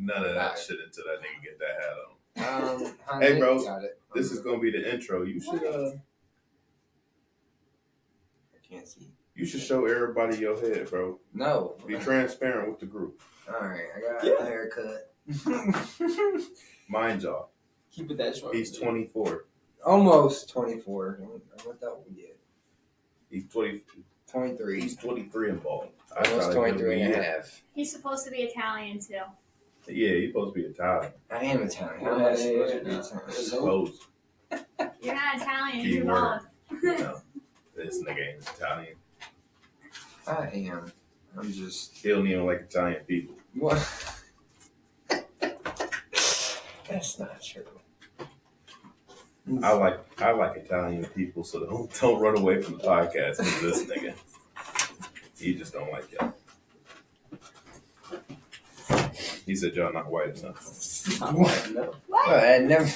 none of that shit until that nigga get that hat on. Hey, bro, this is gonna be the intro. You should I can't see. You should show everybody your head, bro. No. Be transparent with the group. Alright, I got a haircut. Mind y'all. Keep it that short. He's 24. Almost 24. I'm not that one yet. He's 23. He's 23 and bald. Almost 23 and a half. He's supposed to be Italian, too. Yeah, he's supposed to be Italian. I am Italian. How am I supposed to be Italian? Supposed. You're not Italian. Key You're word. bald. No, this nigga ain't Italian. I am. I'm just... He don't even like Italian people. What? That's not true. I like Italian people, so don't run away from the podcast with this nigga. He just don't like y'all. He said y'all not white enough. What? No. What? I never...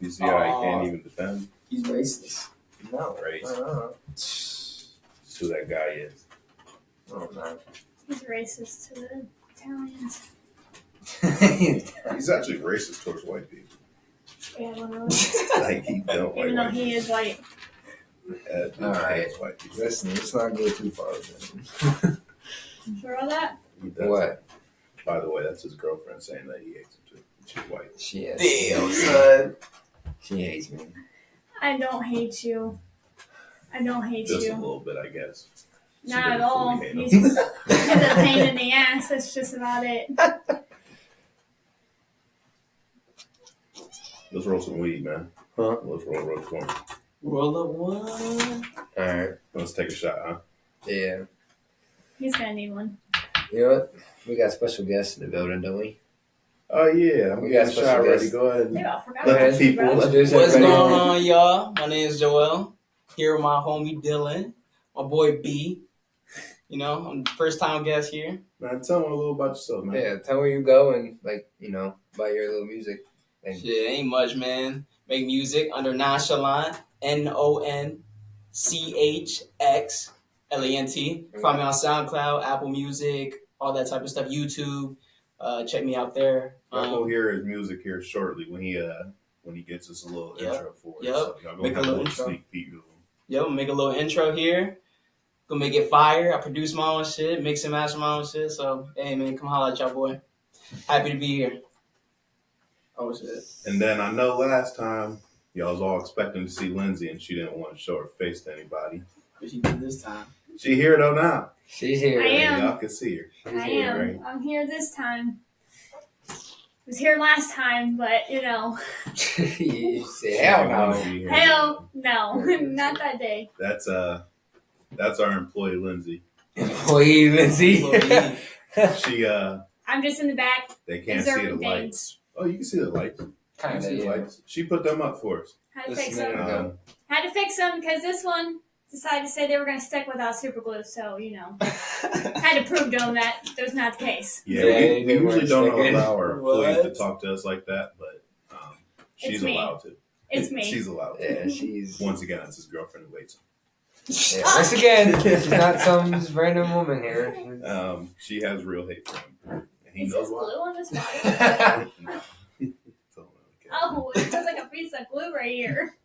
You see how he can't even defend? He's racist. No. Race. That's who that guy is. Oh, no. He's racist to the Italians. He's actually racist towards white people. Yeah, well, Like he don't even like though he is white. people. Alright. White people. Listen, let's not go too far with You sure of that? He it. does. What? By the way, that's his girlfriend saying that he hates him too. She's white. She is. Damn, son. She hates me. I don't hate you. I don't hate Just a you. little bit, I guess. She Not didn't at all. fully hate He's him. he's a pain in the ass. That's just about it. Let's roll some weed, man. Huh? Let's roll one. Roll up one. Alright. Let's take a shot, huh? Yeah. He's gonna need one. You know what? We got special guests in the building, don't we? Oh yeah, We got got a shot special ready. guests. Go ahead. Dude, I forgot Let about the you, people- bro. Introduce What's everybody. going on, y'all? My name is Joel. Here with my homie Dylan. My boy B. You know, I'm the first time guest here. Man, tell me a little about yourself, man. Yeah, tell where you go and, like, you know, buy your little music. And Shit, ain't much, man. Make music under Nonchalant. NONCHXLANT. Find me on SoundCloud, Apple Music, all that type of stuff. YouTube. Check me out there. Y'all gonna hear his music here shortly when he gets us a little Yep. intro for it. Yep. So y'all gonna Make a have a little little intro. sneak peek of him. Yep, make a little intro here. Gonna make it fire. I produce my own shit, mix and master my own shit. So, hey, man, come holler at y'all, boy. Happy to be here. Oh, shit. And then I know last time y'all was all expecting to see Lindsay and she didn't want to show her face to anybody. What she did this time? She here though now. she's here. I am. Y'all can see her. I here, am. right? I'm here this time. I was here last time, but you know, You say, hell no. hell no, not that day. That's our employee Lindsay. Employee Lindsay. She I'm just in the back they can't see the observing lights. things. Oh, you can see the lights. You can Kind see of, the yeah. lights. She put them up for us. Had to Just fix a minute them. ago. Had to fix them because this one decided to say they were going to stick without super glue. So you know, had to prove to them that that was not the case. Yeah, Yeah, we they usually weren't don't sticking. allow our employees to What? talk to us like that, but she's It's me. allowed to. It's me. She's allowed to. Yeah, she's... Once again, it's his girlfriend who waits. Yeah, once again, she's not some just random woman here. She has real hate for him. And he Is knows this why. glue on this body? No. Don't really care. Oh, it feels like a piece of glue right here.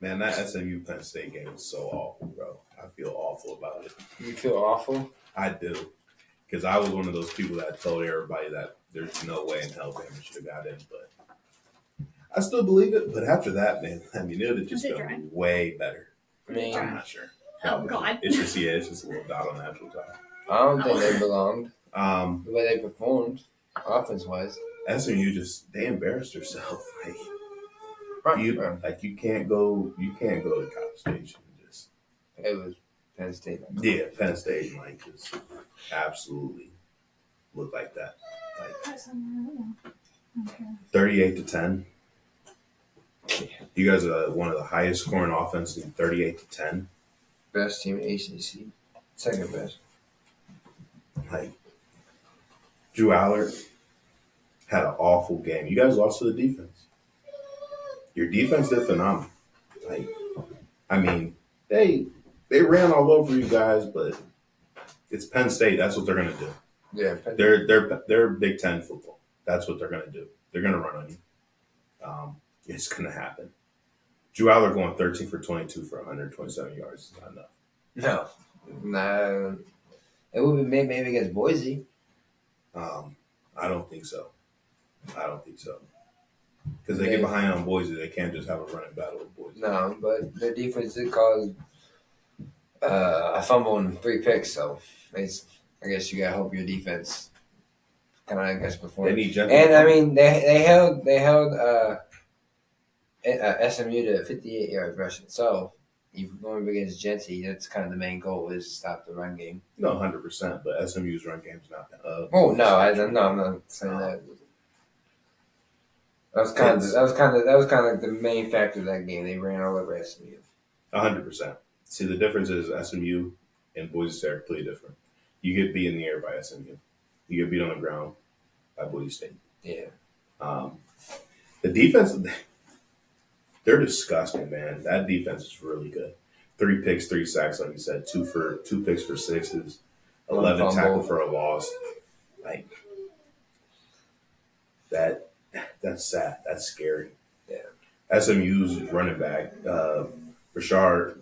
Man, that SMU Penn State game was so awful, bro. I feel awful about it. You feel awful? I do. Because I was one of those people that told everybody that there's no way in hell Bama should have got in, but I still believe it. But after that, man, I mean, it would have just Was it been dry? way better. I mean, I'm not sure. Oh, God. It's just a little dot on the actual top. I don't think they belonged. Um, The way they performed, offense-wise. SMU they embarrassed herself. Right. You can't go to College Station and just It was Penn State. Penn State just absolutely look like that. Like 38-10. You guys are one of the highest scoring offenses in 38-10. Best team in ACC. Second best. Like Drew Allard had an awful game. You guys lost to the defense. Your defense did phenomenal. Like, I mean, they ran all over you guys, but it's Penn State. That's what they're gonna do. Yeah. They're Big Ten football. That's what they're going to do. They're going to run on you. It's going to happen. Drew Aller going 13 for 22 for 127 yards is not enough. No. Nah. It would be maybe against Boise. I don't think so. Because they get behind on Boise, they can't just have a running battle with Boise. No, but their defense did cause a fumble and 3 picks, so I guess you gotta hope your defense kind of perform. They need And I mean they held SMU to 58 yards rushing. So if you're going against Genty, that's kind of the main goal is to stop the run game. No, 100%. But SMU's run game's not. I'm not saying that. That was kind of the main factor of that game. They ran all over SMU. 100%. See, the difference is SMU and Boise State are completely different. You get beat in the air by SMU. You get beat on the ground by Boise State. Yeah. The defense, they're disgusting, man. That defense is really good. 3 picks, 3 sacks, like you said. 2 picks for 6s. 11 tackle for a loss. Like that's sad. That's scary. Yeah. SMU's running back, Rashard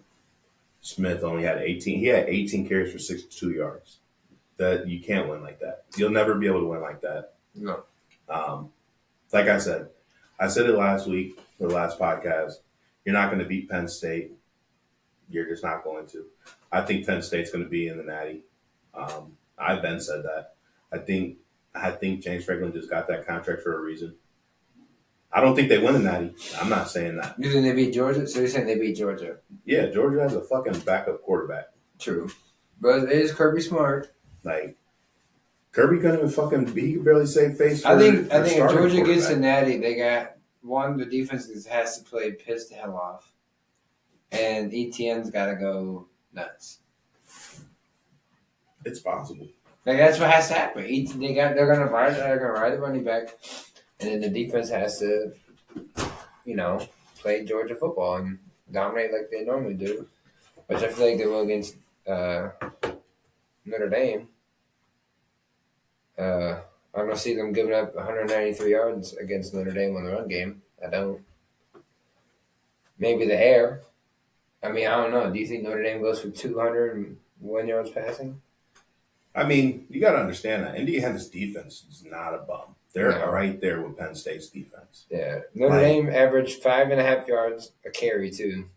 Smith only had 18. He had 18 carries for 62 yards. That you can't win like that. You'll never be able to win like that. No. Like I said it last week, the last podcast. You're not going to beat Penn State. You're just not going to. I think Penn State's going to be in the Natty. I've been said that. I think James Franklin just got that contract for a reason. I don't think they win the Natty. I'm not saying that. You think they beat Georgia? So you're saying they beat Georgia? Yeah, Georgia has a fucking backup quarterback. True. But it is Kirby Smart. Like, Kirby couldn't even fucking, he could barely save face for I think if starting Georgia gets the quarterback. Natty, they got the defense has to play pissed the hell off. And ETN's got to go nuts. It's possible. Like that's what has to happen. They're gonna ride the running back, and then the defense has to, play Georgia football and dominate like they normally do. Which I feel like they will against Notre Dame. I'm gonna see them giving up 193 yards against Notre Dame on the run game. I don't. Maybe the air. I mean, I don't know. Do you think Notre Dame goes for 201 yards passing? I mean, you got to understand that Indiana's defense is not a bum. They're right there with Penn State's defense. Yeah. Notre Dame averaged 5.5 yards a carry, too.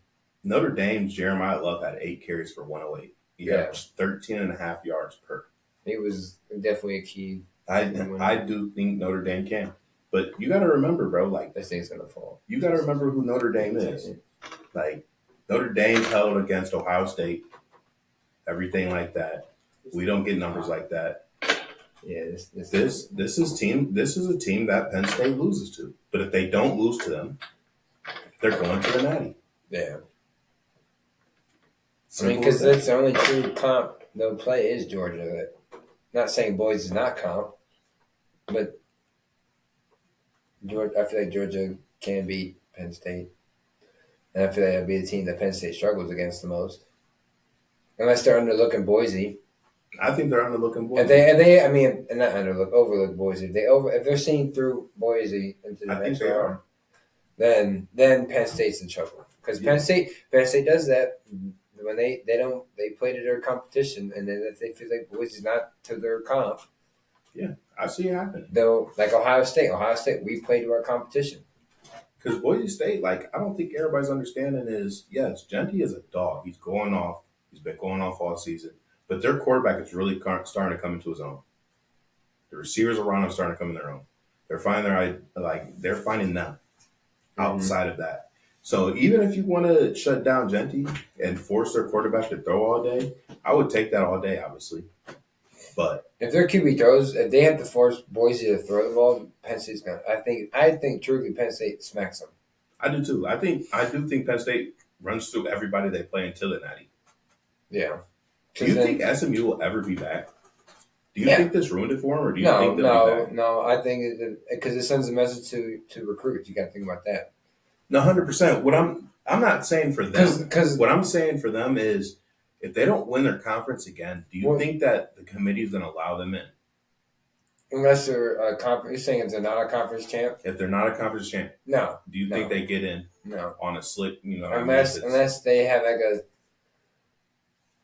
Notre Dame's Jeremiah Love had 8 carries for 108. He averaged 13.5 yards per. He was definitely a key. I do think Notre Dame can. But you got to remember, bro, like, this thing's going to fall. You got to remember who Notre Dame is. Like, Notre Dame's held against Ohio State, everything like that. We don't get numbers like that. Yeah, this is a team that Penn State loses to. But if they don't lose to them, they're going to the Natty. Yeah. Because that's the only true comp they'll play is Georgia. Not saying Boise is not comp, but I feel like Georgia can beat Penn State. And I feel like that'll be the team that Penn State struggles against the most. Unless they're underlooking Boise. I think they're underlooking Boise. Overlook Boise. If they're seeing through Boise into the next round, then Penn State's in trouble. Because Penn State does that when they play to their competition, and then if they feel like Boise's not to their comp. Yeah, I see it happen. Though, like Ohio State, we play to our competition. Because Boise State, like, I don't think everybody's understanding is, yes, Genty is a dog. He's going off. He's been going off all season. But their quarterback is really starting to come into his own. The receivers around him are starting to come in their own. They're finding them outside of that. So even if you want to shut down Genty and force their quarterback to throw all day, I would take that all day, obviously. But if their QB throws, if they have to force Boise to throw the ball, Penn State's gonna. I think truly Penn State smacks them. I do too. I do think Penn State runs through everybody they play until the Natty. Yeah. Do you think SMU will ever be back? Do you think this ruined it for them, or do you think they'll be back? No. I think because it sends a message to recruits. You got to think about that. No, 100%. What I'm not saying for them. What I'm saying for them is, if they don't win their conference again, do you think that the committee is going to allow them in? Unless they're a conference. You're saying if they're not a conference champ? If they're not a conference champ, No. do you think they get in No. on a slick? Unless they have like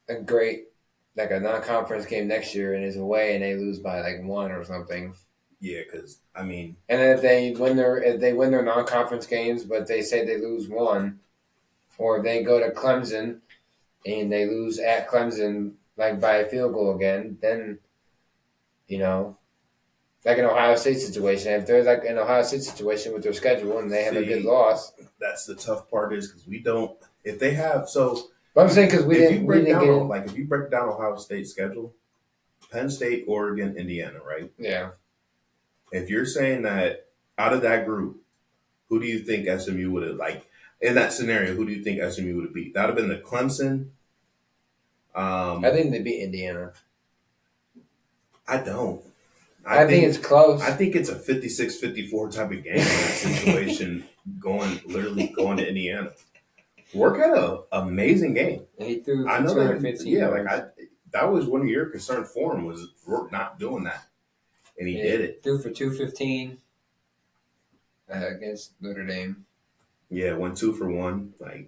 a great like a non-conference game next year and is away and they lose by like 1 or something. Yeah, because I mean, and if they win their non-conference games, but they say they lose 1, or if they go to Clemson and they lose at Clemson like by a field goal again, then like an Ohio State situation. If they're like an Ohio State situation with their schedule and they have a good loss, that's the tough part is because we don't. If they have so. But I'm saying because we didn't get if you break down Ohio State's schedule, Penn State, Oregon, Indiana, right? Yeah. If you're saying that out of that group, who do you think SMU would have in that scenario? Who do you think SMU would have beat? That would have been the Clemson. I think they beat Indiana. I don't. I think it's close. I think it's a 56-54 type of game in that situation, going to Indiana. Rourke had an amazing game. And he threw I know 215 that. That was one of your concern for him was Rourke not doing that, and he did it. Threw for 215 against Notre Dame. Yeah, went 2 for 1. A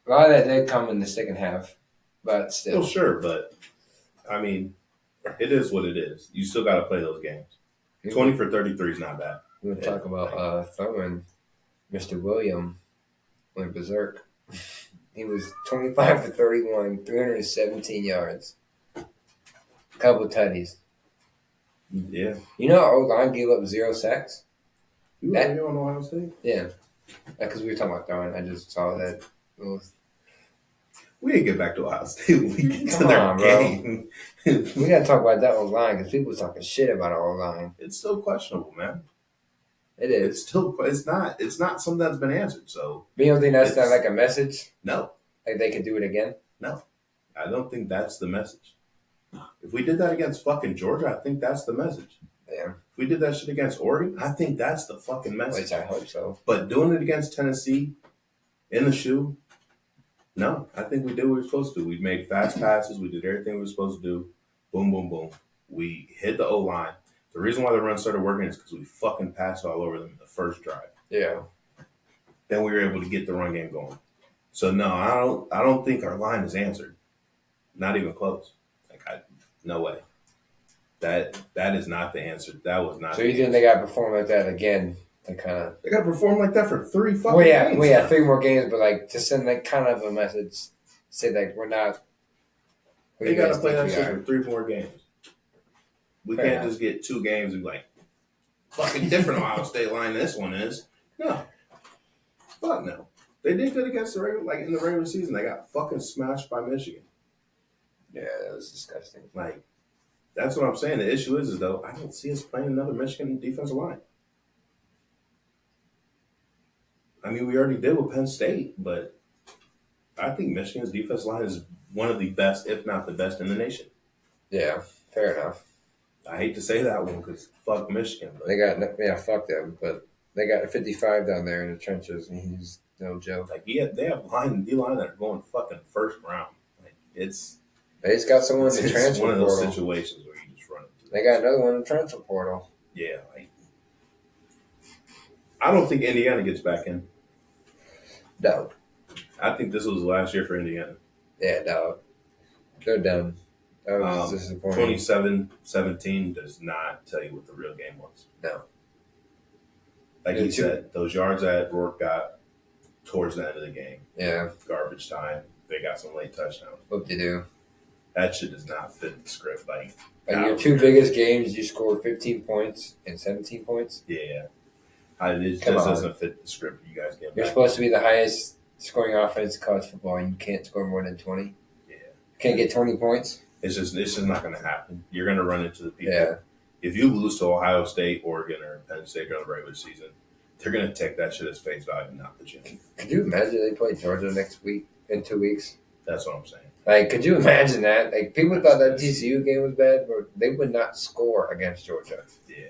lot of that did come in the second half, but still. Well, sure, but it is what it is. You still got to play those games. 20 for 33 is not bad. We'll talk about throwing. Mr. William went berserk. He was 25 for 31, 317 yards. A couple tutties. Yeah. You know our O-line gave up 0 sacks? You were here on Ohio State? Yeah. Because we were talking about throwing. I just saw that. We didn't get back to Ohio State when we get to Come their on, game. We got to talk about that O-line because people talking shit about our O-line. It's still questionable, man. It is. It's not something that's been answered. So But you don't think that's not like a message? No. Like they could do it again? No. I don't think that's the message. If we did that against fucking Georgia, I think that's the message. Yeah. If we did that shit against Oregon, I think that's the fucking message. Which I hope so. But doing it against Tennessee in the shoe, no. I think we did what we were supposed to do. We made fast passes. We did everything we were supposed to do. Boom, boom, boom. We hit the O-line. The reason why the run started working is because we fucking passed all over them in the first drive. Yeah. Then we were able to get the run game going. So no, I don't think our line is answered. Not even close. No way. That is not the answer. That was not. So you think they got to perform like that again? They got to perform like that for 3 fucking games. Well, yeah, 3 more games, but like to send like kind of a message, say like we're not. They got to play that shit for 3 more games. We can't just get 2 games and be like, fucking different Ohio State line this one is. No. Fuck no. They did good against in the regular season. They got fucking smashed by Michigan. Yeah, that was disgusting. That's what I'm saying. The issue is though, I don't see us playing another Michigan defensive line. I mean, we already did with Penn State, but I think Michigan's defensive line is one of the best, if not the best, in the nation. Yeah, fair enough. I hate to say that one because fuck Michigan. But fuck them. But they got a 55 down there in the trenches, and he's no joke. They have D-line that are going fucking first round. They just got someone in the transfer portal. It's one of those situations where you just run into. They got another one in the transfer portal. Yeah, I don't think Indiana gets back in. No. I think this was the last year for Indiana. Yeah, no. They're done. That was disappointing. 27-17 does not tell you what the real game was. No. Like you said, those yards that Rourke got towards the end of the game. Yeah. Garbage time. They got some late touchdowns. What they do. That shit does not fit the script. Your 2 biggest games, you scored 15 points and 17 points? Yeah. It just doesn't fit the script you guys get. You're supposed to be the highest scoring offense in college football, and you can't score more than 20? Yeah. Can't get 20 points? It's just not going to happen. You're going to run into the people. Yeah. If you lose to Ohio State, Oregon, or Penn State during the regular season, they're going to take that shit as face value and not put you in. Could you imagine they play Georgia next week, in 2 weeks? That's what I'm saying. Could you imagine that? People thought that TCU game was bad, but they would not score against Georgia. Yeah.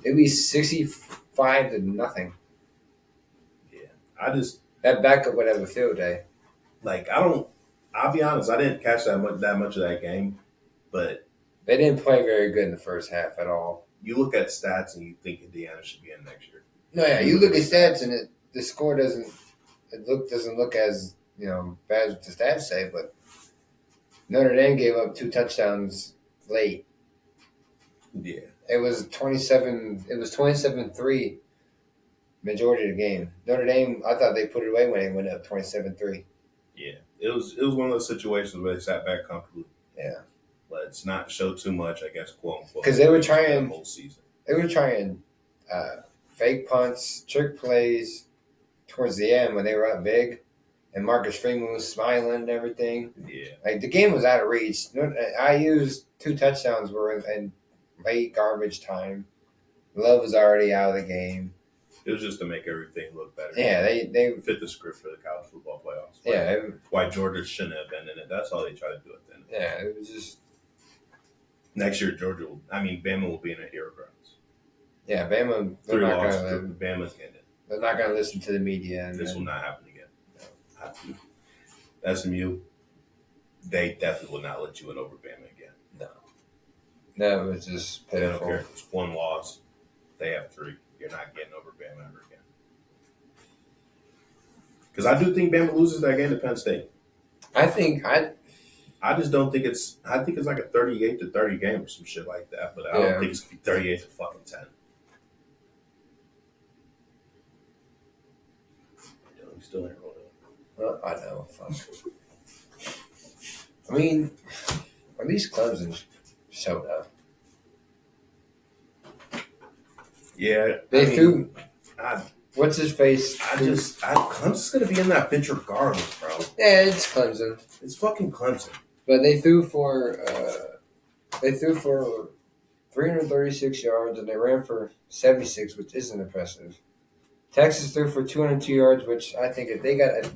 It'd be 65 to nothing. Yeah. That backup would have a field day. I'll be honest, I didn't catch that much of that game, but They didn't play very good in the first half at all. You look at stats and you think Indiana should be in next year. No, yeah, you look at stats and the score doesn't look as bad as the stats say, but Notre Dame gave up 2 touchdowns late. Yeah. It was 27. It was 27-3 majority of the game. Notre Dame, I thought they put it away when they went up 27-3. Yeah. It was one of those situations where they sat back comfortably. Yeah. Let's not show too much, I guess, quote unquote. Because they were trying the whole season. They were trying fake punts, trick plays towards the end when they were up big, and Marcus Freeman was smiling and everything. Yeah. Like the game was out of reach. I used 2 touchdowns were in late garbage time. Love was already out of the game. It was just to make everything look better. Yeah, they fit the script for the college football playoffs. Yeah. Why Georgia shouldn't have been in it. That's all they try to do at the end. Yeah, it was just. Next year, Bama will be in a hero grounds. Yeah, Bama. 3 losses. Bama's getting it. They're not going to listen to the media. This will not happen again. No. SMU, they definitely will not let you in over Bama again. No, it was just pitiful. They don't care. It's 1 loss. They have 3. You're not getting over Bama ever again. Because I do think Bama loses that game to Penn State. I just don't think it's. I think it's like a 38-30 game or some shit like that. But I don't think it's gonna be 38 to fucking 10. You still ain't rolling. I know. Fuck. I mean, at least Clemson showed up. Yeah, they threw. What's his face? Clemson's gonna be in that bitch regardless, bro. Yeah, it's Clemson. It's fucking Clemson. But they threw for 336 yards and they ran for 76, which isn't impressive. Texas threw for 202 yards, which I think if they got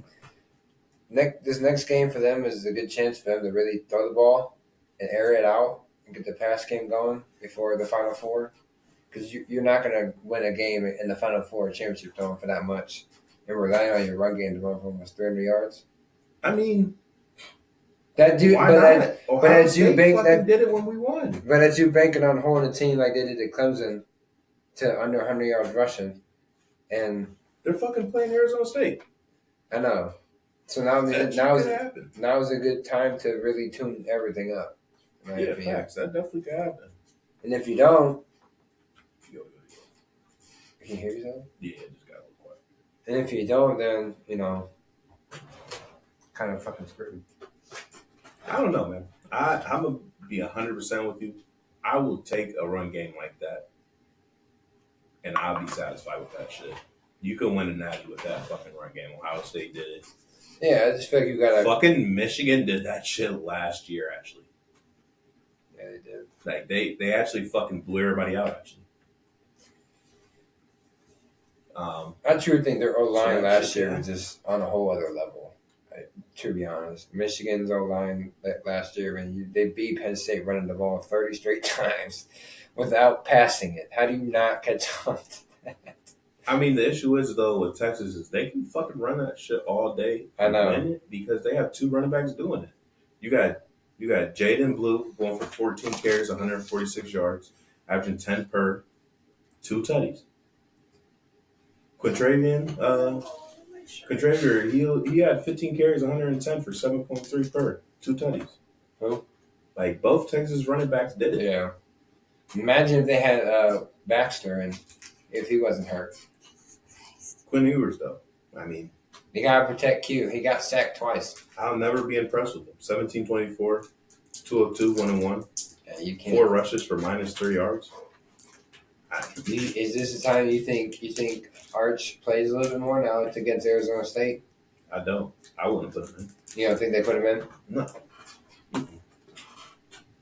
this next game for them is a good chance for them to really throw the ball and air it out and get the pass game going before the Final Four. Because you're not going to win a game in the Final Four championship throwing for that much and relying on your run game to run for almost 300 yards. I mean, that dude, why not? Ohio State fucking did it when we won. But that's you banking on holding a team like they did at Clemson to under 100 yards rushing, and they're fucking playing Arizona State. I know. So now is a good time to really tune everything up. Yeah, facts. That definitely could happen. And if you don't. Can you hear yourself? Yeah, it just got a little quiet. And if you don't, then, kind of fucking screwed. I don't know, man. I'm going to be 100% with you. I will take a run game like that, and I'll be satisfied with that shit. You can win a natty with that fucking run game. Ohio State did it. Yeah, I just feel like you got to... Fucking Michigan did that shit last year, actually. Yeah, they did. Like, they actually fucking blew everybody out, actually. I truly think their O-line last year was just on a whole other level, to be honest. Michigan's O-line last year, and they beat Penn State running the ball 30 straight times without passing it. How do you not catch on to that? I mean, the issue is, though, with Texas is they can fucking run that shit all day. I know. Win it because they have 2 running backs doing it. You got Jaden Blue going for 14 carries, 146 yards, averaging 10 per, 2 tutties. Quintravier, he had 15 carries, 110 for 7.3 per, 2 tutties. Who? Like, both Texas running backs did it. Yeah. Imagine if they had Baxter and if he wasn't hurt. Quinn Ewers, though. I mean, you got to protect Q. He got sacked twice. I'll never be impressed with him. 17-24, 202, 1-1. Yeah, you can't. 4 rushes for -3 yards. Is this the time you think Arch plays a little bit more now it's against Arizona State? I don't. I wouldn't put him in. You don't think they put him in? No.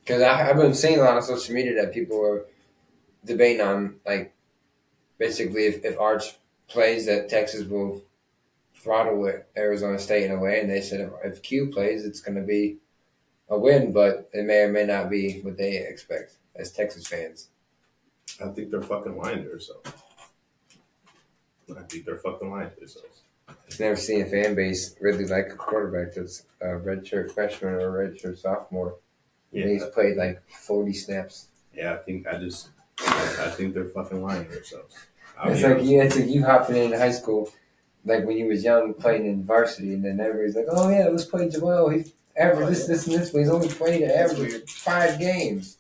Because I've been seeing a lot on social media that people were debating on, like, basically if Arch plays that Texas will throttle with Arizona State in a way, and they said if Q plays, it's going to be a win, but it may or may not be what they expect as Texas fans. I think they're fucking lying to themselves. I've never seen a fan base really like a quarterback that's a redshirt freshman or a redshirt sophomore. Yeah, He's played like 40 snaps. yeah. I think they're fucking lying to themselves. It's like you hopping in high school, like when you was young, playing in varsity, and then everybody's like, "Oh yeah, let's play Joel. He averaged this, and this, but he's only played an average of 5 games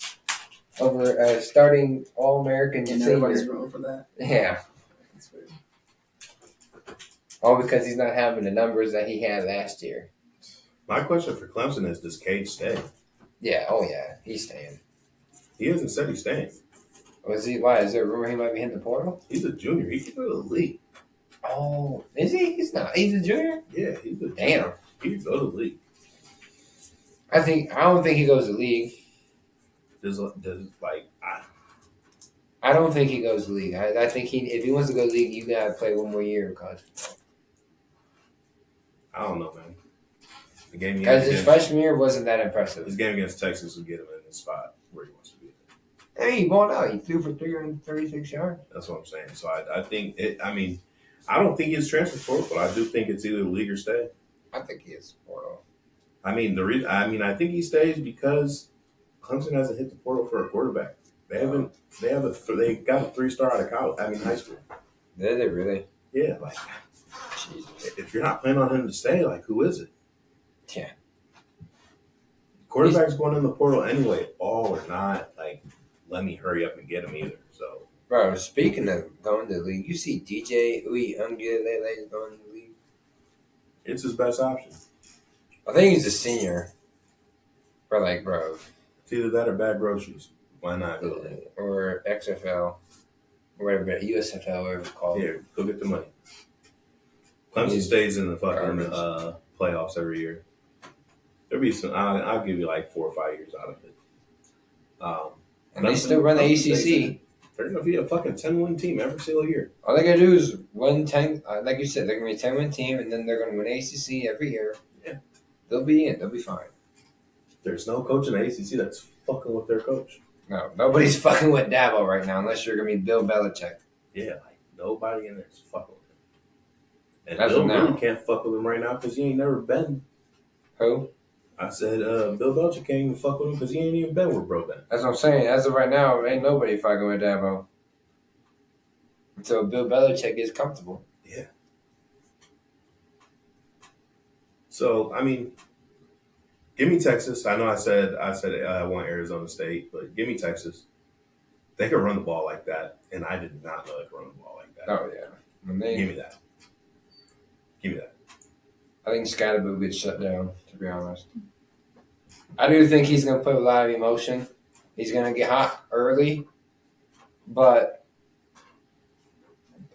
over starting All-American And senior." everybody's wrong for that. Yeah, That's weird. all because he's not having the numbers that he had last year. My question for Clemson is: does Cage stay? Yeah, oh yeah, he's staying. He hasn't said he's staying. Was he? Why is there a rumor he might be hitting the portal? He's a junior. He can go to the league. Oh, is he? He's not. He's a junior. Yeah, he's a junior. Damn. He can go to the league. I don't think he goes to league. I don't think he goes to league. I think if he wants to go to league, you gotta play one more year of college football. I don't know, man. The game Because his freshman year wasn't that impressive. His game against Texas would get him in the spot where he wants to be. Hey, he balled out. He threw for 336 yards. That's what I'm saying. So I think it. I mean, I don't think he's transfer portal, but I do think it's either league or stay. I think he is portal. I mean, I think he stays because Clemson hasn't hit the portal for a quarterback. They haven't. They got a 3-star out of college. I mean, high school. Did they really? Yeah, like Jesus. if you're not planning on him to stay, like who is it? Yeah. Quarterback's going in the portal anyway. All or not. Like, let me hurry up and get him either. So, Bro, speaking of going to the league, you see DJ Uiagalelei going to the league? it's his best option. I think he's a senior. Or like, bro. It's either that or bad groceries. Why not go? Or XFL. Or whatever, USFL, whatever it's called. Here, go get the money. Clemson stays in the fucking playoffs every year. There'll be some. I'll give you like 4 or 5 years out of it. And they still run the ACC. They're gonna be a fucking 10-win team every single year. All they gotta do is win 10. Like you said, they're gonna be a 10-win team, and then they're gonna win ACC every year. Yeah, they'll be in. They'll be fine. There's no coach in the ACC that's fucking with their coach. No, nobody's fucking with Dabo right now, unless you're gonna be Bill Belichick. Yeah, like nobody in there is fucking with him. And That's Bill now. really can't fuck with him right now because he ain't never been. Who? I said Bill Belichick can't even fuck with him because he ain't even been where bro been. That's what I'm saying. As of right now, ain't nobody fucking with Dabo. Until Bill Belichick gets comfortable. Yeah. So I mean, give me Texas. I know I said I want Arizona State, but give me Texas. They can run the ball like that, and I did not know they could run the ball like that. Oh yeah. Give me that. Give me that. I think Scatterboo gets shut down, to be honest. I do think he's going to put a lot of emotion. He's going to get hot early, but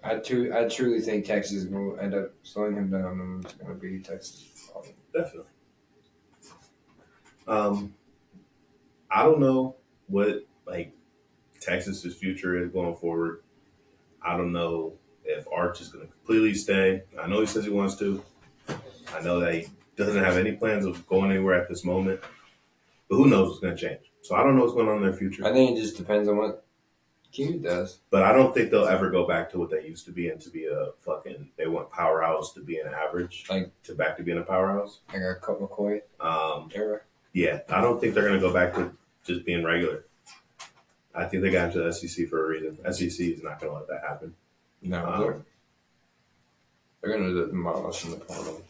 I truly think Texas will end up slowing him down, and it's going to be Texas. Definitely. I don't know what Texas's future is going forward. I don't know if Arch is going to completely stay. I know he says he wants to. I know that he doesn't have any plans of going anywhere at this moment. But who knows what's going to change. So I don't know what's going on in their future. I think it just depends on what Q does. But I don't think they'll ever go back to what they used to be and to be a fucking, they want powerhouse to be an average. Back to being a powerhouse. Like a Colt McCoy era. Yeah, I don't think they're going to go back to just being regular. I think they got into the SEC for a reason. SEC is not going to let that happen. No, they're going to demolish in the portal.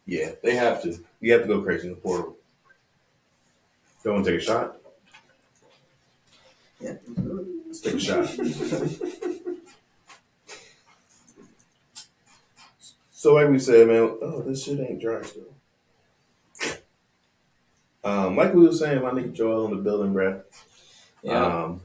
Yeah, they have to. You have to go crazy in the portal. You want to take a shot? Yeah. Let's take a shot. So like we said, man, this shit ain't dry still. Like we were saying, my nigga Joel in the building, bruh. Yeah.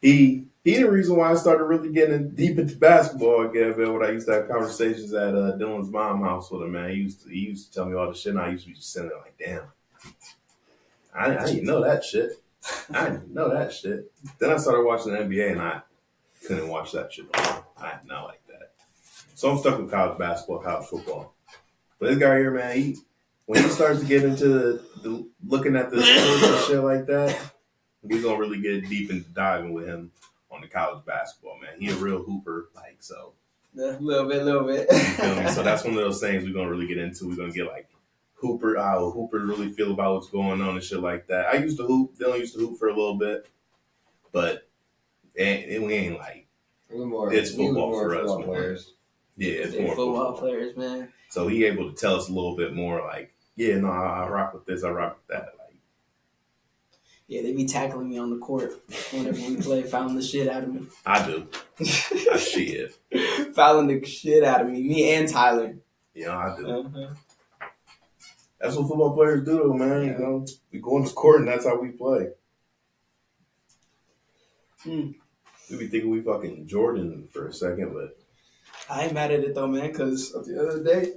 He the reason why I started really getting deep into basketball again, man, when I used to have conversations at Dylan's mom's house with him, man. He used to tell me all the shit, and I used to be just sitting there like, damn. I didn't know that shit. Then I started watching the NBA, and I couldn't watch that shit no more. I did not like that. So I'm stuck with college basketball, college football. But this guy here, man, when he starts to get into the looking at the sports and shit like that, we're going to really get deep into diving with him on the college basketball, man. He a real hooper, so. A little bit. You feel me? So that's one of those things we're going to really get into. We're going to get, how hoopers really feel about what's going on and shit like that. I used to hoop. Dylan used to hoop for a little bit, but we ain't like it's football for us. Players. Yeah, it's They're more football players, man. So he able to tell us a little bit more like, yeah, no, I rock with this, I rock with that. Like, Yeah, they be tackling me on the court whenever we play, fouling the shit out of me. I do. I shit. Fouling the shit out of me. Me and Tyler. Yeah, I do. Uh-huh. That's what football players do, though, man. You know, we go on the court and that's how we play. We be thinking we fucking Jordan for a second, but I ain't mad at it though, man, because at the end of the day,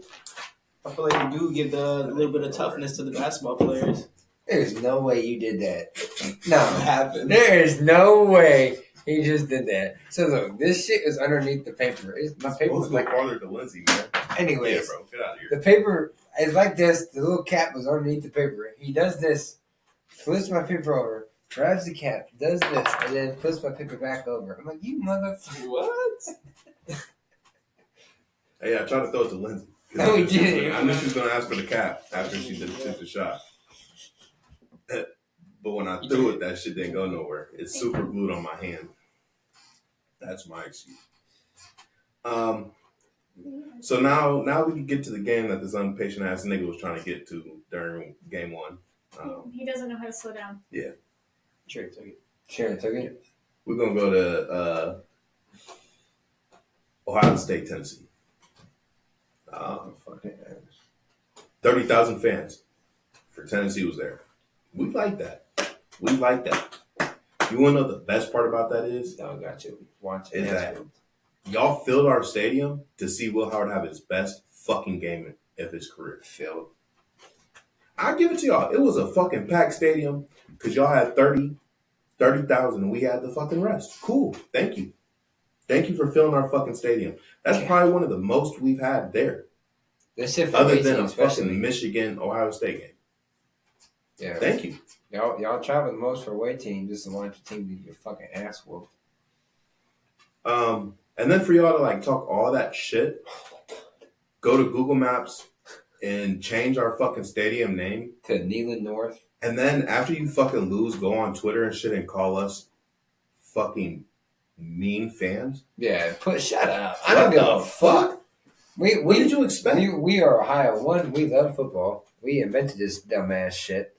I feel like you do give the little bit of toughness to the basketball players. There's no way you did that. It No. happened. There is no way he just did that. So look, this shit is underneath the paper. My paper was like farther to Lindsay, man. anyways. Yeah, bro, get out of here. The paper is like this. The little cap was underneath the paper. He does this, flips my paper over, grabs the cap, does this, and then flips my paper back over. I'm like, you motherfucker. What? Hey, I tried to throw it to Lindsay. No, he didn't. I knew she was going to ask for the cap after she took the shot. But when I threw it, that shit didn't go nowhere. It's super glued on my hand. That's my excuse. So now we can get to the game that this impatient ass nigga was trying to get to during game one. He doesn't know how to slow down. Yeah. Sure, took it. Sure, took it. We're going to go to Ohio State, Tennessee. 30,000 fans for Tennessee was there. We like that. You want to know the best part about that is? Y'all got you. Watch Is that y'all filled our stadium to see Will Howard have his best fucking game of his career. Filled. I give it to y'all. It was a fucking packed stadium because y'all had 30,000 and we had the fucking rest. Cool. Thank you. Thank you for filling our fucking stadium. That's probably one of the most we've had there. This shit for Other 18, than a especially. fucking Michigan Ohio State game. Yeah. Thank you. Y'all travel the most for away team just to watch your team get your fucking ass whooped. And then for y'all to like talk all that shit, go to Google Maps and change our fucking stadium name to Neyland North. And then after you fucking lose, go on Twitter and shit and call us fucking mean fans. Yeah, shut up. I don't give a fuck. What did you expect? We are Ohio. One, we love football. We invented this dumbass shit.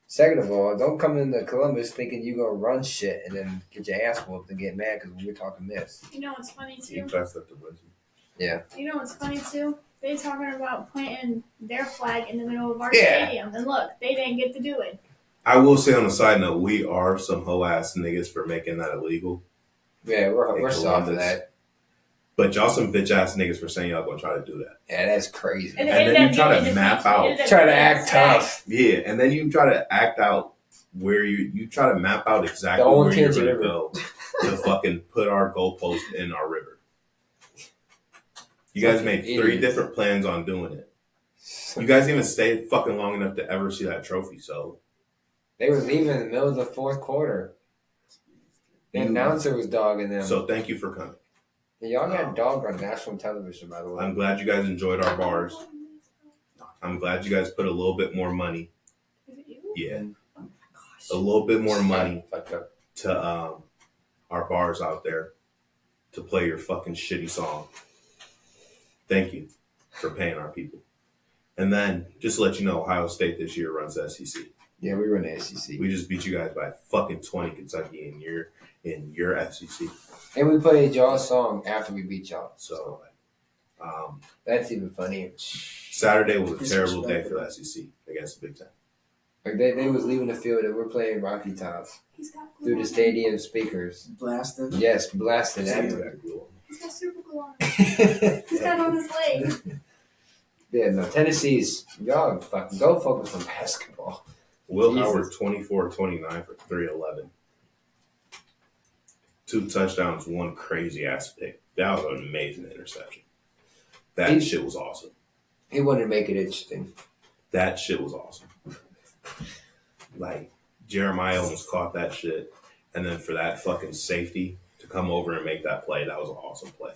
Second of all, don't come into Columbus thinking you're going to run shit and then get your ass whooped and get mad because we're talking this. You know what's funny too? You passed up to Lindsay. Yeah. You know what's funny too? They talking about planting their flag in the middle of our Yeah. stadium. And look, they didn't get to do it. I will say on a side note, we are some hoe ass niggas for making that illegal. Yeah, we're soft for that. But y'all some bitch ass niggas for saying y'all gonna try to do that. Yeah, that's crazy. And then you try to map out. Try to act tough. Yeah, and then you try to act out where you try to map out exactly where you're gonna go to fucking put our goalpost in our river. You guys made 3 different plans on doing it. You guys didn't even stay fucking long enough to ever see that trophy, so. They were leaving in the middle of the fourth quarter. The announcer was dogging them. So thank you for coming. Y'all got dogged on national television, by the way. I'm glad you guys enjoyed our bars. I'm glad you guys put a little bit more money. Yeah. A little bit more money to our bars out there to play your fucking shitty song. Thank you for paying our people. And then, just to let you know, Ohio State this year runs the SEC. Yeah, we run the SEC. We just beat you guys by fucking 20 Kentucky in your SEC. And we played y'all's song after we beat y'all. So, that's even funnier. Saturday was a terrible day for the SEC against the Big Ten. Like they was leaving the field and we're playing Rocky Top through the stadium speakers. Blasting? Yes, blasting at He's got super glue on it. He's got it on his leg. Yeah, no, Tennessee's, y'all fucking go focus on basketball. Will Howard, 24-29 for 311. 2 touchdowns, 1 crazy-ass pick. That was an amazing interception. That shit was awesome. He wanted to make it interesting. That shit was awesome. Like, Jeremiah almost caught that shit. And then for that fucking safety to come over and make that play, that was an awesome play.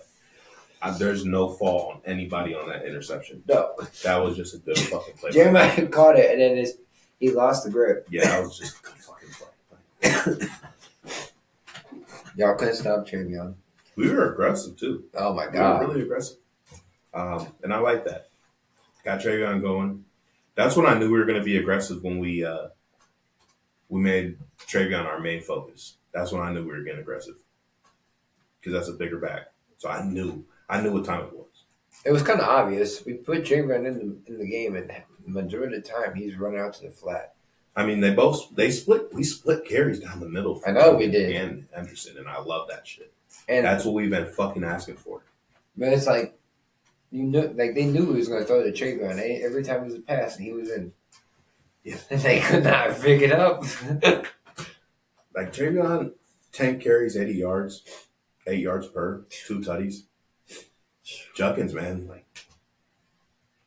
There's no fault on anybody on that interception. No. That was just a good fucking play. Jeremiah caught it, and then he lost the grip. Yeah, that was just a good fucking play. Y'all couldn't stop Travion. We were aggressive too. Oh my We god. were really aggressive. And I like that. Got Travion going. That's when I knew we were going to be aggressive when we made Travion our main focus. That's when I knew we were getting aggressive because that's a bigger back. So I knew what time it was. It was kind of obvious. We put Travion in the game, and the majority of the time he's running out to the flat. I mean, we split carries down the middle. I know we did. And Anderson, and I love that shit. And that's what we've been fucking asking for. But it's like, they knew he was going to throw the Travion. Every time it was a pass, and he was in. Yeah. And they could not pick it up. Like Travion, 10 carries, 80 yards, 8 yards per, 2 tutties. Junkins, man, like,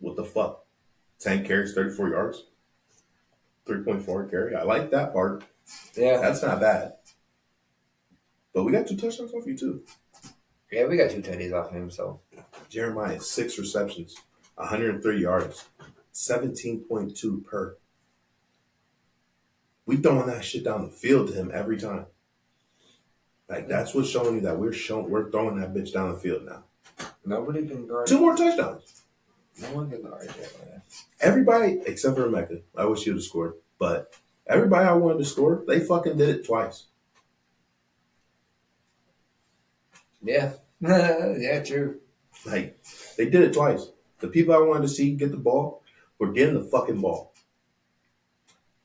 what the fuck? 10 carries, 34 yards, 3.4 carry. I like that part. Yeah. That's not bad. But we got 2 touchdowns off you, too. Yeah, we got 2 tutties off him, so. Jeremiah, 6 receptions, 103 yards, 17.2 per. We throwing that shit down the field to him every time. Like, that's what's showing you that we're throwing that bitch down the field now. Nobody can guard. 2 more touchdowns. No one can guard Jeremiah. Everybody, except for Mecca. I wish he would have scored. But everybody I wanted to score, they fucking did it twice. Yeah. Yeah, true. Like, they did it twice. The people I wanted to see get the ball were getting the fucking ball.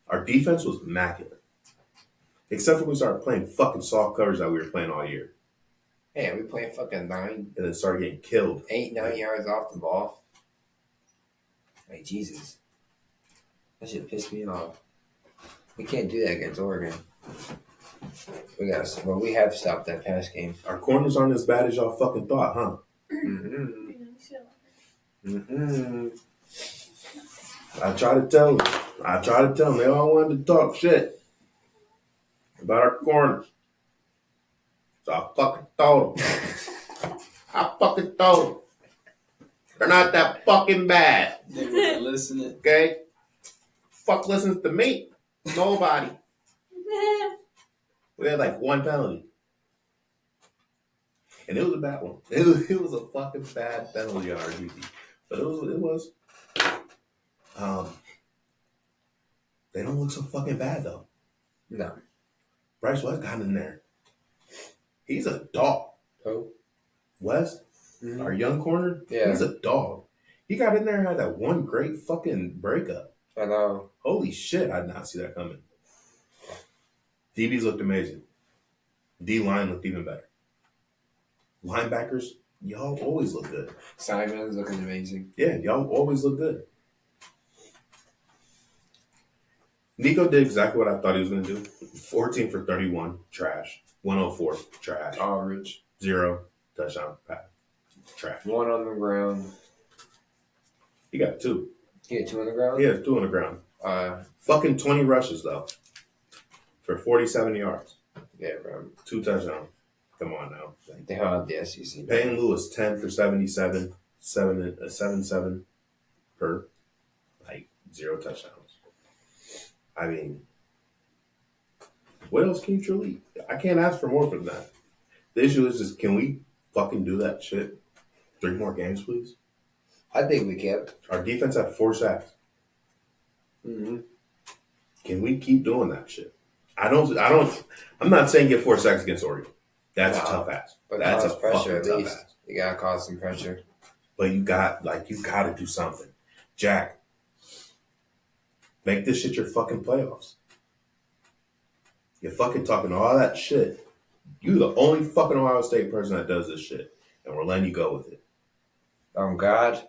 Our defense was immaculate. Except for we started playing fucking soft covers that we were playing all year. Yeah, we playing fucking 9. And then started getting killed. 8, 9 yards off the ball. Like, Jesus. That shit pissed me off. We can't do that against Oregon. But we have stopped that pass game. Our corners aren't as bad as y'all fucking thought, huh? Mm-hmm. Mm-hmm. I try to tell them. They all wanted to talk shit about our corners. So I fucking told them. They're not that fucking bad. They were listening. Okay? Fuck listens to me. Nobody. We had like 1 penalty. And it was a bad one. It was a fucking bad penalty on our DB. But it was. They don't look so fucking bad though. No. Bryce West got in there. He's a dog. Oh. West, our young corner, Yeah. He's a dog. He got in there and had that one great fucking breakup. I know. Holy shit, I did not see that coming. DBs looked amazing. D-line looked even better. Linebackers, y'all always look good. Simon's looking amazing. Yeah, y'all always look good. Nico did exactly what I thought he was going to do. 14 for 31, trash. 104, trash. Average. 0, touchdown, pass, trash. 1 on the ground. He got 2. He had 2 on the ground? He has 2 on the ground. Fucking 20 rushes, though, for 47 yards. Yeah, bro. 2 touchdowns. Come on now. They held the SEC. Peyton Lewis, 10 for 77, 7 per, like 0 touchdowns. I mean, what else can you truly? I can't ask for more than that. The issue is just, can we fucking do that shit? 3 more games, please? I think we can. Our defense had 4 sacks. Mm-hmm. Can we keep doing that shit? I'm not saying get 4 sacks against Oregon. That's a tough ass. But that's a pressure at fucking least. tough ass. You gotta cause some pressure. But you got to do something. Jack, make this shit your fucking playoffs. You're fucking talking all that shit. You the only fucking Ohio State person that does this shit. And we're letting you go with it. Oh, God.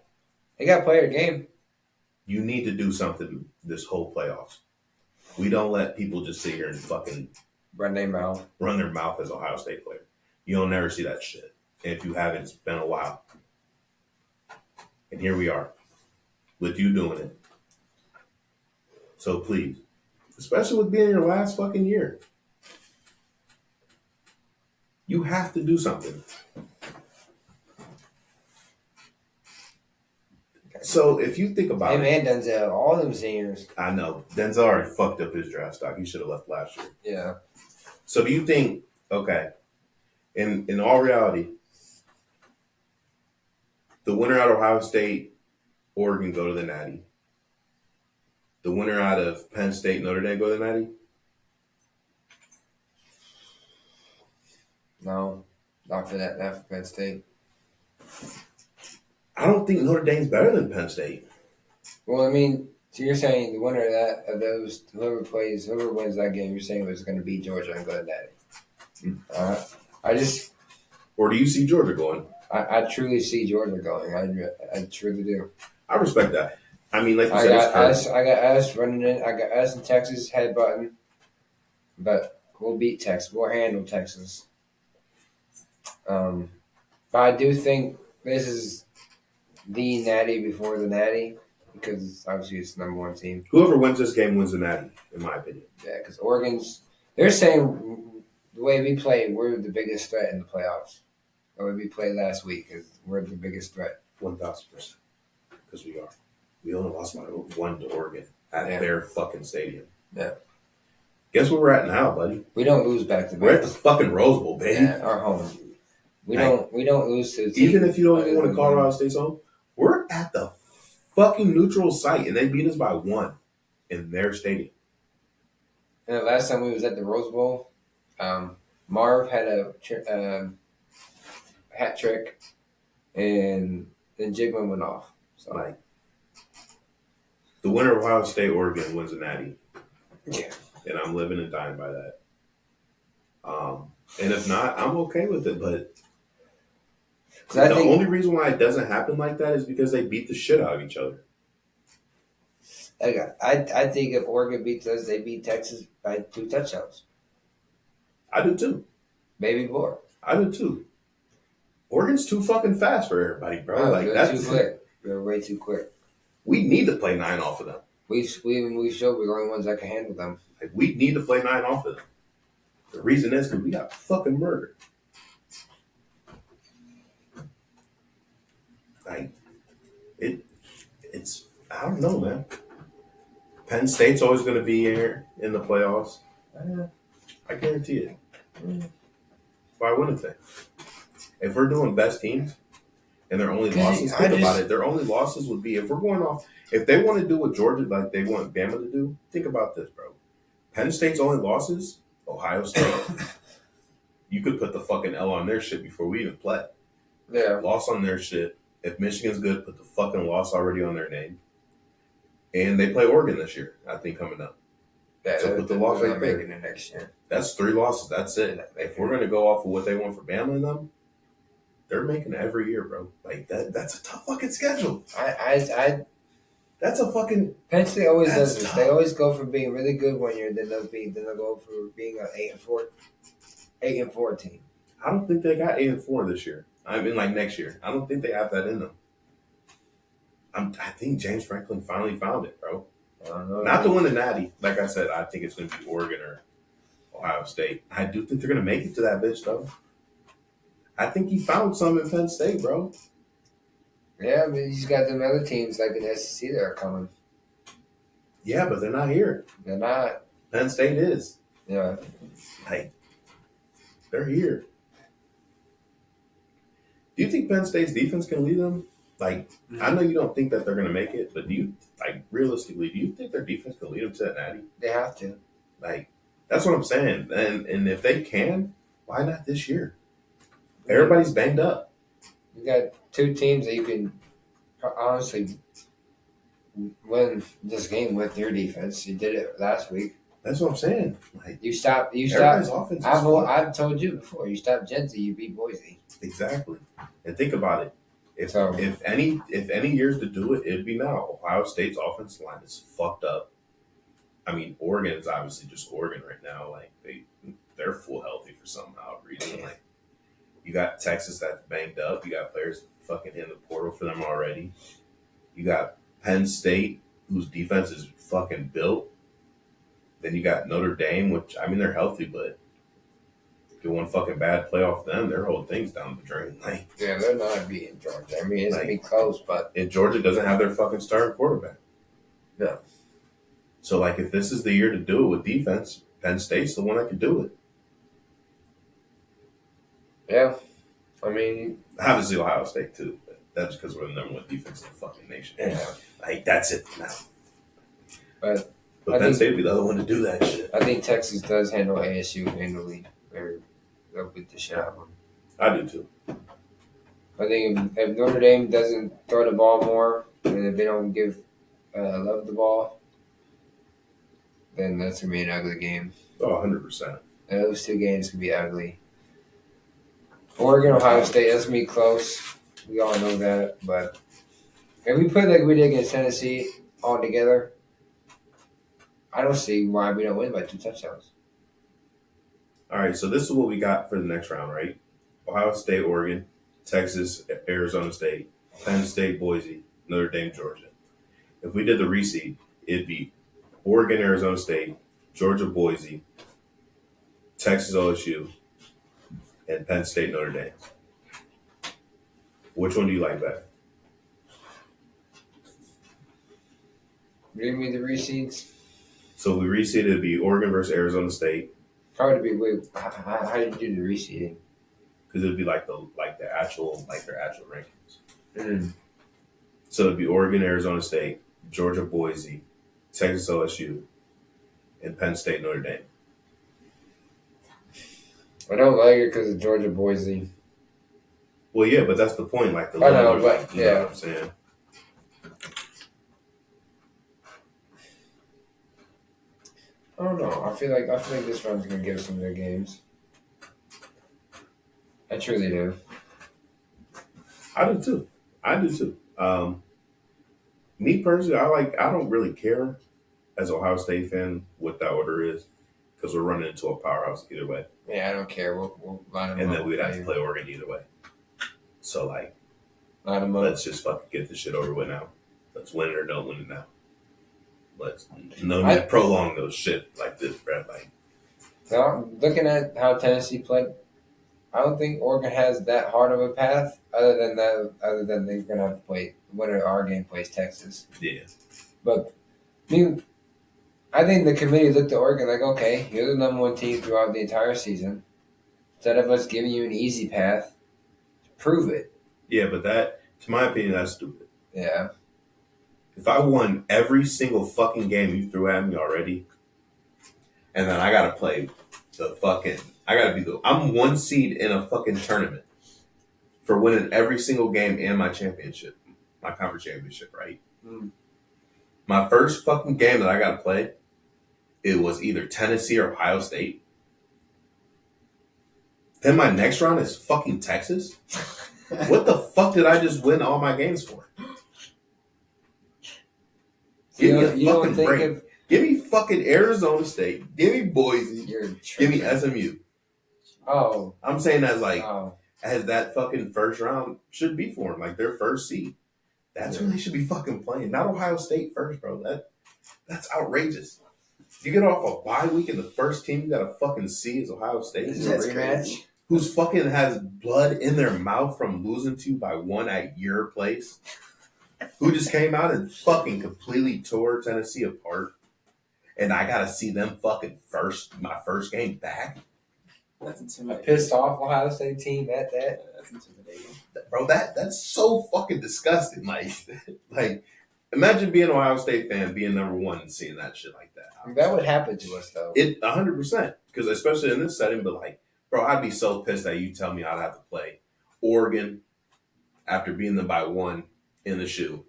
They got to play their game. You need to do something this whole playoffs. We don't let people just sit here and fucking Run their mouth as Ohio State player. You don't never see that shit. And if you haven't, it's been a while. And here we are with you doing it. So please, especially with being your last fucking year, you have to do something. So if you think about Him and Denzel, all them seniors. I know Denzel already fucked up his draft stock. He should have left last year. Yeah. So do you think? Okay, in all reality, the winner out of Ohio State, Oregon go to the Natty. The winner out of Penn State, Notre Dame go to the Natty. No, not for that. Not for Penn State. I don't think Notre Dame's better than Penn State. Well, I mean, so you're saying the winner of those, whoever wins that game, you're saying was going to beat Georgia and go to that. I just. Or do you see Georgia going? I truly see Georgia going. I truly do. I respect that. I mean, like you I said, got us running in. I got us in Texas headbutting, but we'll beat Texas. We'll handle Texas. But I do think this is the Natty before the Natty because obviously it's the number one team. Whoever wins this game wins the Natty, in my opinion. Yeah, because they're saying the way we play, we're the biggest threat in the playoffs. The way we played last week is we're the biggest threat. 1,000%. Because we are. We only lost by 1 to Oregon at their fucking stadium. Yeah. Guess where we're at now, buddy? We don't lose back to back. We're at the fucking Rose Bowl, baby. Yeah, our home. We don't lose to even if you don't even want to Colorado State's home, we're at the fucking neutral site, and they beat us by 1 in their stadium. And the last time we was at the Rose Bowl, Marv had a hat trick, and then Jigman went off. So like, the winner of Ohio State, Oregon wins the Natty. Yeah. And I'm living and dying by that. And if not, I'm okay with it. But the only reason why it doesn't happen like that is because they beat the shit out of each other. I think if Oregon beats us, they beat Texas by 2 touchdowns. I do too. Maybe more. I do too. Oregon's too fucking fast for everybody, bro. That's too quick. They're way too quick. We need to play 9 off of them. We showed we're the only ones that can handle them. Like, we need to play 9 off of them. The reason is because we got fucking murdered. Like, it's I don't know, man. Penn State's always going to be here in the playoffs. I guarantee it. Why wouldn't they? If we're doing best teams and their only losses, about it. Their only losses would be if we're going off. If they want to do what Georgia, like they want Bama to do, think about this, bro. Penn State's only losses, Ohio State. You could put the fucking L on their shit before we even play. Yeah. Loss on their shit. If Michigan's good, put the fucking loss already on their name. And they play Oregon this year, I think, coming up. Yeah, so put the loss right there. Making it next year. That's 3 losses. That's it. If we're going to go off of what they want for Bama and them, they're making it every year, bro. Like, that's a tough fucking schedule. That's a fucking. Penn State always does this. Tough. They always go from being really good one year, then they'll go for being an 8-4 team. I don't think they got 8-4 this year. I mean, like next year. I don't think they have that in them. I think James Franklin finally found it, bro. Not to win the Natty. Like I said, I think it's going to be Oregon or Ohio State. I do think they're going to make it to that bitch, though. I think he found some in Penn State, bro. Yeah, I mean, he's got them other teams like in the SEC that are coming. Yeah, but they're not here. They're not. Penn State is. Yeah. Like, they're here. Do you think Penn State's defense can lead them? Like, I know you don't think that they're going to make it, but do you, like, realistically, do you think their defense can lead them to that Natty? They have to. Like, that's what I'm saying. And if they can, why not this year? Everybody's banged up. You got 2 teams that you can honestly win this game with your defense. You did it last week. That's what I'm saying. Like, you stop. Offense I've told you before. You stop Genty, you beat Boise. Exactly. And think about it. If any years to do it, it'd be now. Ohio State's offensive line is fucked up. I mean, Oregon is obviously just Oregon right now. Like they're full healthy for some odd reason. Like you got Texas that's banged up. You got players fucking in the portal for them already. You got Penn State, whose defense is fucking built. Then you got Notre Dame, which I mean they're healthy, but get one fucking bad playoff, then their whole thing's down the drain. Like, Yeah, they're not beating Georgia. I mean, it's gonna be close, but and Georgia doesn't have their fucking starting quarterback. No. So, like, if this is the year to do it with defense, Penn State's the one that can do it. yeah, I mean, Obviously, Ohio State too. But that's because we're the number one defense in the fucking nation. yeah. Like, that's it now. But Penn think- State would be the other one to do that shit. I think Texas does handle ASU handily. They'll beat the shit out of them. I do too. I think if Notre Dame doesn't throw the ball more, and if they don't give Love the ball, then that's gonna be an ugly game. Oh, 100%. And those two games can be ugly. Oregon, Ohio State, that's gonna be close. We all know that, but if we put like we did against Tennessee all together, I don't see why we don't win by 2 touchdowns. All right, so this is what we got for the next round, right? Ohio State, Oregon, Texas, Arizona State, Penn State, Boise, Notre Dame, Georgia. If we did the reseed, it'd be Oregon, Arizona State, Georgia, Boise, Texas, OSU, and Penn State, Notre Dame. Which one do you like better? Give me the reseeds. So if we reseed, it'd be Oregon versus Arizona State, How would it be? Wait, how did you do the reseeding? because it'd be like their actual rankings. Mm. So it'd be Oregon, Arizona State, Georgia, Boise, Texas, OSU, and Penn State, Notre Dame. I don't like it because of Georgia, Boise. Well, yeah, but that's the point. Like the I know, level, but like, you know what I'm saying? I don't know. I feel like this round's gonna give us some good games. I truly do. I do too. Me personally, I don't really care as an Ohio State fan what that order is because we're running into a powerhouse either way, Yeah, I don't care. We'll line them and up. then we'd have to play Oregon either way. So like, Line them up. let's just fucking get this shit over with now. Let's win it or don't win it now. Let's no need to prolong those shit like this, Brad. Like, Now, looking at how Tennessee played, I don't think Oregon has that hard of a path. Other than they're gonna have to play winner of our game plays Texas. yeah, But I think the committee looked at Oregon like, okay, you're the number one team throughout the entire season. Instead of us giving you an easy path, prove it. yeah, but that, to my opinion, that's stupid. Yeah. If I won every single fucking game you threw at me already, and then I gotta play I'm 1 seed in a fucking tournament for winning every single game and my championship, my conference championship, right? Mm. My first fucking game that I gotta play, it was either Tennessee or Ohio State. Then my next round is fucking Texas. What the fuck did I just win all my games for? Give me a fucking break. Give me fucking Arizona State. Give me Boise. Give me SMU. Oh. I'm saying as that fucking first round should be for them, like their first seed. That's who they should be fucking playing. Not Ohio State first, bro. That's outrageous. You get off a bye week and the first team you got to fucking see is Ohio State. Is it a rematch? Who's fucking has blood in their mouth from losing to you by 1 at your place. Who just came out and fucking completely tore Tennessee apart. And I got to see them fucking my first game back. That's A intimidating. pissed off Ohio State team at that. That's intimidating. Bro, that's so fucking disgusting. Like, imagine being an Ohio State fan, being number one, and seeing that shit like that. That would happen to us though. It 100%, because especially in this setting. But like, bro, I'd be so pissed that you tell me I'd have to play Oregon after beating them by 1 in the shoe,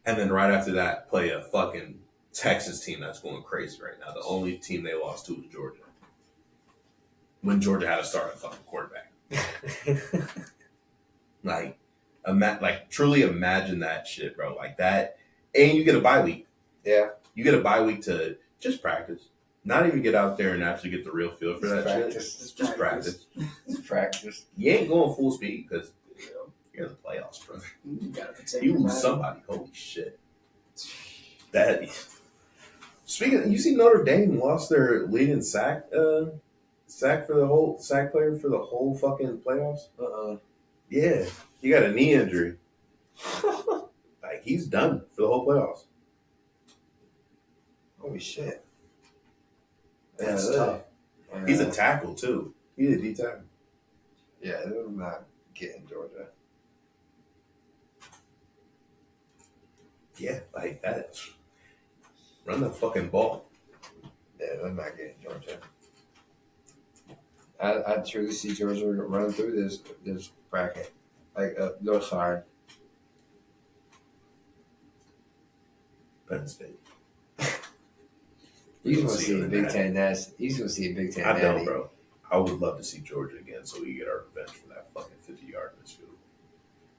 and then right after that play a fucking Texas team that's going crazy right now. The only team they lost to was Georgia, when Georgia had to start a fucking quarterback. Like truly imagine that shit, bro. Like that, and you get a bye week. Yeah. You get a bye week to just practice, not even get out there and actually get the real feel for that shit. Just practice. Just practice. You ain't going full speed because you're in the playoffs, brother. You gotta protect You your lose body. somebody. Holy shit. That. Speaking, you see Notre Dame lost their leading sack sack player for the whole fucking playoffs. Uh-uh. Yeah, he got a knee injury. Like he's done for the whole playoffs. Holy shit. That's tough. He's a tackle too. He's a D tackle. Yeah, they're not getting Georgia. Yeah, like that. Run the fucking ball. Yeah, they're not getting Georgia. I truly see Georgia running through this bracket. Like, no, sorry. Penn State. You just want to see a Big Ten Nash. You just want to see a Big Ten I don't, bro. I would love to see Georgia again so we get our revenge for that fucking 50-yard misfield.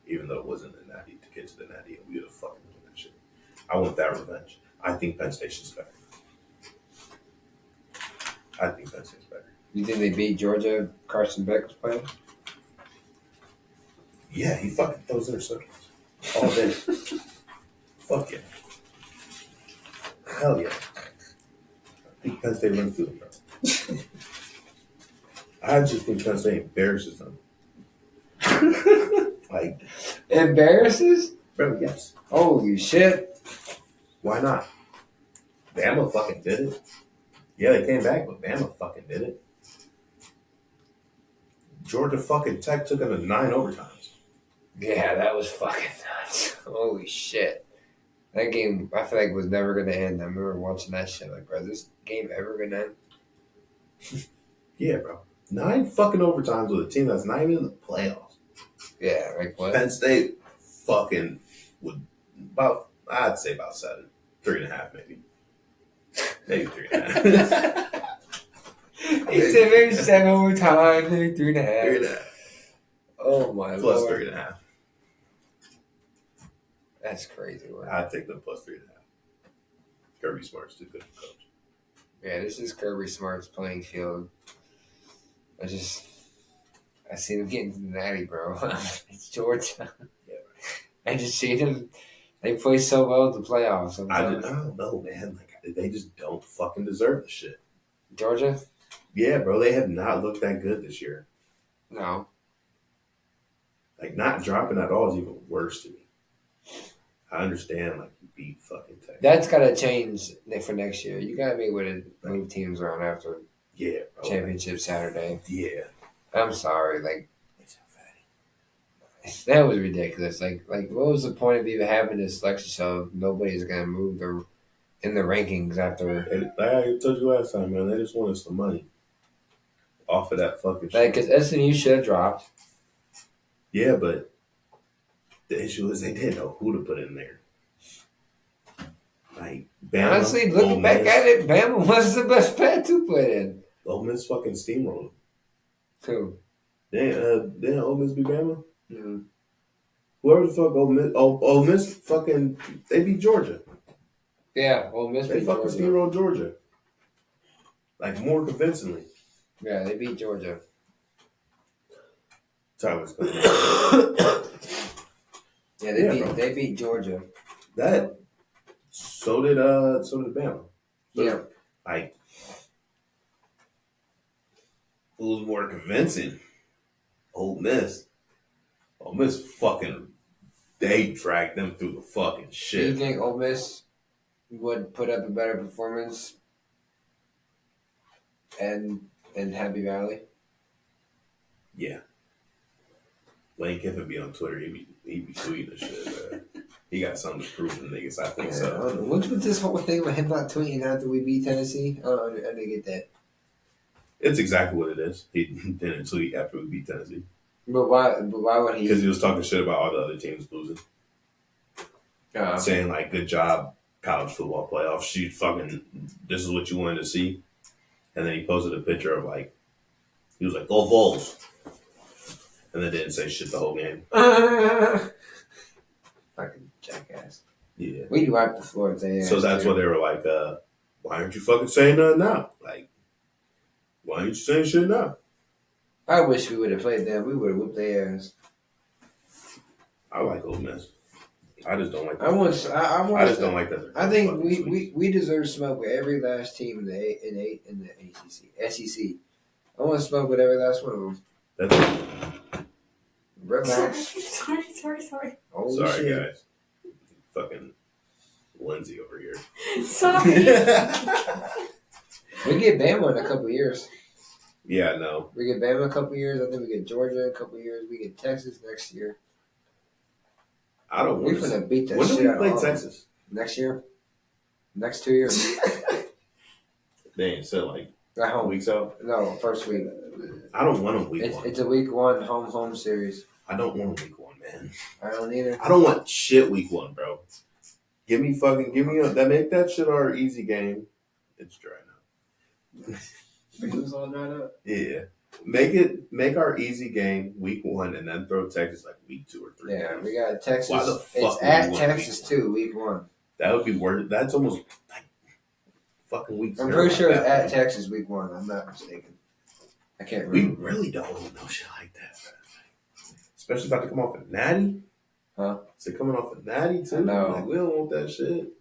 Even though it wasn't the natty to get to the natty and we would have fucking won that shit. I want that revenge. I think Penn State's better. I think Penn State's better. You think they beat Georgia? Carson Beck was playing? Yeah, he fucking throws interceptions all day. Fuck yeah. Hell yeah. I think Penn State runs through them, bro. I just think Penn State embarrasses them. Like embarrasses? Bro, yes. Holy shit. Why not? Bama fucking did it. Yeah, they came back, but Bama fucking did it. Georgia fucking Tech took them to 9 overtimes. Yeah, that was fucking nuts. Holy shit. That game, I feel like, was never going to end. I remember watching that shit. Like, bro, is this game ever going to end? Yeah, bro. 9 fucking overtimes with a team that's not even in the playoffs. Yeah, like what? Penn State fucking would I'd say about 7. 3.5 maybe. Maybe 3.5. He said maybe 7 overtime, maybe 3.5. 3.5. Oh my plus lord. 3.5. That's crazy, man. I'd take them plus 3.5. Kirby Smart's too good for coach. Yeah, this is Kirby Smart's playing field. I see them getting to the natty, bro. It's Georgia. Yeah. I just see them. They play so well in the playoffs. I don't know, man. Like they just don't fucking deserve the shit. Georgia? Yeah, bro. They have not looked that good this year. No. Like not dropping at all is even worse to me. I understand, like you beat fucking Texas. That's gotta change for next year. You gotta be able to move teams around after championship Saturday. Yeah. I'm sorry, like that was ridiculous. Like what was the point of even having this selection show if nobody's gonna move in the rankings after? Like I told you last time, man, they just wanted some money off of that fucking shit. Like, because SMU should have dropped. Yeah, but the issue is they didn't know who to put in there. Like Bama. Honestly, looking back at it, Bama was the best bet to put in. Ole Miss fucking steamrolled. Who? Didn't Ole Miss beat Bama? Mm-hmm. Whoever the fuck Ole Miss, Ole Miss fucking, they beat Georgia. Yeah, Ole Miss They beat fucking Georgia. steamrolled Georgia. Like more convincingly. Yeah, they beat Georgia. Tyler's coming. Yeah, they beat Georgia. So did Bama. So, yeah. Like, who was more convincing? Ole Miss. Ole Miss fucking, they dragged them through the fucking Do shit. you think Ole Miss would put up a better performance and Happy Valley? Yeah. Lane Kiffin be on Twitter. He be tweeting and shit, man. He got something to prove to niggas. I think so. What's with this whole thing with him not tweeting after we beat Tennessee? I didn't get that. It's exactly what it is. He didn't tweet after we beat Tennessee. But why would he? Because he was talking shit about all the other teams losing. Saying, like, good job, college football playoffs. This is what you wanted to see. And then he posted a picture of, like, he was like, go Vols. And then didn't say shit the whole game. Fucking jackass. Yeah. We wiped the floor today. So that's why they were like, why aren't you fucking saying nothing now? Like, why aren't you saying shit now? I wish we would have played them. We would have whooped their ass. I like Ole Miss. I just don't like that. I just don't like that. I think we deserve smoke with every last team in the ACC. SEC. I want to smoke with every last one of them. That's Relax. Sorry. Holy sorry, shit. guys. Fucking Lindsay over here. Sorry. We get Bama in a couple years. Yeah, no. We get Bama in a couple years. I think we get Georgia in a couple years. We get Texas next year. I don't We're want to. gonna beat that When do shit we out of play all of them. Texas? Next year. Next 2 years. They ain't said like At home. weeks out. No, first week. I don't want them week one. It's a week one home series. I don't want them week one, man. I don't either. I don't want shit week one, bro. Give me that. Make that shit our easy game. It's dry now. It's all dried up. Yeah. Make our easy game week one and then throw Texas like week 2 or 3. Yeah, we got Texas. Why the fuck It's would at you want Texas week too, week one. That would be worth it. That's almost like fucking week 0. I'm pretty sure it's like at that. Texas week one. I'm not mistaken. I can't We remember. really don't know shit like that, bro. Especially about to come off a natty. Huh? Is it coming off a natty too? No. Like, we don't want that shit.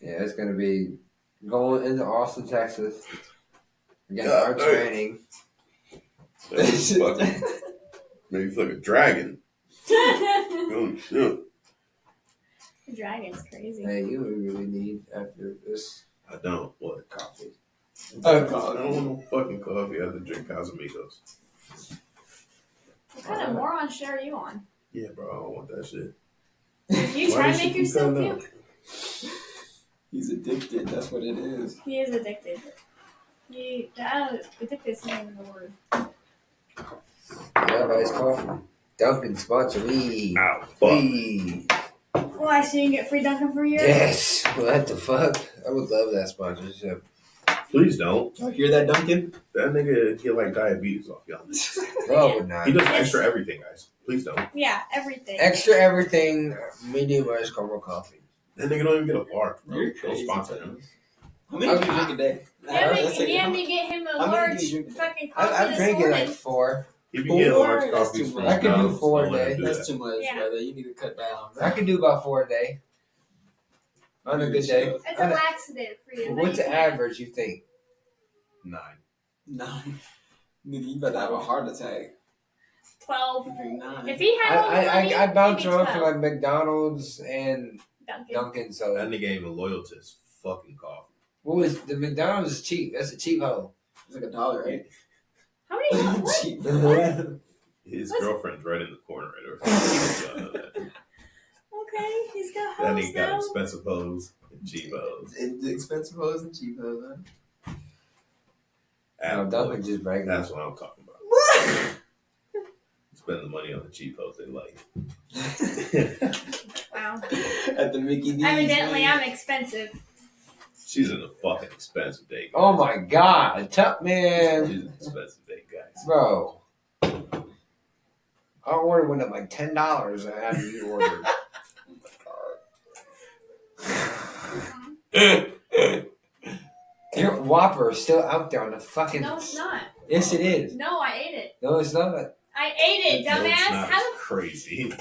Yeah, it's gonna be going into Austin, Texas. Against God, our hey. training. Maybe fucking dragon. Oh shit. The dragon's crazy. Hey, you really need after this I don't. What? coffee. I don't want no fucking coffee. I have to drink Casamigos. What kind of moron shit are you on? Yeah, bro. I don't want that shit. Did you try to make yourself puke? He's addicted. That's what it is. He is addicted. Addicted is not even the word. Everybody's coffee. Dunkin' sponsor me. Ow, fuck. Please. Why, so you can get free Dunkin' for a year? Yes. What the fuck? I would love that sponsorship. Please don't. Y'all hear that, Duncan? That nigga get like diabetes off y'all. No, I would not. He does extra everything, guys. Please don't. Yeah, everything. Extra everything, medium ice caramel coffee. That nigga don't even get a bar, bro. You're Don't crazy. sponsor him. How many do you drink a day? He had me get him a How many large do you drink? fucking coffee I'm this drinking morning. like 4. He be getting large That's coffees too from much. I could do McDonald's. 4 Don't let him a do That's that. too much, Yeah. brother. You need to cut down. I could do about 4 a day. On a good day. It's a laxative for you. What's the average, you think? 9. 9. Nigga, you about to have a heart attack. 12. You drink 9. If he had all the money, I bounce maybe around for 12. like McDonald's and Dunkin'. Dunkin', so That nigga ain't even loyal to his fucking coffee. what was the McDonald's is cheap. That's a cheap hoe. It's like $1, right? How many? What? Cheap. His What's- girlfriend's right in the corner right over there. That Okay, he's got That hoes nigga got now. expensive hoes and cheap hoes. The expensive hoes and cheap hoes, huh? Adam Dunkin' boy. just bragging. That's what I'm talking about. Spend the money on the cheap hoes they like. Wow. At the Mickey D's. Evidently, man. I'm expensive. She's in a fucking expensive date. Oh my god, tough man, She's an expensive date, guys. bro. Our order went up like $10 after you ordered. Your Whopper is still out there on the fucking. No, it's not. Yes, it is. No, I ate it. No, it's not. I ate it, No, dumbass. it's not. How It's crazy.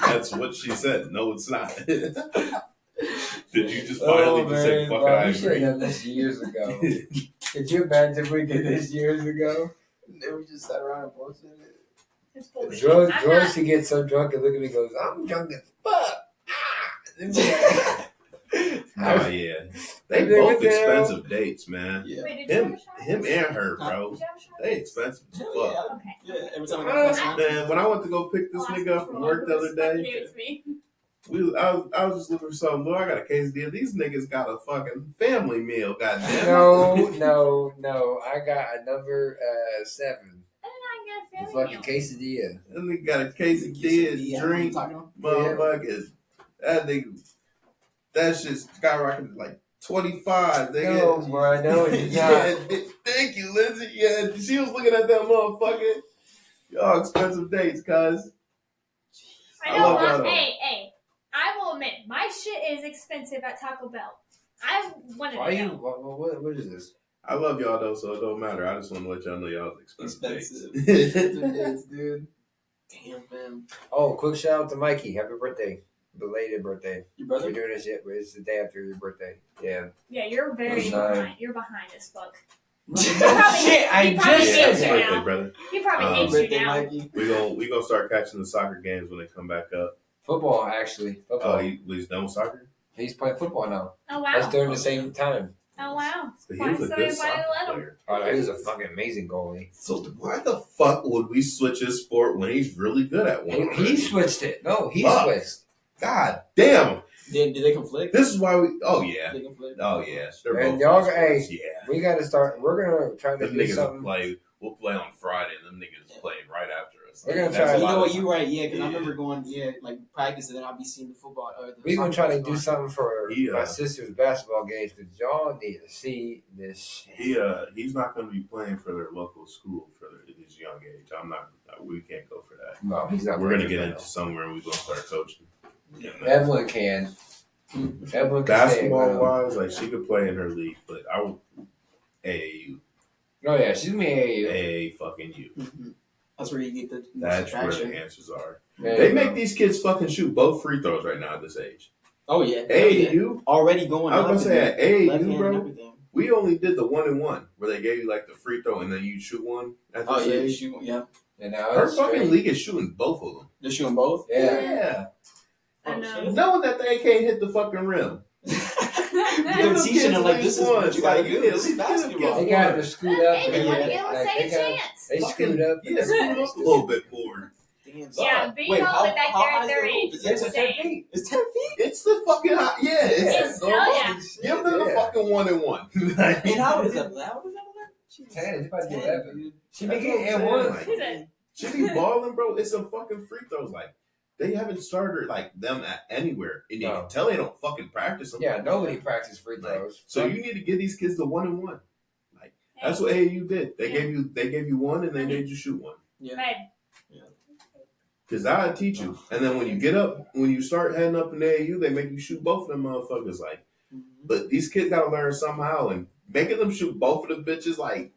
That's what she said. No, it's not. Did you just finally just say, fuck it, bro, I we should have agree? done this years ago. Could you imagine if we did this years ago? Then we just sat around and bullshit it. It's bullshit. George I'm not. he gets so drunk and look at me and goes, I'm drunk as fuck. And then Oh, yeah. They Hey, what both the hell? expensive dates, man. Yeah. Wait, did you have Him, a shot? him and her, bro. Did you have a shot? They expensive as Hell fuck. yeah. Okay. Yeah, every time I got this one. Man, when I went to go pick this I'll ask nigga him up for from one. work the other Who's fucking day, gave it to me? I was just looking for something. Look, I got a quesadilla. These niggas got a fucking family meal, goddamn. No. I got a number 7. I did The not get a family fucking meal. quesadilla. And they got a quesadilla, drink, motherfuckers. That nigga, that shit skyrocketed to like 25. Nigga. No, bro, no, it's not. Yeah, thank you, Lindsay. Yeah, she was looking at that motherfucker. Y'all expensive dates, cuz. I I know. love y'all, though. Hey, I will admit, my shit is expensive at Taco Bell. I wanted Why to you? know. What is this? I love y'all though, so it don't matter. I just want to let y'all know y'all expensive Expensive. dates. Dates, dude. Damn, man. Oh, quick shout out to Mikey. Happy birthday. Belated birthday. Your We're brother? doing this yet, but it's the day after your birthday. Yeah. Yeah, you're very It's nine. behind. You're behind as fuck. Shit, I he probably just Yeah, said hates happy you birthday, now. brother. He probably hates you Birthday, now. Mikey. We gonna start catching the soccer games when they come back up. Football, actually. Football. Oh, he's done with soccer. He's playing football now. Oh That's wow. during the same time. Oh wow. But he Why was a somebody good finally soccer let him? player. Oh, no, he was a fucking amazing goalie. So why the fuck would we switch his sport when he's really good at one? He switched it. No, he Fuck. switched. God damn. Did they conflict? This is why we. Oh yeah. They conflict? Oh yeah. They're And both y'all, good hey, sports. Yeah. We got to start. We're gonna try to Them do niggas will something. play. We'll play on Friday, and them niggas playing right after us. We're gonna That's try a to- lot You know of what? You're right. Yeah, because I Yeah. remember going, like practice, and then I'll be seeing the football. We're gonna try to do something. something for He, my sister's basketball games because y'all need to see this shit. He's not going to be playing for their local school for his young age. I'm not. We can't go for that. No, he's not. We're going to playing get for into somewhere, and we're going to start coaching. that. Evelyn can. Evelyn can Basketball stay, wise, like she could play in her league, but I would AAU. Oh yeah, she's me. A fucking U. Mm-hmm. That's where you get the That's where attraction. the answers are. There They you make go. these kids fucking shoot both free throws right now at this age. Oh yeah, AAU, already going. I was up gonna say and at AAU, left hand bro. and everything. we only did the 1-and-1 where they gave you like the free throw and then you shoot one at Oh this yeah, age. shoot, yeah. And now Her it's fucking straight. league is shooting both of them. They're shooting both. Yeah. I Oh, know. shit. Knowing that they can't hit the fucking rim. They're teaching them like this is what you gotta do. This is basketball. They got to scoot up. Hey, and they want to like, give him a like, second they got- chance. They Fucking- screwed up. Yeah, scoot up a little bit more. Damn, Yeah, son. being Wait, all the way back how there high at is their the age hoop? is It's 10 insane. feet. It's 10 feet. It's the fucking hot. Yeah, It's- oh, yeah. Give them the Yeah. fucking 1-and-1. And how old is that? How old is that? 10, it's about to be 10, 11. dude. She That's be what getting I'm one. saying, Who's that? She be balling, bro. It's some fucking free throws. Like they haven't started like them at anywhere, and you No. can tell they don't fucking practice them. Yeah, nobody practices free Like, throws. so you need to give these kids the 1-and-1. Like that's what AAU did. They gave you one, and they made you shoot one. Yeah. Right. Cause I teach you, and then when you get up, when you start heading up in AAU, they make you shoot both of them motherfuckers. Like, but these kids gotta learn somehow, and making them shoot both of the bitches, like,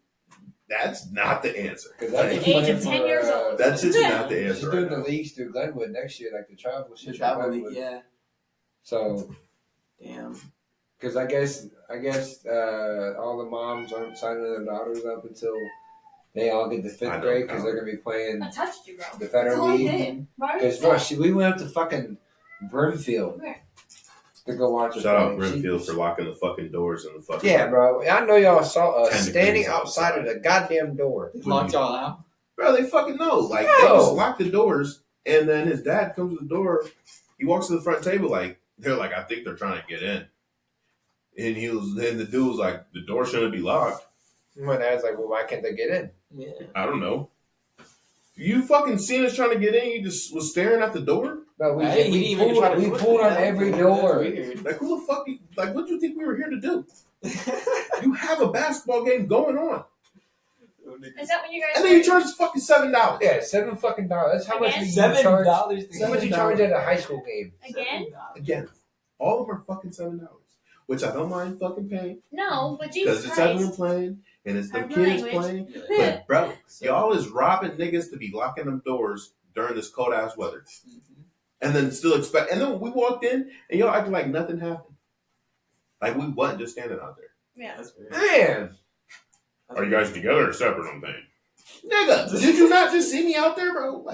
that's not the answer. Because At that's the age of 10 years old. That's just not the She's answer. doing Right the now. leagues through Glenwood next year, like the travel The shit. travel through league, Glenwood. yeah. So, Damn. because I guess all the moms aren't signing their daughters up until they all get to I fifth don't grade because know. they're gonna be playing I touched you, bro. the That's federal all I league. did. Right? Because we went up to fucking Brimfield Where? to go watch. Shout out She- Brimfield for locking the fucking doors in the fucking. Yeah, bro. I know y'all saw us 10 standing degrees outside of the goddamn door. They locked y'all out. Bro, they fucking know. Like No. they just lock the doors, and then his dad comes to the door. He walks to the front table, like they're like, I think they're trying to get in. And then the dude was like, the door shouldn't be locked. My dad's like, well, why can't they get in? Yeah. I don't know. You fucking seen us trying to get in? You just was staring at the door. No, we, Hey, we he didn't even try to pulled, we do it. pulled on That's every weird. door. That's weird. Like who the fuck? Like what do you think we were here to do? You have a basketball game going on, Is that when you guys? and then you charge us fucking $7. Yeah, $7 fucking dollars. That's how much Again? we $7. charge. to How much you get charge in. at a high school game? Again? Again, all of them are fucking $7, which I don't mind fucking paying No, but because Jesus it's everyone Christ. playing and it's the Pardon kids language. playing. Yeah. But bro, y'all is robbing niggas to be locking them doors during this cold ass weather, and then still expect. And then we walked in and y'all acting like nothing happened, like we wasn't just standing out there. Yeah. That's weird. Man, Are you guys together or separate? I'm saying, nigga, did you not just see me out there, bro?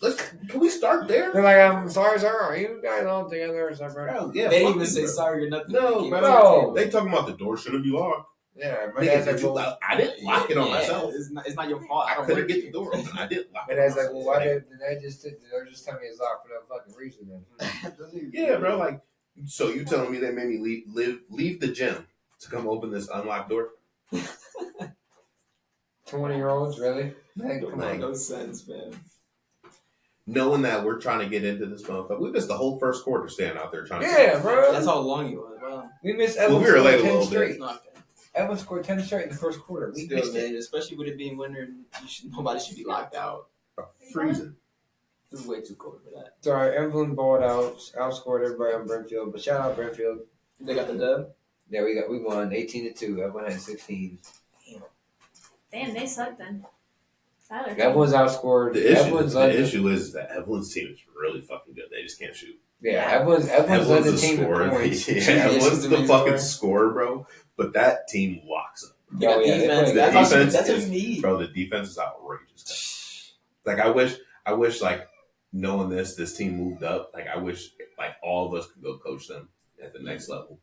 Like, can we start there? they're like, I'm sorry, sir. Are you guys all together or separate? Bro, yeah, They didn't fuck even you, say bro. sorry or nothing. No, They bro. came to the No. table. They talking about the door shouldn't be locked. Yeah, my Nigga, dad's did like, you well, lock- I didn't lock it on Yeah, myself. It's not your fault. I don't couldn't work get the here. door open. I didn't lock my it dad's on like, myself. well, why did they they're just telling me it's locked for no fucking reason then? Yeah, bro. Like, so you telling me they made me leave the gym to come open this unlocked door? 20-year-olds, really? Like, Don't come make on. no sense, man. Knowing that we're trying to get into this motherfucker, we missed the whole first quarter standing out there trying to. Yeah, bro. That's how long you was. Wow. We missed Well, Evan we were scored late a 10 little bit. straight. Not bad. Evan scored 10 straight in the first quarter. We Still, missed it. man, especially with it being winter, nobody should be locked out. Freezing. It's way too cold for that. Sorry, Evelyn balled out, outscored everybody on Brimfield. But shout out Brimfield. They got the dub. Yeah, we won 18-2. Evelyn had 16. Damn, they suck then. Tyler. Evelyn's outscored. Evelyn's The led issue is that Evelyn's team is really fucking good. They just can't shoot. Yeah, Evelyn's led the the team in scorer. points. Yeah, she's Evelyn's the the main fucking scorer. scorer, bro. But that team locks up. They got they defense. play That's defense what is- you need. Bro, the defense is outrageous. Like I wish like knowing this team moved up. Like I wish like all of us could go coach them at the next level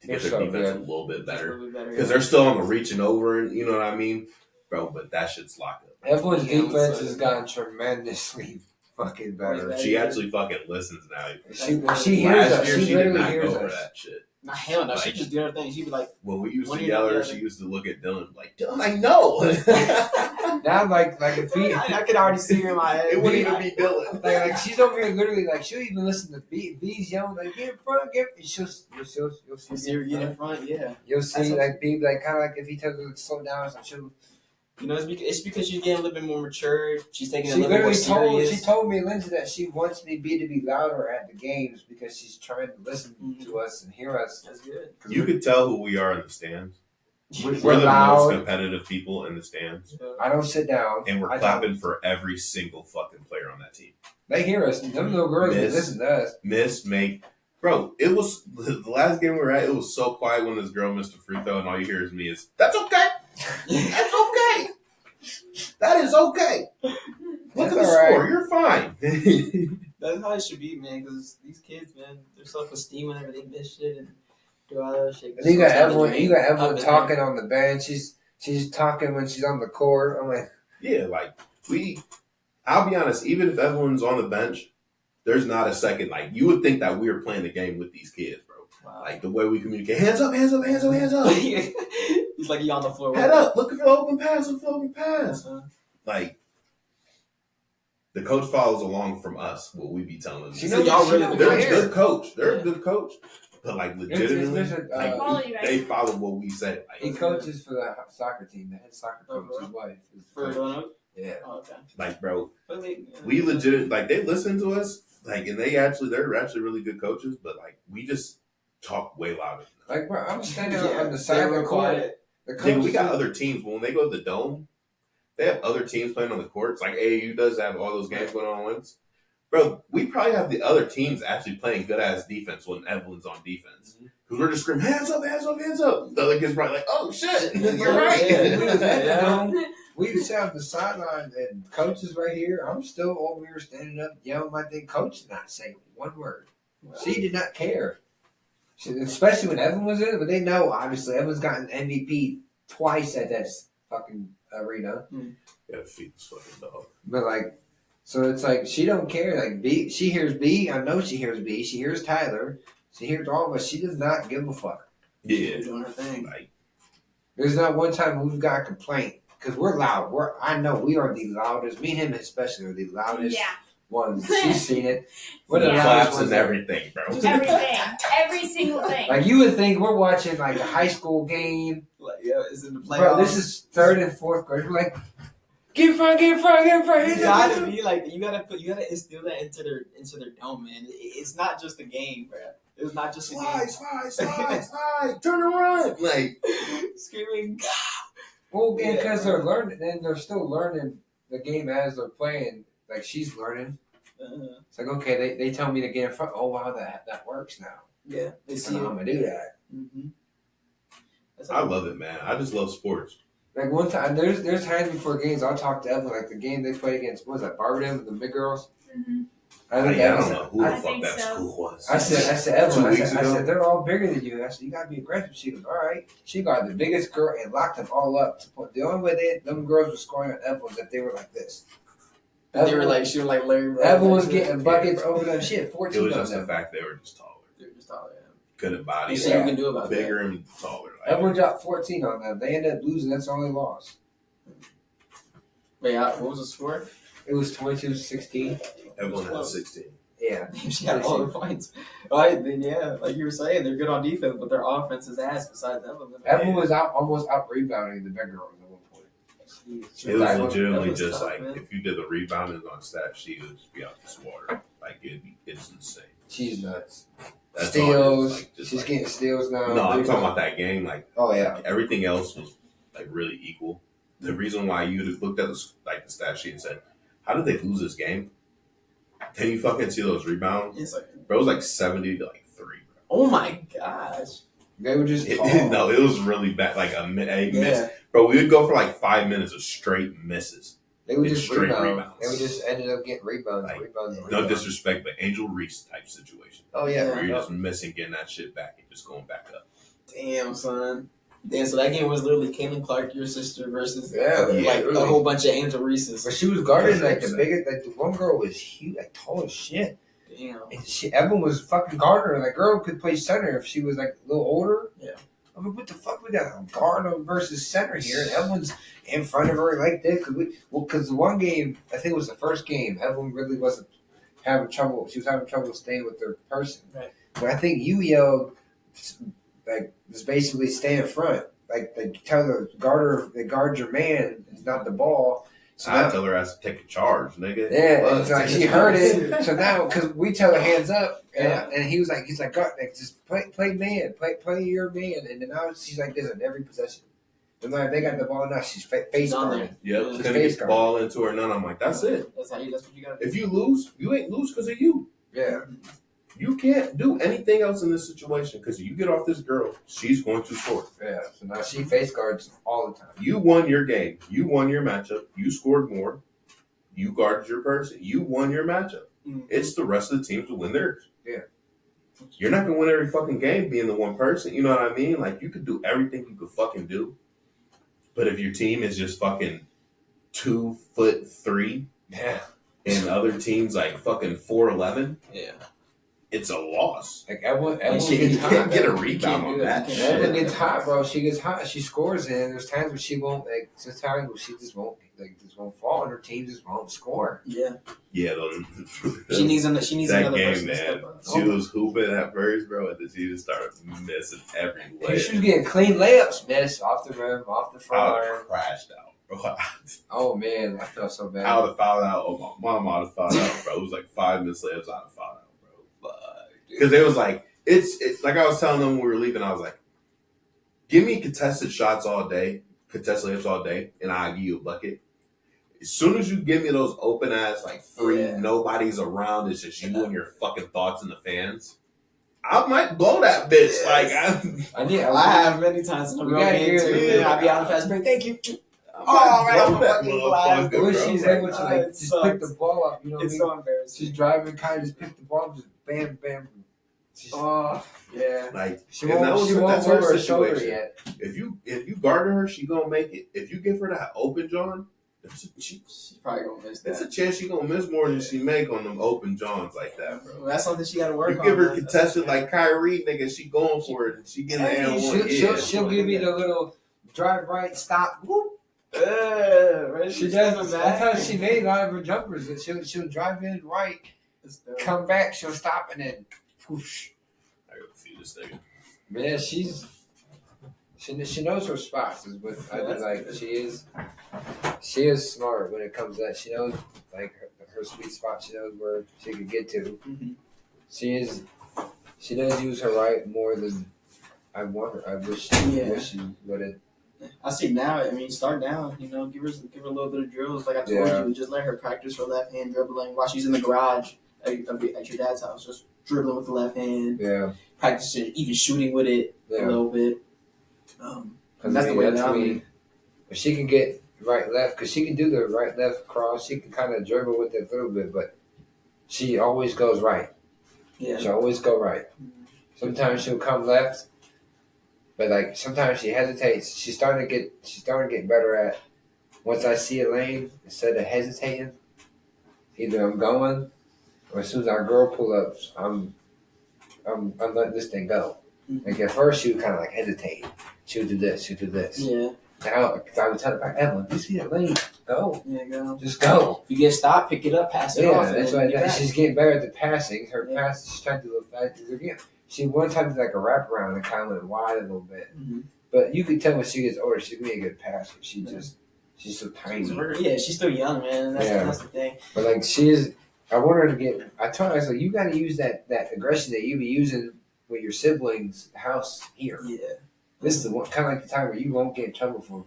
to get They're their so defense good. a little bit better Because because they're still on the reaching over and you know what I mean, bro. But that shit's locked up. Everyone's Yeah, defense so- has gotten tremendously fucking better. Way She actually fucking listens now. She hears Last us. year She she did literally not hears go over us. that shit. Nah, hell no. She Like- just did her thing. She'd be like, When we used When to you yell at her, together. she used to look at Dylan like, Dylan, I know. Now, like if we, I could already see her in my head. It wouldn't even be Dylan. like she's over here literally like she'll even listen to B's yelling like get in front, get. You'll You see see her her get in front, yeah. You'll That's see what- like B like kind of like if he tells her to slow down, so she'll. You know, it's because she's getting a little bit more mature. She's taking it She a little more literally serious. she told me Lindsay that she wants me to be louder at the games because she's trying to listen to us and hear us. That's good. You could tell who we are in the stands. We're We're the most loud. competitive people in the stands. I don't sit down. And we're I clapping don't. for every single fucking player on that team. They hear us. Them little girls they Miss. listen to us. Make. Bro, it was the last game we were at, it was so quiet when this girl missed a free throw and all you hear is me is, that's okay. That's okay. That is okay. Look That's at the all right. score. You're fine. That's how it should be, man. Because these kids, man, their self-esteem whenever they miss shit and do all that other shit. And you got Sometimes everyone. they You got ain't- everyone I've been talking on the bench. She's talking when she's on the court. I'm like, Yeah, like I'll be honest, even if everyone's on the bench, there's not a second. Like you would think that we were playing the game with these kids, bro. Wow. Like the way we communicate. Hands up, hands up, hands up, hands up. He's like, you on the floor. Head up, looking for the open pass, look for the open pass. Uh-huh. Like the coach follows along from us, what we be telling them. She So y'all really They're a care. good coach. They're Yeah. a good coach. But like legitimately, It's just a, like, follow you guys. they follow what we say. he Like, coaches for the soccer team. The head soccer Oh, coach, bro. his wife. Is the For coach. going up? Yeah. Oh, okay. like, bro, But we legit like they listen to us, like, and they're actually really good coaches. But like, we just talk way louder. Like, bro, I'm standing Yeah, on the side of they the were court. quiet. The Nigga, coach we got other teams. When they go to the dome, they have other teams playing on the courts. Like AAU does have all those games going on once. Bro, we probably have the other teams actually playing good ass defense when Evelyn's on defense. Because we're just screaming, hands up, hands up, hands up. The other kid's probably like, oh shit, you're right. Yeah. We was at the Yeah. dome. We just have the sideline and coaches right here. I'm still over here standing up yelling my thing. Coach did not say one word. She did not care. Especially when Evan was in it, but they know obviously Evan's gotten MVP twice at that fucking arena. Gotta feed this fucking dog. But like, so it's like she don't care. Like B, she hears B. I know she hears B. She hears Tyler. She hears all of us. She does not give a fuck. Yeah. They're doing her thing. Like, There's not one time we've got a complaint because we're loud. I know we are the loudest. Me and him especially are the loudest Yeah, ones. She's seen it. We're the Yeah. loudest claps ones and ever. everything, bro. everything, every single thing. Like you would think we're watching like a high school game. Like, yeah, it's in the playoffs. Bro, this is third and fourth grade. We're like, get in front, get in front, get in front. You gotta be like, you gotta instill that into their dome, man. It's not just a game, bro. It's not just a game. slide, turn around. Like, Screaming. Well, and Yeah, because bro. they're learning, and they're still learning the game as they're playing. Like she's learning. It's like okay, they tell me to get in front. Oh wow, that works now. Yeah, they I see know it. I'm gonna do that. Mm-hmm. I love it, man. I just love sports. Like one time, there's times before games I'll talk to Evan. Like the game they played against, what was that Barbadam, the big girls? Mhm. I I think don't Evan- know who the I fuck think that so. school was. I said, Evan, 2 I weeks said, ago? they're all bigger than you. I said, you gotta be aggressive. She goes, all right. She got the biggest girl and locked them all up. To put, the only way them girls were scoring on Evan was if they were like this. They were like shooting like Larry Bird. Evan was Like, getting buckets over them. She had It 14 was on just the them. fact they were just taller. They're just taller, yeah. Couldn't body You it. see what you can do about Bigger and taller. Like, Everyone dropped 14 on them. They ended up losing. That's all they lost. that. Wait, what was the score? It was 22-16. everyone had 16. Yeah. She had all the points. Right, then yeah, like you were saying, they're good on defense, but their offense is ass besides Evan. Everyone was out rebounding the big girls at one point. It was Like, legitimately that was just tough, like, man. if you did the rebounding on stat sheet, it would just be out this water. Like, it's insane. She's nuts. That's all it Steals. is, like, just She's like- getting steals now. No, I'm talking about that game. Like, Oh, yeah. everything else was like really equal. The reason why you looked at the stat sheet and said, "How did they lose this game?" Can you fucking see those rebounds? It's like, Bro, it was like 70 to like 3. Bro. oh my gosh. They were just No, it was really bad. Like a miss, Yeah. bro. We would go for like 5 minutes of straight misses. They would just straight rebound. rebounds. They would just ended up getting rebounds, Like, rebounds. No disrespect, but Angel Reese type situation. Oh yeah, Where you're just missing, getting that shit back, and just going back up. Damn, son. Damn, so that game was literally Caitlin Clark, your sister, versus really. a whole bunch of Angel Reese's. But she was guarding like the biggest. Like the one girl was huge, like tall as shit. Damn. And Evelyn was fucking guarding her. And that girl could play center if she was like a little older. Yeah. I mean, what the fuck? We got a guard versus center here, and Evelyn's in front of her like this. Because the one game, I think it was the first game, Evelyn really wasn't having trouble. She was having trouble staying with her person. Right. But I think you yelled, like, just basically stay in front. Like tell the guarder, they guard your man, it's not the ball. So I tell her I have to take a charge, nigga. Yeah, it's like she heard it. So now, because we tell her hands up, and he's like, God, like, just play man, play your man. And then now she's like this in every possession. No matter if they got the ball now, she's face guarding. Yep, couldn't get the ball into her. None. I'm like, that's it. That's what you got. If you lose, you ain't lose because of you. Yeah. You can't do anything else in this situation because you get off this girl, she's going to score. Yeah, so now she face guards all the time. You won your game. You won your matchup. You scored more. You guarded your person. You won your matchup. Mm-hmm. It's the rest of the teams to win theirs. Yeah. You're not going to win every fucking game being the one person. You know what I mean? Like, you could do everything you could fucking do. But if your team is just fucking 2'3", Yeah, and other teams like fucking 4'11", Yeah. it's a loss. like Evelyn You gets hot. can't get a man. rebound on that Evelyn shit. gets hot, bro. She gets hot. She scores, and there's times where she won't. Like, there's times where she just won't fall, and her team just won't score. Yeah. Yeah, She needs another that person game, to man. step up. She was hooping at first, bro, and then she just started missing every way. She was getting clean layups, miss off the rim, off the I front would iron. have crashed out, bro. Oh man, I felt so bad. I would have fouled out. Oh, my mom would have fouled out, bro. It was like 5 minutes later, I would have fouled out, bro. Because it was like, it's like I was telling them when we were leaving, I was like, give me contested shots all day, contested layups all day, and I'll give you a bucket. As soon as you give me those open ass, like free, nobody's around, it's just you and your fucking thoughts and the fans, I might blow that bitch. Yes. Like, I have many times in a row game too. I'll be on the fast break. Thank you. that When she's able to like just sucks. pick the ball up, you know what I It's mean? so embarrassing. She's driving, kind of just pick the ball, just bam, bam. She's, Yeah. Like, she and won't that's move her her shoulder situation. yet. If you guard her, she gonna make it. If you give her that open John, She's probably gonna miss it's that. a chance she gonna miss more than she make on them open Johns like that, bro. That's something she got to work You on. give her man. contested like Kyrie, nigga, she going for it and she getting the and one. She'll give you the little drive right, stop, whoop. She does. That's how she made a lot of her jumpers. She'll drive in right, come back, she'll stop, and then whoosh. I gotta see this nigga. Man, she knows her spots. Is what I was like. She is smart when it comes to that. She knows like her sweet spot. She knows where she can get to. Mm-hmm. She does use her right more than I want her. I wish she would have. I see now. I mean, start down. You know, give her a little bit of drills. Like I told you, just let her practice her left hand dribbling while she's in the garage at your dad's house, just dribbling with the left hand. Yeah. Practicing, even shooting with it a little bit. That's the way that I mean. If she can get right left, because she can do the right left cross, she can kind of dribble with it a little bit, but she always goes right. Yeah. She'll always go right. Sometimes she'll come left, but like sometimes she hesitates. She's starting to get better at. Once I see a lane, instead of hesitating, either I'm going, or as soon as our girl pull up, I'm letting this thing go. Like at first, she would kind of like hesitate. She would do this. She would do this. Yeah. Now, because I would tell her, like, Evelyn, you see that lane? Go. Yeah, go. Just go. If you get stopped, pick it up, pass it off. Yeah, that's why she's getting better at the passing. Her passes, she's trying to do a little faster again. She one time did like a wraparound and kind of went wide a little bit. Mm-hmm. But you could tell when she gets older, she's gonna be a good passer. She's so tiny. Yeah, she's still young, man. That's the thing. But like she is, I want her to get. I told her, I was like, you got to use that aggression that you be using with your siblings' house here. Yeah. This is the one kind of like the time where you won't get in trouble for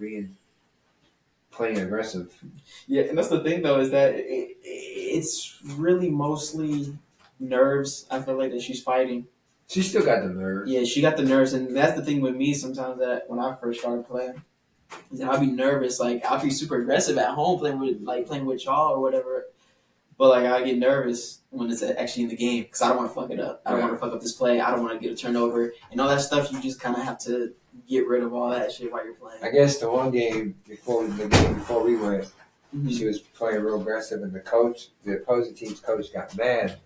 playing aggressive. Yeah, and that's the thing though, is that it's really mostly nerves. I feel like that she's fighting. She still got the nerves. Yeah, she got the nerves, and that's the thing with me sometimes that when I first started playing, is that I'll be nervous. Like I'll be super aggressive at home playing with y'all or whatever. But like I get nervous when it's actually in the game because I don't want to fuck it up. I don't want to fuck up this play. I don't want to get a turnover and all that stuff. You just kind of have to get rid of all that shit while you're playing. I guess the one game before we went, she was playing real aggressive, and the opposing team's coach got mad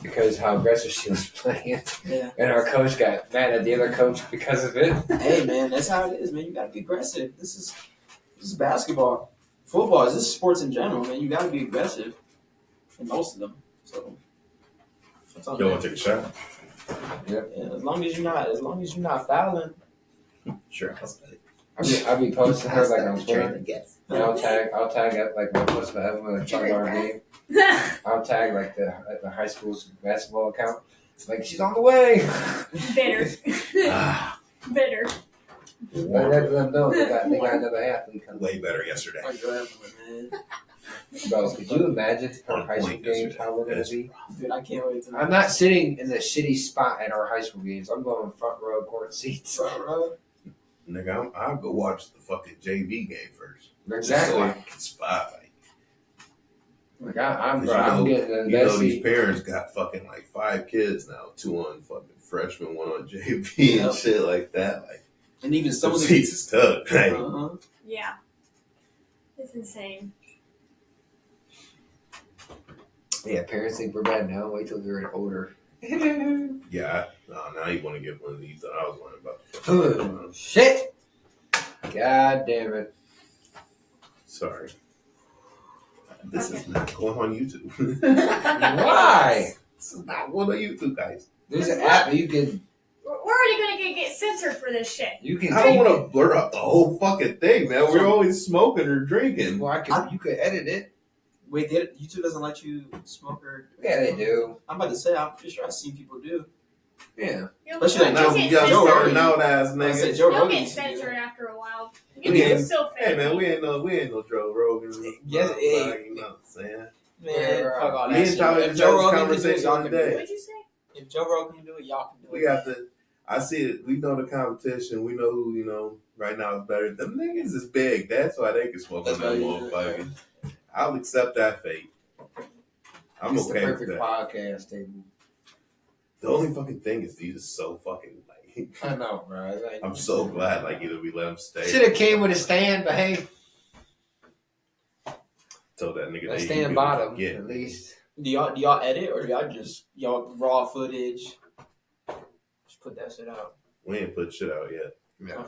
because how aggressive she was playing. Yeah. And our coach got mad at the other coach because of it. Hey man, that's how it is, man. You gotta be aggressive. This is basketball. Football is this sports in general, man. You gotta be aggressive in most of them. So You want to take a shot? yeah, as long as you're not fouling. Sure. I'll be posting her like on Twitter. Guess. And I'll tag at like my post forever when I talk about our game. I'll tag like the high school's basketball account. Like she's on the way. Bitter. Bitter. Let them know they got another athlete coming. Way better yesterday. Man. Bro, could you imagine our high school games, how we're going to be? Dude, I can't wait to I'm not sitting in the shitty spot at our high school games. I'm going front row court seats. Nigga, I'll go watch the fucking JV game first. Exactly. So I can spot. Like I'm You getting the know best these seat. parents got fucking like 5 kids now, 2 on fucking freshman, 1 on JV and shit like that. Like, and even some some of the seats is tough. Like, Yeah. It's insane. Yeah, parents think we're bad now. Wait till they're older. yeah, now you want to get one of these that I was wondering about. The Oh, shit! God damn it. Sorry. This is not going on YouTube. Why? This is not going on YouTube, guys. There's an app you can. We're already gonna get censored for this shit. You can. I don't want to blur up the whole fucking thing, man. We're always smoking or drinking. Well, you could edit it. Wait, YouTube doesn't let you smoke or? Yeah, they do. I'm about to say, I'm pretty sure I've seen people do. Yeah. Especially like Now, Joe- you got Joe starting Rogan. out ass I said niggas. Joe You'll Rogan get used to do censored that. after a while. We ain't- It's still fake. Hey man, we ain't no Joe Rogan. Yes, Like, hey. you know what I'm saying? Man, fuck all Me that and shit. Tyler If just Joe had this Rogan can do it, conversation y'all can do today. it. What'd you say? If Joe Rogan can do it, y'all can do it. We got I see it. We know the competition. We know who, right now is better. Them niggas is big. That's why they can smoke on That's that right. motherfucker. I'll accept that fate. I'm It's okay the with perfect that. podcast table. The only fucking thing is these are so fucking like. I know, bro. I'm so glad like either we let them stay. Should have came with a stand, but hey, Told that nigga let's they stand can bottom get at least. Do y'all edit or do y'all raw footage? Just put that shit out. We ain't put shit out yet. Yeah.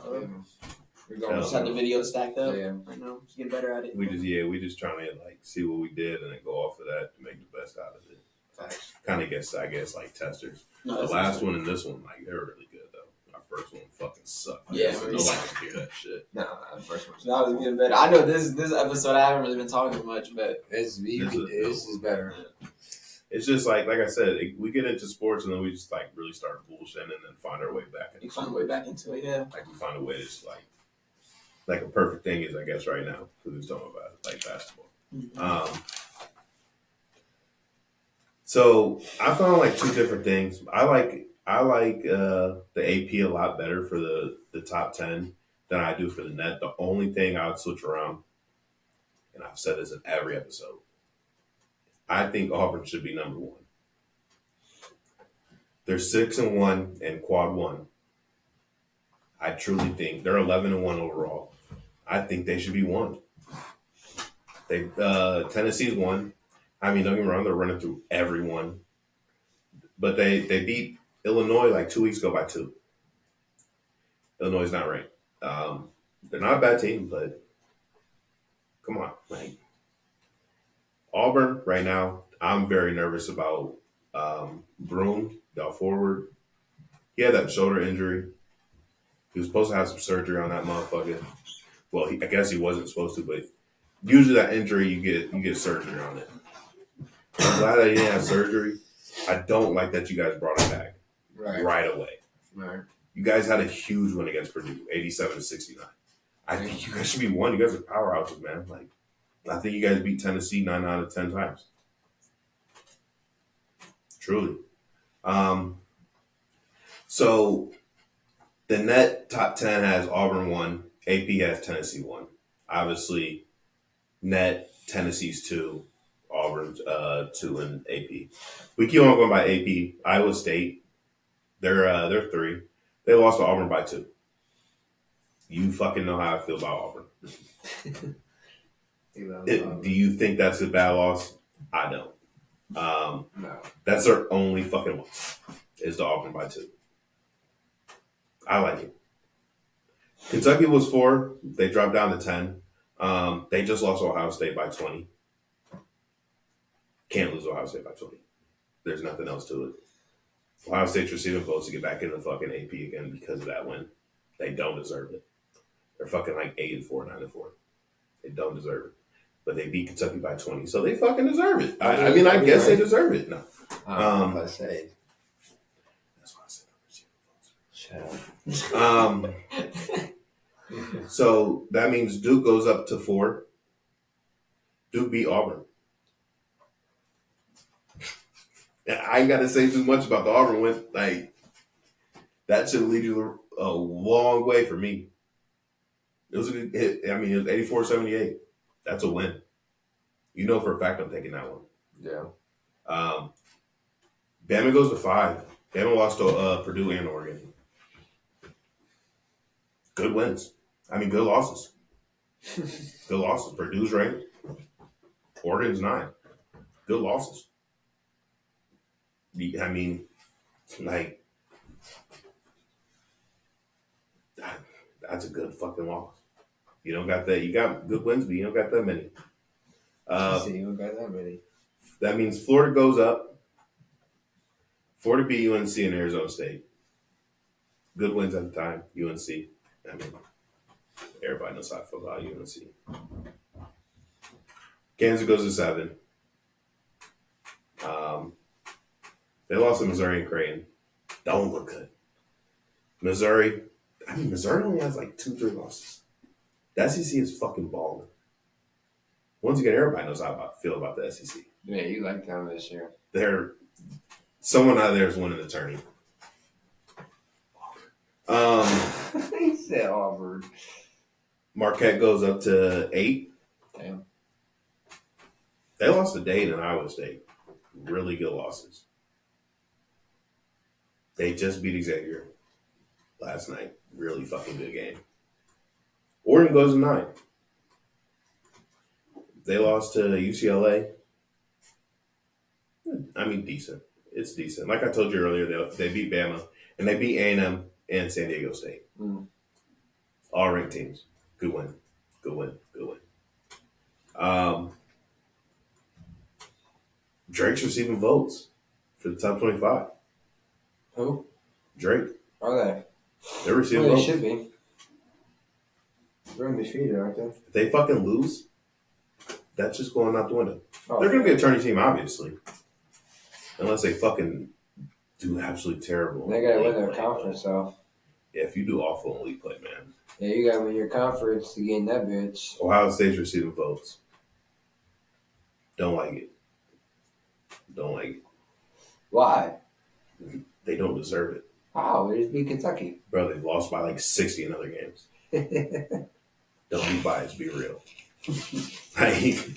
We're Yeah. going Just have the video stacked up. Yeah. Right now, just get better at it. We just trying to like see what we did and then go off of that to make the best out of it. Facts. Kind of I guess like testers. No, The that's last awesome. one and this one, like they were really good though. Our first one fucking sucked. Yeah, So it nobody was- can hear that shit. No, the first one. So that was getting better. I know this episode I haven't really been talking much, but This is better. It's just like I said, we get into sports and then we just like really start bullshitting and then find our way back. you find a way back into it. Yeah. Like we find a way to just like a perfect thing is I guess right now because we're talking about like basketball. Mm-hmm. So I found like 2 different things. I like the AP a lot better for the top 10 than I do for the net. The only thing I would switch around, and I've said this in every episode, I think Auburn should be number 1. They're 6-1 in quad 1. I truly think they're 11-1 overall. I think they should be 1. They Tennessee's 1. I mean, don't get me wrong, they're running through everyone. But they beat Illinois like 2 weeks ago by 2. Illinois is not ranked. They're not a bad team, but come on. Like Auburn right now, I'm very nervous about Broom, the forward. He had that shoulder injury. He was supposed to have some surgery on that motherfucker. Well, I guess he wasn't supposed to, but usually that injury you get surgery on it. I'm glad that he didn't have surgery. I don't like that you guys brought him back right away. Right. You guys had a huge win against Purdue, 87-69. I think you guys should be 1. You guys are powerhouses, man. Like, I think you guys beat Tennessee 9 out of 10 times. Truly. So the net top 10 has Auburn 1, AP has Tennessee 1. Obviously, net Tennessee's 2, Auburn's 2, and AP. We keep on going by AP. Iowa State, they're 3. They lost to Auburn by 2. You fucking know how I feel about Auburn. Do you think that's a bad loss? I don't. No. That's their only fucking loss, is to Auburn by 2. I like it. Kentucky was 4. They dropped down to 10. They just lost Ohio State by 20. Can't lose Ohio State by 20. There's nothing else to it. Ohio State's receiving votes to get back in the fucking AP again because of that win. They don't deserve it. They're fucking like 8-4, 9-4. They don't deserve it. But they beat Kentucky by 20, so they fucking deserve it. I mean, I guess they deserve it. No. I say. That's why I said Shut up. So that means Duke goes up to 4. Duke beat Auburn. I ain't got to say too much about the Auburn win. Like, that should lead you a long way for me. It was a good hit. I mean, it was 84-78. That's a win. You know for a fact I'm taking that one. Yeah. Bama goes to 5. Bama lost to Purdue and Oregon. Good wins. I mean, good losses. Good losses. Purdue's ranked. Oregon's 9. Good losses. I mean, like, that's a good fucking loss. You don't got that. You got good wins, but you don't got that many. You don't got that many. That means Florida goes up. Florida beat UNC and Arizona State. Good wins at the time. UNC. I mean, everybody knows how I feel about UNC. Kansas goes to 7. They lost to Missouri and Creighton. Don't look good. Missouri only has like 2-3 losses. The SEC is fucking balling. Once again, everybody knows how I feel about the SEC. Yeah, you like them this year. Someone out there is winning the tourney. He said Auburn. Marquette goes up to 8. Damn. They lost to Dayton and Iowa State. Really good losses. They just beat Xavier last night. Really fucking good game. Oregon goes to 9. They lost to UCLA. I mean, decent. It's decent. Like I told you earlier, they beat Bama, and they beat A&M and San Diego State. All ranked teams. Good win. Good win. Good win. Drake's receiving votes for the top 25. Who? Drake. Are they? They're receiving Well, they votes. should be. They're undefeated, aren't they? If they fucking lose, that's just going out the window. Oh, They're going to be a tourney team, obviously. Unless they fucking do absolutely terrible. They gotta win league their play, conference, though. Yeah, if you do awful in league play, man. Yeah, you gotta win your conference to gain that bitch. Ohio State's receiving votes. Don't like it. Don't like it. Why? They don't deserve it. Wow, they just beat Kentucky. Bro, they've lost by like 60 in other games. Don't be biased. Be real. I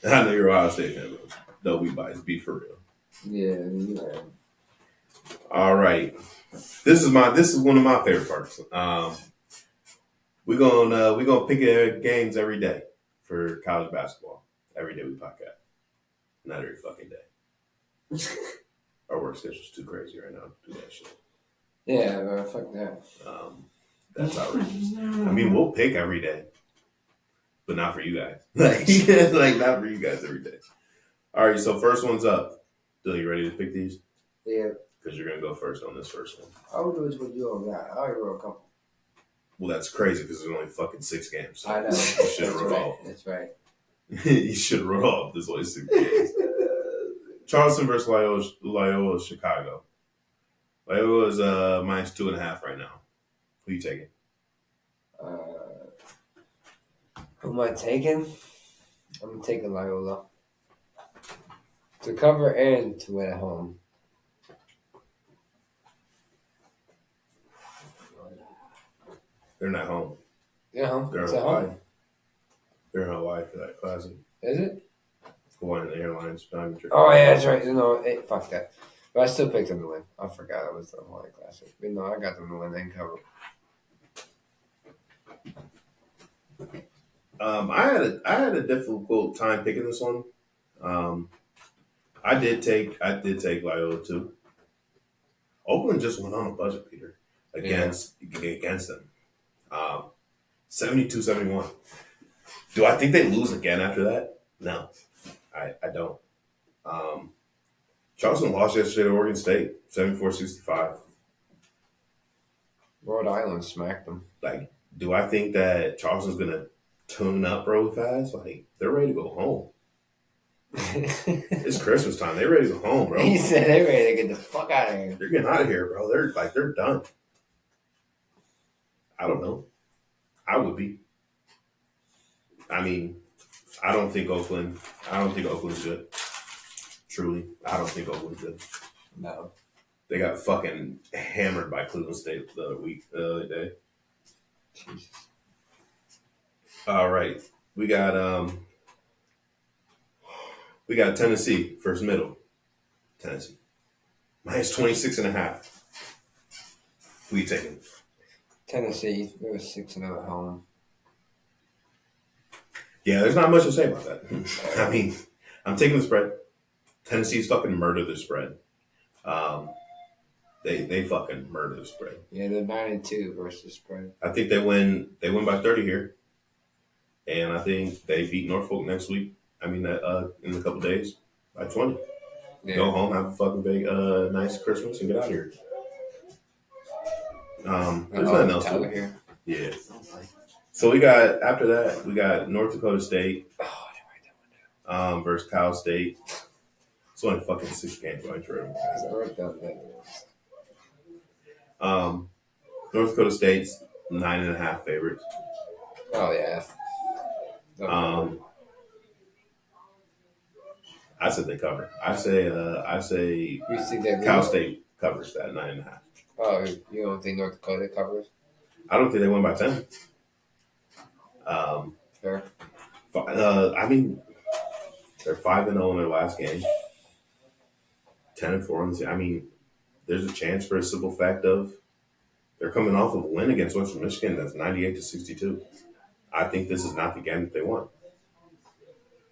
know you're an Ohio State fan, but don't be biased. Be for real. Yeah. All right. This is one of my favorite parts. We're gonna pick games every day for college basketball. Every day we podcast. Not every fucking day. Our work schedule's too crazy right now to do that shit. Yeah, fuck that. That's outrageous. I mean, we'll pick every day, but not for you guys. like not for you guys every day. All right, so first one's up. Dylan, you ready to pick these? Yeah. Because you're gonna go first on this first one. I'll do what you on that. I already wrote a couple. Well, that's crazy because there's only fucking 6 games. So I know. You should have wrote off. That's right. You should have wrote off. There's only 6 games. Charleston versus Loyola Chicago. Loyola is minus 2.5 right now. Who you taking? Who am I taking? I'm taking Loyola. To cover and to win at home. They're not home. Yeah, They're in it's at Hawaii. home. They're in Hawaii for that classic. Is it? Hawaiian Airlines. Oh yeah, that's right. No, fuck that. But I still picked them to win. I forgot it was the Hawaii Classic. But no, I got them to win and cover. I had a difficult time picking this one. I did take Loyola too. Oakland just went on a budget, Peter, against them. 72-71. Do I think they lose again after that? No, I don't. Charleston lost yesterday to Oregon State, 74-65. Rhode Island smacked them. Like, do I think that Charleston's gonna tune up real fast? Like, they're ready to go home. It's Christmas time. They're ready to go home, bro. He said they're ready to get the fuck out of here. They're getting out of here, bro. They're done. I don't know. I would be. I mean, I don't think Oakland's good. Truly, I don't think Oakland's good. No. They got fucking hammered by Cleveland State the other day. Jesus. All right. We got Tennessee, first middle. Tennessee. Minus 26.5. Who you taking? Tennessee, there was 6-0 at home. Yeah, there's not much to say about that. I mean, I'm taking the spread. Tennessee's fucking murder the spread. They fucking murder the spread. Yeah, they're 9-2 versus spread. I think they win by 30 here. And I think they beat Norfolk next week. I mean, in a couple days by 20. Yeah. Go home, have a fucking big, nice Christmas, and get out of here. There's nothing else to it. Here. Yeah. So after that, we got North Dakota State Oh, I didn't write that one down. versus Cal State. It's only fucking 6 games, right? Because I wrote down that. North Dakota State's 9.5 favorites. Oh, yeah. I said they cover. I say You think they Cal lose? State covers that 9.5. Oh, you don't think North Dakota covers? I don't think they win by 10. Fair. I mean, they're 5-0 in their last game. 10-4 in the season. I mean, there's a chance for a simple fact of they're coming off of a win against Western Michigan that's 98-62. I think this is not the game that they want.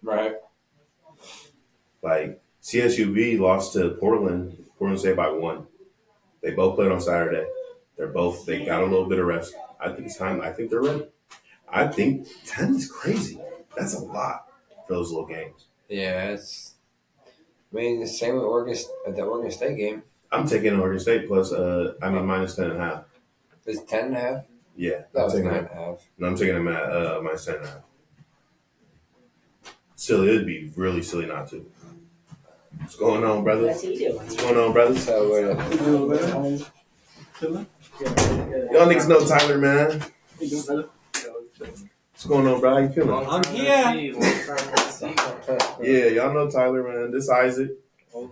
Right. Like, CSUB lost to Portland State by 1. They both played on Saturday. They got a little bit of rest. I think it's time. I think they're ready. I think 10 is crazy. That's a lot for those little games. Yeah, I mean, the same with the Oregon State game. I'm taking Oregon State plus, minus 10.5. It's 10.5? Yeah. That was I'm taking 9.5. No, I'm taking them at minus 10.5. Silly. It'd be really silly not to. What's going on, brothers? What's going on, brothers? So, Y'all niggas know Tyler, man. What's going on, bro? How you feeling? I'm here. Yeah, y'all know Tyler, man. This Isaac. What's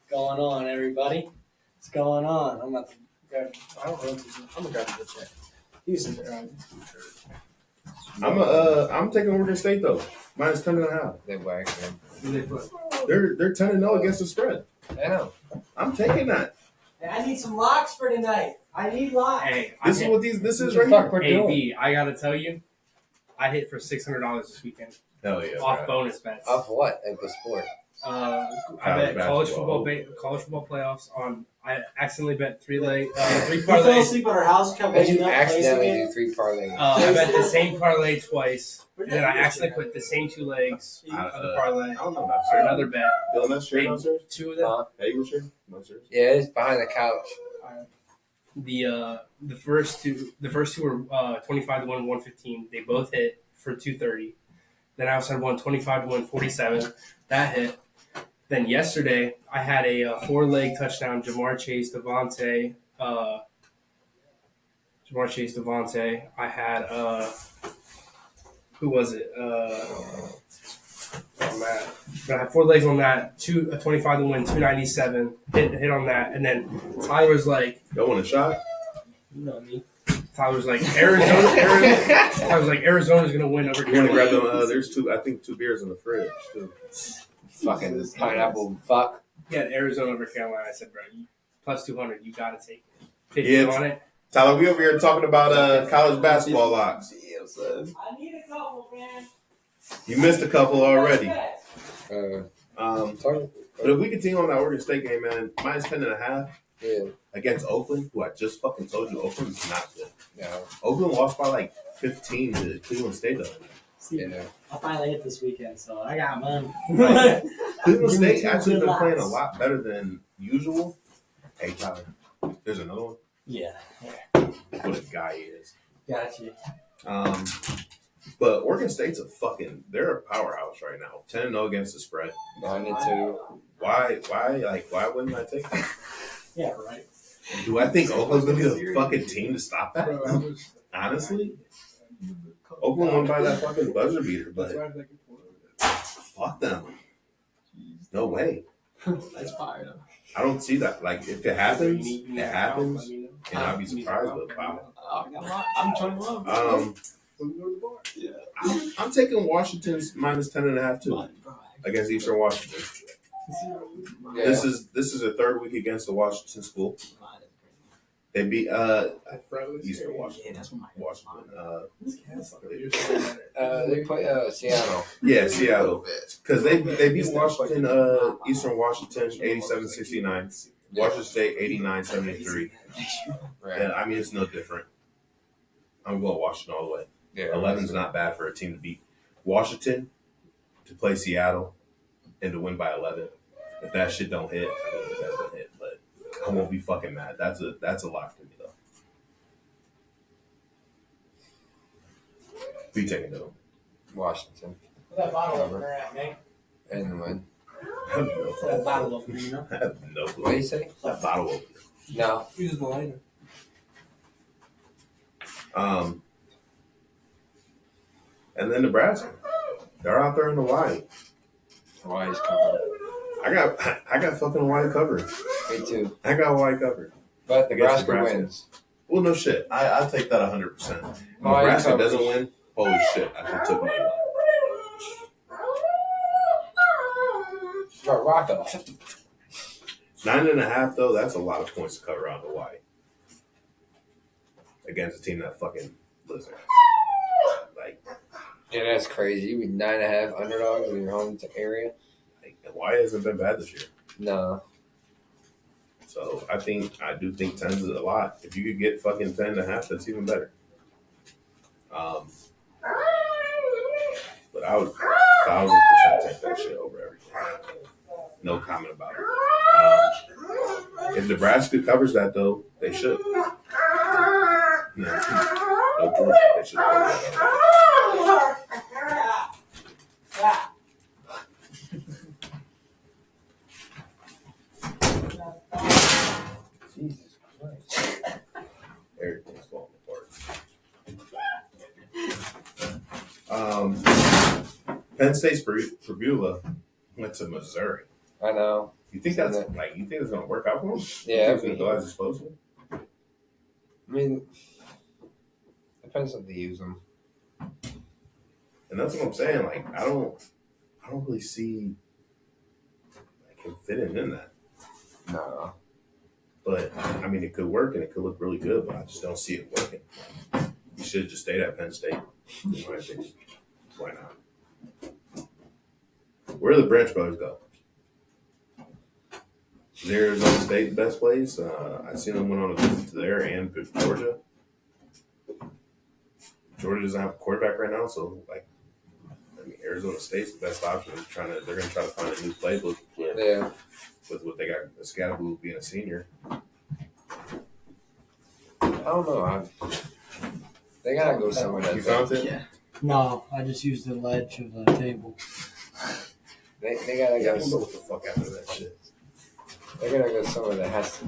going on, everybody? What's going on? I'm about to grab. I don't know. I'm gonna grab the check. You sit there. I'm taking Oregon State though. Minus 10.5. they whacked him. They're 10-0 against the spread. I know. I'm taking that. Hey, I need some locks for tonight. I need locks. Hey, This is what this is What right the fuck here. we're hey doing? B, I gotta tell you, I hit for $600 this weekend Hell yeah. off bro. bonus bets. Of what? Of the sport? I bet college basketball. football playoffs on. I accidentally bet three You fell parlays. asleep at our house. Come Did you up, accidentally placing do 3 parlays? I bet the same parlay twice, it. and then I accidentally put the same 2 legs of the parlay I don't know that for another bet. Dylan, that's shirt downstairs? 2 of them. Huh? Hey, you shirt? No, sir. Yeah, it's behind the couch. The first two were 25 to 1, 115. They both hit for 230. Then I also had one 25 to 147. That hit. Then yesterday I had a 4-leg touchdown. Jamar Chase, Devontae. I had who was it? But I had 4 legs on that. 25 to win, 297. Hit on that, and then Tyler was like, Y'all want a shot? You know me. Tyler's like Arizona's gonna win over You're gonna grab Carolina. them. There's two beers in the fridge too. Fucking pineapple fuck. Yeah, Arizona over Carolina. I said, bro, plus 200. You gotta take it. 50 Yeah. on it. Tyler, we over here talking about college basketball locks. Damn, son. I need a couple, man. You missed a couple already. Talk- But if we continue on that Oregon State game, man, minus 10.5 yeah. against Oakland, who I just fucking told you Oakland is not good. No. Oakland lost by like 15 to Cleveland State though. See, Yeah. I finally hit this weekend, so I got money. Cleveland Give me State two actually good been playing a lots. lot better than usual. Hey Tyler, there's another one. Yeah. What a guy he is. Gotcha. But Oregon State's they're a powerhouse right now. 10-0 against the spread. 9-2. Why wouldn't I take that? Yeah, right. Do I think Oakland's gonna be the fucking team to stop that? Honestly, Oakland won by that fucking buzzer beater, but fuck them. No way. That's fire though. I don't see that. Like, if it happens, it happens, and I'd be surprised. But wow. I'm 21. I'm taking Washington's minus 10.5 too against Eastern Washington. Yeah. This is a third week against the Washington school. They beat Eastern Washington. Yeah, that's what my Washington. They play Seattle. Yeah, Seattle. Because they beat Washington, Eastern Washington 87-69. Washington State 89-73. Right. And I mean, it's no different. I'm going Washington all the way. Yeah. 11's not bad for a team to beat Washington, to play Seattle, and to win by 11. If that shit don't hit, I mean, it doesn't hit. But I won't be fucking mad. That's a lock to me though. Who you taking though? Washington. Where's that bottle opener at, man? And win. I have no That clue. bottle opener, you know? I have no What do clue. you say? That bottle opener. No. Use the lighter. And then Nebraska. They're out there in Hawaii. Hawaii's coming. I got fucking Hawaii covered. Me too. I got Hawaii covered. But Against Nebraska Nebraska. wins. Well, no shit. I take that 100%. If Hawaii Nebraska covers. doesn't win, holy shit. I should have took money. Bro, Rocco. 9.5 though, that's a lot of points to cover on Hawaii. Against a team that fucking blizzard. Like, Yeah, that's crazy. You be 9.5 underdogs in your home area? Hawaii hasn't been bad this year. No. So I do think 10 is a lot. If you could get fucking 10.5, that's even better. But I would 1,000% take that shit over everything. No comment about it. If Nebraska covers that though, they should. No proof. They should cover that. Jesus Christ. Everything's falling apart. Penn State's Purvula went to Missouri. I know. You think that's gonna work out for them? Yeah. You think it's gonna go as it's supposed to? I mean, depends if they use them. And that's what I'm saying. Like, I don't really see like him fitting in that. No. But I mean, it could work and it could look really good, but I just don't see it working. You should just stay at Penn State. In my opinion. Why not? Where do the Branch Brothers go? Is Arizona State the best place? I seen them went on a visit to there and Georgia. Georgia doesn't have a quarterback right now, so like, I mean, Arizona State's the best option. They're gonna try to find a new playbook Yeah. with what they got. Scadaboo being a senior. I don't know. They gotta go somewhere. You found it? Yeah. No, I just used the ledge of the table. They gotta Yeah, I go. don't know what the fuck happened to that shit. They gotta go somewhere that's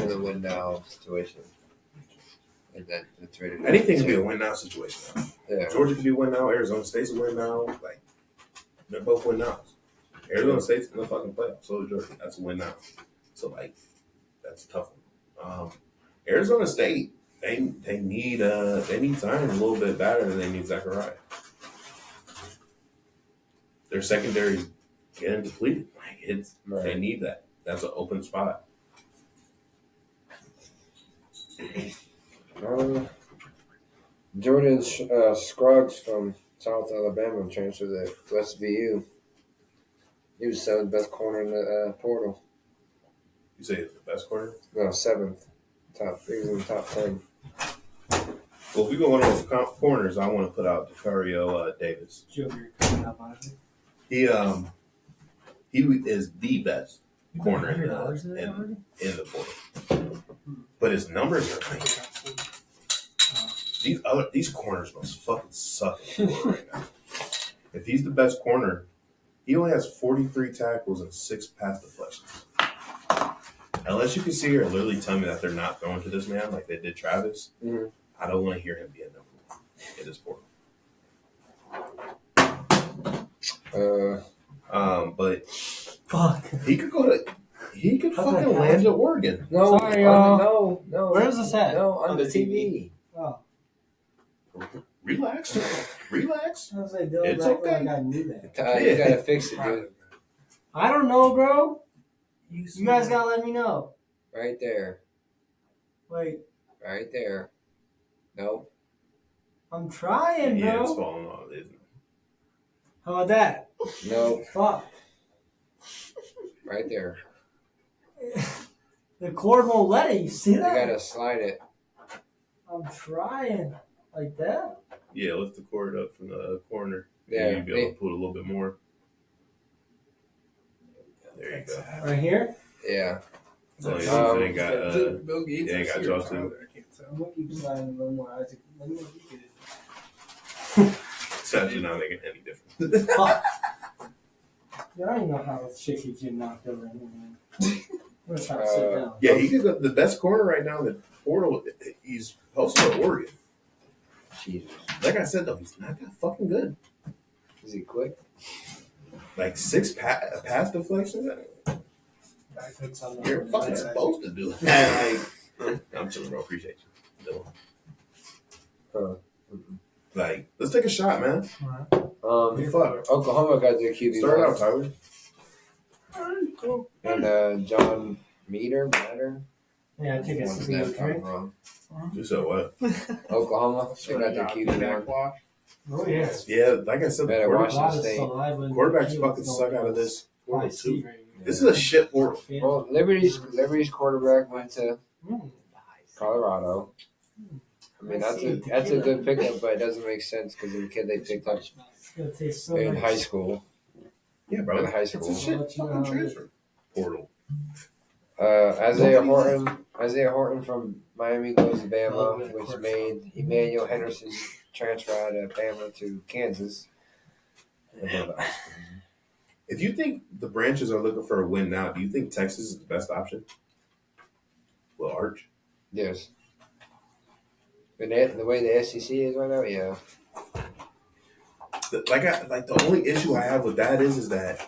in a win now situation. Like that's ready. Anything can be a win now situation. Yeah. Georgia can be a win now. Arizona State's a win now. Like, they're both win nows. Arizona State's in the fucking playoffs. So is Georgia. That's a win now. So like, that's a tough one. Arizona State they need Zion a little bit better than they need Zachariah. Their secondary getting depleted. Like they need that. That's an open spot. Jordan Scruggs from South Alabama transferred to West VU. He was seventh best corner in the portal. You say it's the best corner? No, seventh. He was in the top 10. Well, if we go on those corners, I want to put out DeCario Davis. He is the best corner in the portal. But his numbers are these corners must fucking suck in the portal right now. If he's the best corner, he only has 43 tackles and 6 pass deflections. Unless you can see or literally tell me that they're not throwing to this man like they did Travis, I don't want to hear him be a number 1 in this portal. But fuck, he could fucking land at Oregon. No, sorry, y'all. No. Where's this at? No, on the TV. Oh, Relax. I was like, It's back okay. like I knew that. You gotta fix it, dude. I don't know, bro. You guys gotta let me know. Right there. Wait, Right there. No. I'm trying, bro. Yeah, it's falling off, isn't it? How about that? No. Fuck. Right there. The cord won't let it. You see You that? gotta slide it. I'm trying. Like that? Yeah, lift the cord up from the corner. Yeah. You'll be able to pull it a little bit more. There you go. Right here? Yeah. So it ain't got jaws too. I'm gonna keep sliding a little more. Isaac. Let me get it. It's actually not making any difference. Fuck. Yeah, I don't even know how this shit keeps getting knocked over in here, man. I'm gonna try to sit down. Yeah, he's the best corner right now in the portal. He's posted at Oregon. Jesus. Like I said, though, he's not that fucking good. Is he quick? Like 6 pass deflections? You're fucking supposed to do that. Like, I'm chilling, bro. Appreciate you. Like, let's take a shot, man. Fuck. Oklahoma got their QB. Start out, Tyler. And John Matter. Yeah, I think it's to be a drink. wrong. You said what? Oklahoma, they got their QB one. Oh, yes. Yeah, like I said, the Better watch Washington quarterbacks fucking suck out of this portal, too. This is a shit portal. Well, Liberty's quarterback went to Colorado. I mean, that's a good pickup, but it doesn't make sense because of the kid they picked up in high school. Yeah, bro. In high It's school. a shit fucking transfer portal. Isaiah Horton from Miami goes to Bama, which made Emmanuel Henderson transfer out of Bama to Kansas. If you think the branches are looking for a win now, do you think Texas is the best option? Well, Arch. Yes. The way the SEC is right now, yeah. The only issue I have with that is that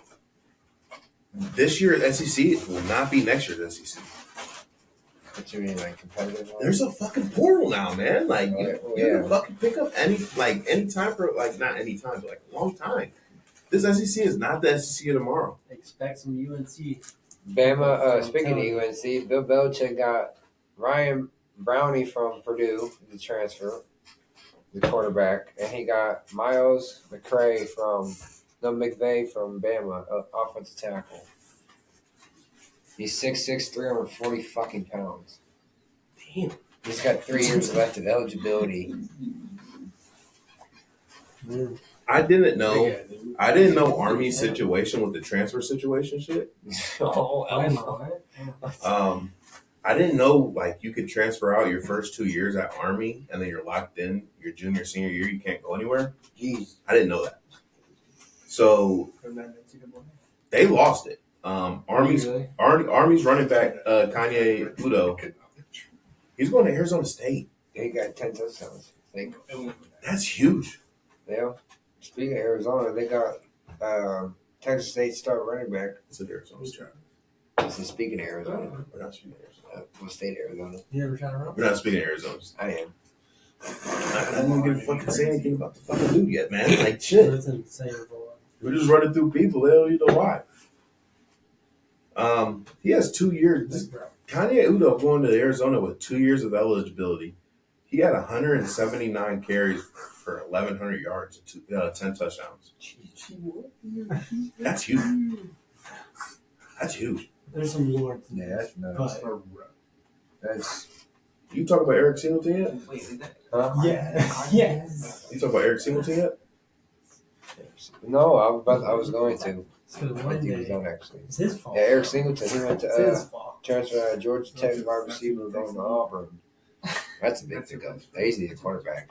this year's SEC will not be next year's SEC. What you mean, like competitive? There's a fucking portal now, man. Like you yeah. can fucking pick up any time for not any time, but like a long time. This SEC is not the SEC of tomorrow. Expect some UNC. Bama, speaking of UNC, Bill Belichick got Ryan Brownie from Purdue, the transfer, the quarterback, and he got Miles McVay from Bama, offensive tackle. He's 6'6", 340 fucking pounds. Damn. He's got 3 years left of eligibility. I didn't know Army's situation with the transfer situation shit. I didn't know like you could transfer out your first 2 years at Army and then you're locked in your junior senior year. You can't go anywhere. Jeez. I didn't know that. So they lost it. Army's running back Kanye Udo. He's going to Arizona State. They got 10 touchdowns. That's huge. Yeah. Speaking of Arizona, they got Texas State star running back. It's an Arizona State. Listen, speaking of Arizona, We're not speaking Arizona. what state Arizona? You ever trying to run? We're not speaking Arizona. I am. I didn't even fucking say anything about the fucking dude yet, man. Like shit. That's insane. We're just running through people. They don't even know why. He has 2 years. Kanye Udo going to Arizona with 2 years of eligibility. He had 179 carries for 1,100 yards and 10 touchdowns. That's huge. That's huge. There's some lore. Yeah, that's nuts. But, That's You talk about Eric Singleton yet? yeah. Yes. You talk about Eric Singleton yet? no. I was going to. It's because I one think he was day, done actually. it's his fault. Yeah, Eric Singleton. He went It's to his fault. transfer out of Georgia Tech wide receiver going to Auburn. That's a big pickup. They just need a quarterback.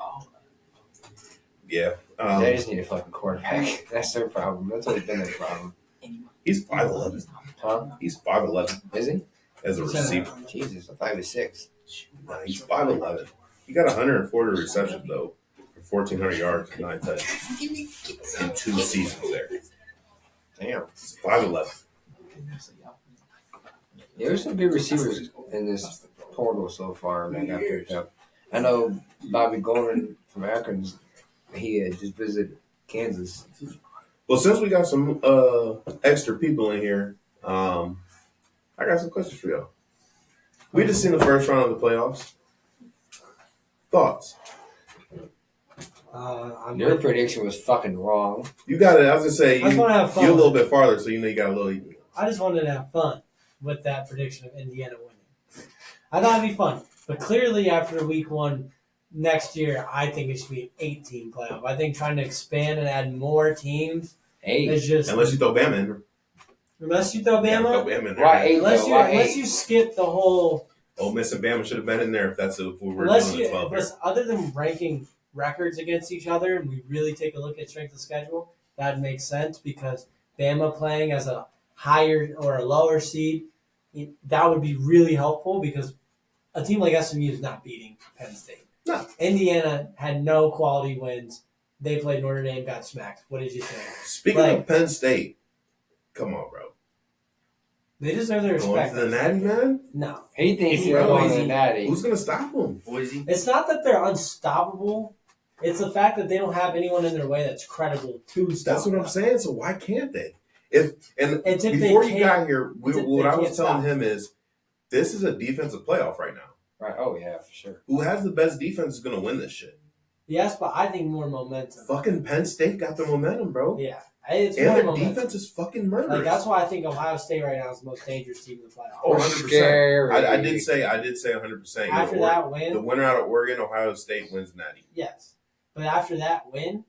Yeah. They just need a fucking quarterback. That's their problem. That's always been their problem. He's 5'11". Huh? He's 5'11" Is he? as a receiver. Jesus, I thought he was 6. Nah, he's 5'11". He got 140 receptions though for 1,400 yards and 9 touchdowns in 2 seasons there. Damn. He's 5'11". Yeah, there's some good receivers in this portal so far that got picked up. I know Bobby Golden from Akron, he just visited Kansas. Well, since we got some extra people in here, I got some questions for y'all. We just seen the first round of the playoffs. Thoughts? Your prediction was fucking wrong. You got it. I was gonna say I just want to have fun. you're a little bit farther, so you know you got a little. I just wanted to have fun with that prediction of Indiana winning. I thought it'd be fun. But clearly after week 1 next year, I think it should be an 8-team playoff. I think trying to expand and add more teams Hey, is just... Unless you throw Bama in there. Unless you throw Yeah, Bama... throw Bama in there. why 8 Unless though? you, Why unless 8? you skip the whole... Ole Miss and Bama should have been in there if we were Unless doing you, the 12 here. unless, other than ranking records against each other, and we really take a look at strength of schedule, that makes sense because Bama playing as a higher or a lower seed, that would be really helpful because a team like SMU is not beating Penn State. No. Indiana had no quality wins. They played Notre Dame, got smacked. What did you think? Speaking of Penn State, come on, bro. They deserve their Going respect. to the Natty, man? No. He thinks he's Bro, going is to he- Natty. Who's going to stop him? Boise. It's not that they're unstoppable. It's the fact that they don't have anyone in their way that's credible to stop That's what I'm them. saying. So why can't they? If It's if before they you can't- got here, it's if what they I was can't telling stop. him is this is a defensive playoff right now. Right. Oh, yeah, for sure. Who has the best defense is going to win this shit. Yes, but I think more momentum. Fucking Penn State got the momentum, bro. Yeah, it's And more their momentum. defense is fucking murderous. Like that's why I think Ohio State right now is the most dangerous team in the playoffs. Oh, We're 100%. scary. I did say 100%. After that win, The winner out of Oregon, Ohio State wins Natty. yes, but after that win,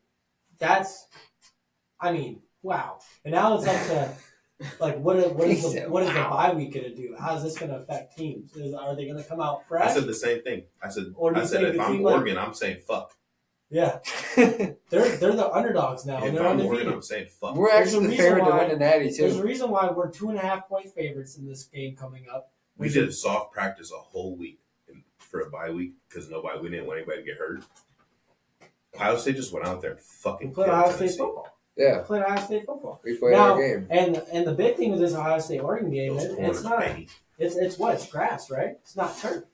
that's, I mean, wow. And now it's up to like what is the bye week gonna do? How is this gonna affect teams? Are they gonna come out fresh? I said the same thing. I said Or do you think if a I'm team like- Oregon, I'm saying fuck. Yeah, they're the underdogs now, and If they're I'm Oregon, undefeated. I'm saying fuck. We're There's a actually the reason favorite to why- win the Natty, There's a too. reason why we're 2.5-point favorites in this game coming up. We did a soft practice a whole week for a bye week because we didn't want anybody to get hurt. Ohio State just went out there and We fucking played killed Ohio State Tennessee. football. Yeah. We played Ohio State football. We played Now, our game. and the big thing with this Ohio State Oregon game, Those it's corners, not baby. it's what it's grass, right? It's not turf,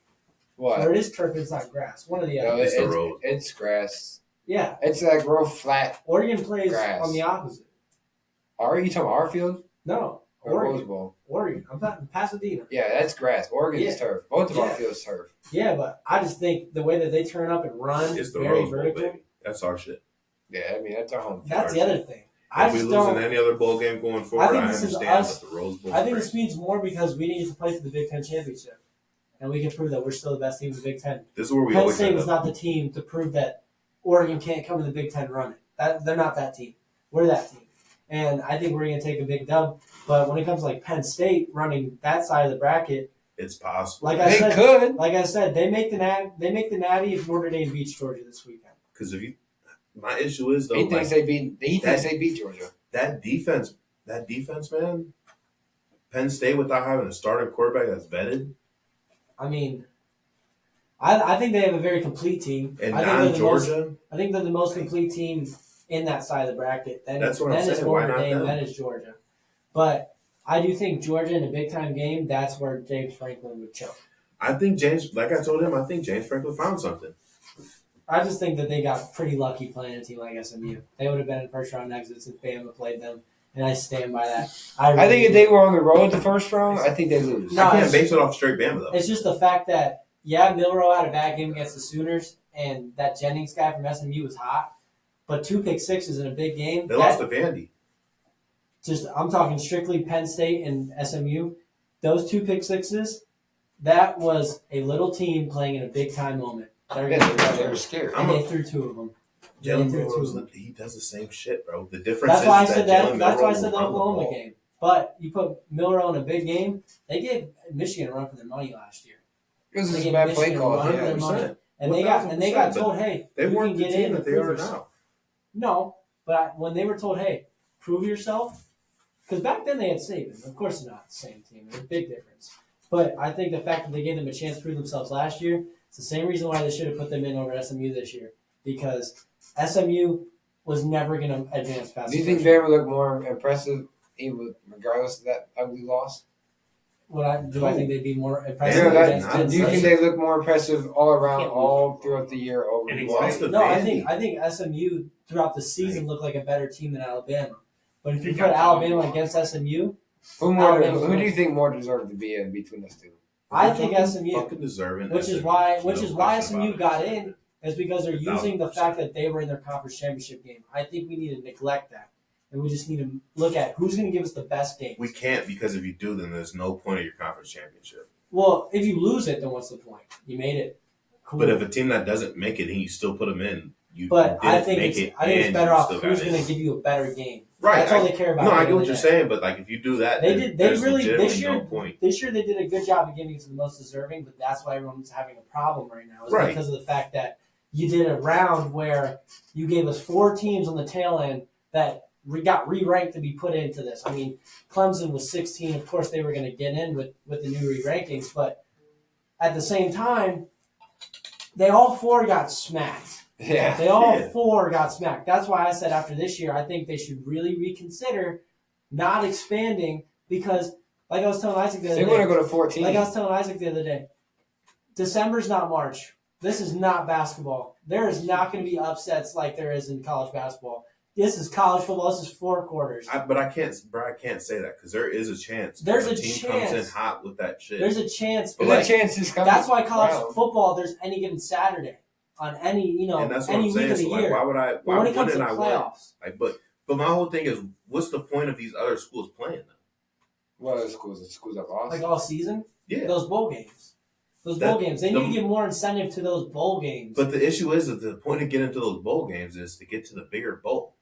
What? or it is turf. It's not grass. One of the No, other. It's the road. it's grass. Yeah, It's like real flat. Oregon plays Grass. on the opposite. Are you talking our field No, or Rose Oregon. Bowl? Oregon. I'm talking Pasadena. Yeah, that's grass. Oregon's Yeah. turf. Both of our Yeah. fields turf. Yeah, but I just think the way that they turn up and run It's the very Rose Bowl, vertical. baby. That's our shit. Yeah, I mean that's our home field. That's the other thing. I If we just lose in don't. any other bowl game going forward, think I this is understand, us. but the Rose Bowl. I think this means more because we need to play for the Big Ten championship, and we can prove that we're still the best team in the Big Ten. This is where we Penn always State end was up. not the team to prove that Oregon can't come in the Big Ten running. They're not that team. We're that team. And I think we're going to take a big dub. But when it comes to like Penn State running that side of the bracket, It's possible. like I They said, could. they make the Natty if Notre Dame beats Georgia this weekend. Because my issue is though, He thinks they beat Georgia. that defense, man. Penn State without having a starting quarterback that's vetted, I mean, I think they have a very complete team. and I think non they're the most- Georgia. I think they're the most complete team in that side of the bracket. Then, That's what I'm then is saying. Why Notre not Dame, them? then is Georgia. But I do think Georgia in a big time game, that's where James Franklin would choke. I think James, like I told him, I think James Franklin found something. I just think that they got pretty lucky playing a team like SMU. They would have been in first round exits if Bama played them, and I stand by that. I think if they were on the road the first round, I think they lose. No, I can't base it off straight Bama though. It's just the fact that Milroe had a bad game against the Sooners, and that Jennings guy from SMU was hot, but 2 pick sixes in a big game. They lost to Vandy. I'm talking strictly Penn State and SMU. Those 2 pick sixes, that was a little team playing in a big time moment. They were scared. And they threw 2 of them. Jalen Milroe, he does the same shit, bro. The difference That's why I is said that. That's why I said the Oklahoma game. But you put Milroe in a big game. They gave Michigan a run for their money last year. It was They just a gave bad play Michigan a call. run for their money. And they got told, hey, they you weren't can the get team in that they prove are yourself. now. No, but when they were told, hey, prove yourself, because back then they had Saban. Of course, they're not the same team. There's a big difference. But I think the fact that they gave them a chance to prove themselves last year, it's the same reason why they should have put them in over SMU this year. Because SMU was never going to advance past. Do you think Bama looked more impressive, even regardless of that ugly loss? I think they'd be more impressive? Do you think they look more impressive all around, all throughout the year? Over No, I think SMU throughout the season looked like a better team than Alabama. But if you put Alabama against SMU, who do you think more deserved to be in between those two? I think SMU, fucking deserving, which is why SMU got in, is because they're using the fact that they were in their conference championship game. I think we need to neglect that, and we just need to look at who's going to give us the best game. We can't, because if you do, then there's no point of your conference championship. Well, if you lose it, then what's the point? You made it. Cool. But if a team that doesn't make it and you still put them in, I think it's better off who's going to give you a better game. Right, that's all they care about. No, I get what you're saying, but like if you do that, there's no point. This year they did a good job of giving it to the most deserving, but that's why everyone's having a problem right now. Is because of the fact that you did a round where you gave us 4 teams on the tail end that got re-ranked to be put into this. I mean, Clemson was 16. Of course, they were going to get in with the new re-rankings, but at the same time, they all 4 got smacked. Yeah, they all 4 got smacked. That's why I said after this year, I think they should really reconsider not expanding because, like I was telling Isaac the other day, they want to go to 14. Like I was telling Isaac the other day, December's not March. This is not basketball. There is not going to be upsets like there is in college basketball. This is college football. This is 4 quarters. But I can't say that because there is a chance. There's a team chance. Comes in hot with that shit. There's a chance. There's a chance is coming. That's why college football. There's any given Saturday. On any, and that's what any I'm saying. week of the year. Why would I? Why when it comes to I playoffs, but my whole thing is, what's the point of these other schools playing them? What other schools? The schools that lost, like all season. Yeah, those bowl games. They need to give more incentive to those bowl games. But the issue is that the point of getting to those bowl games is to get to the bigger bowl.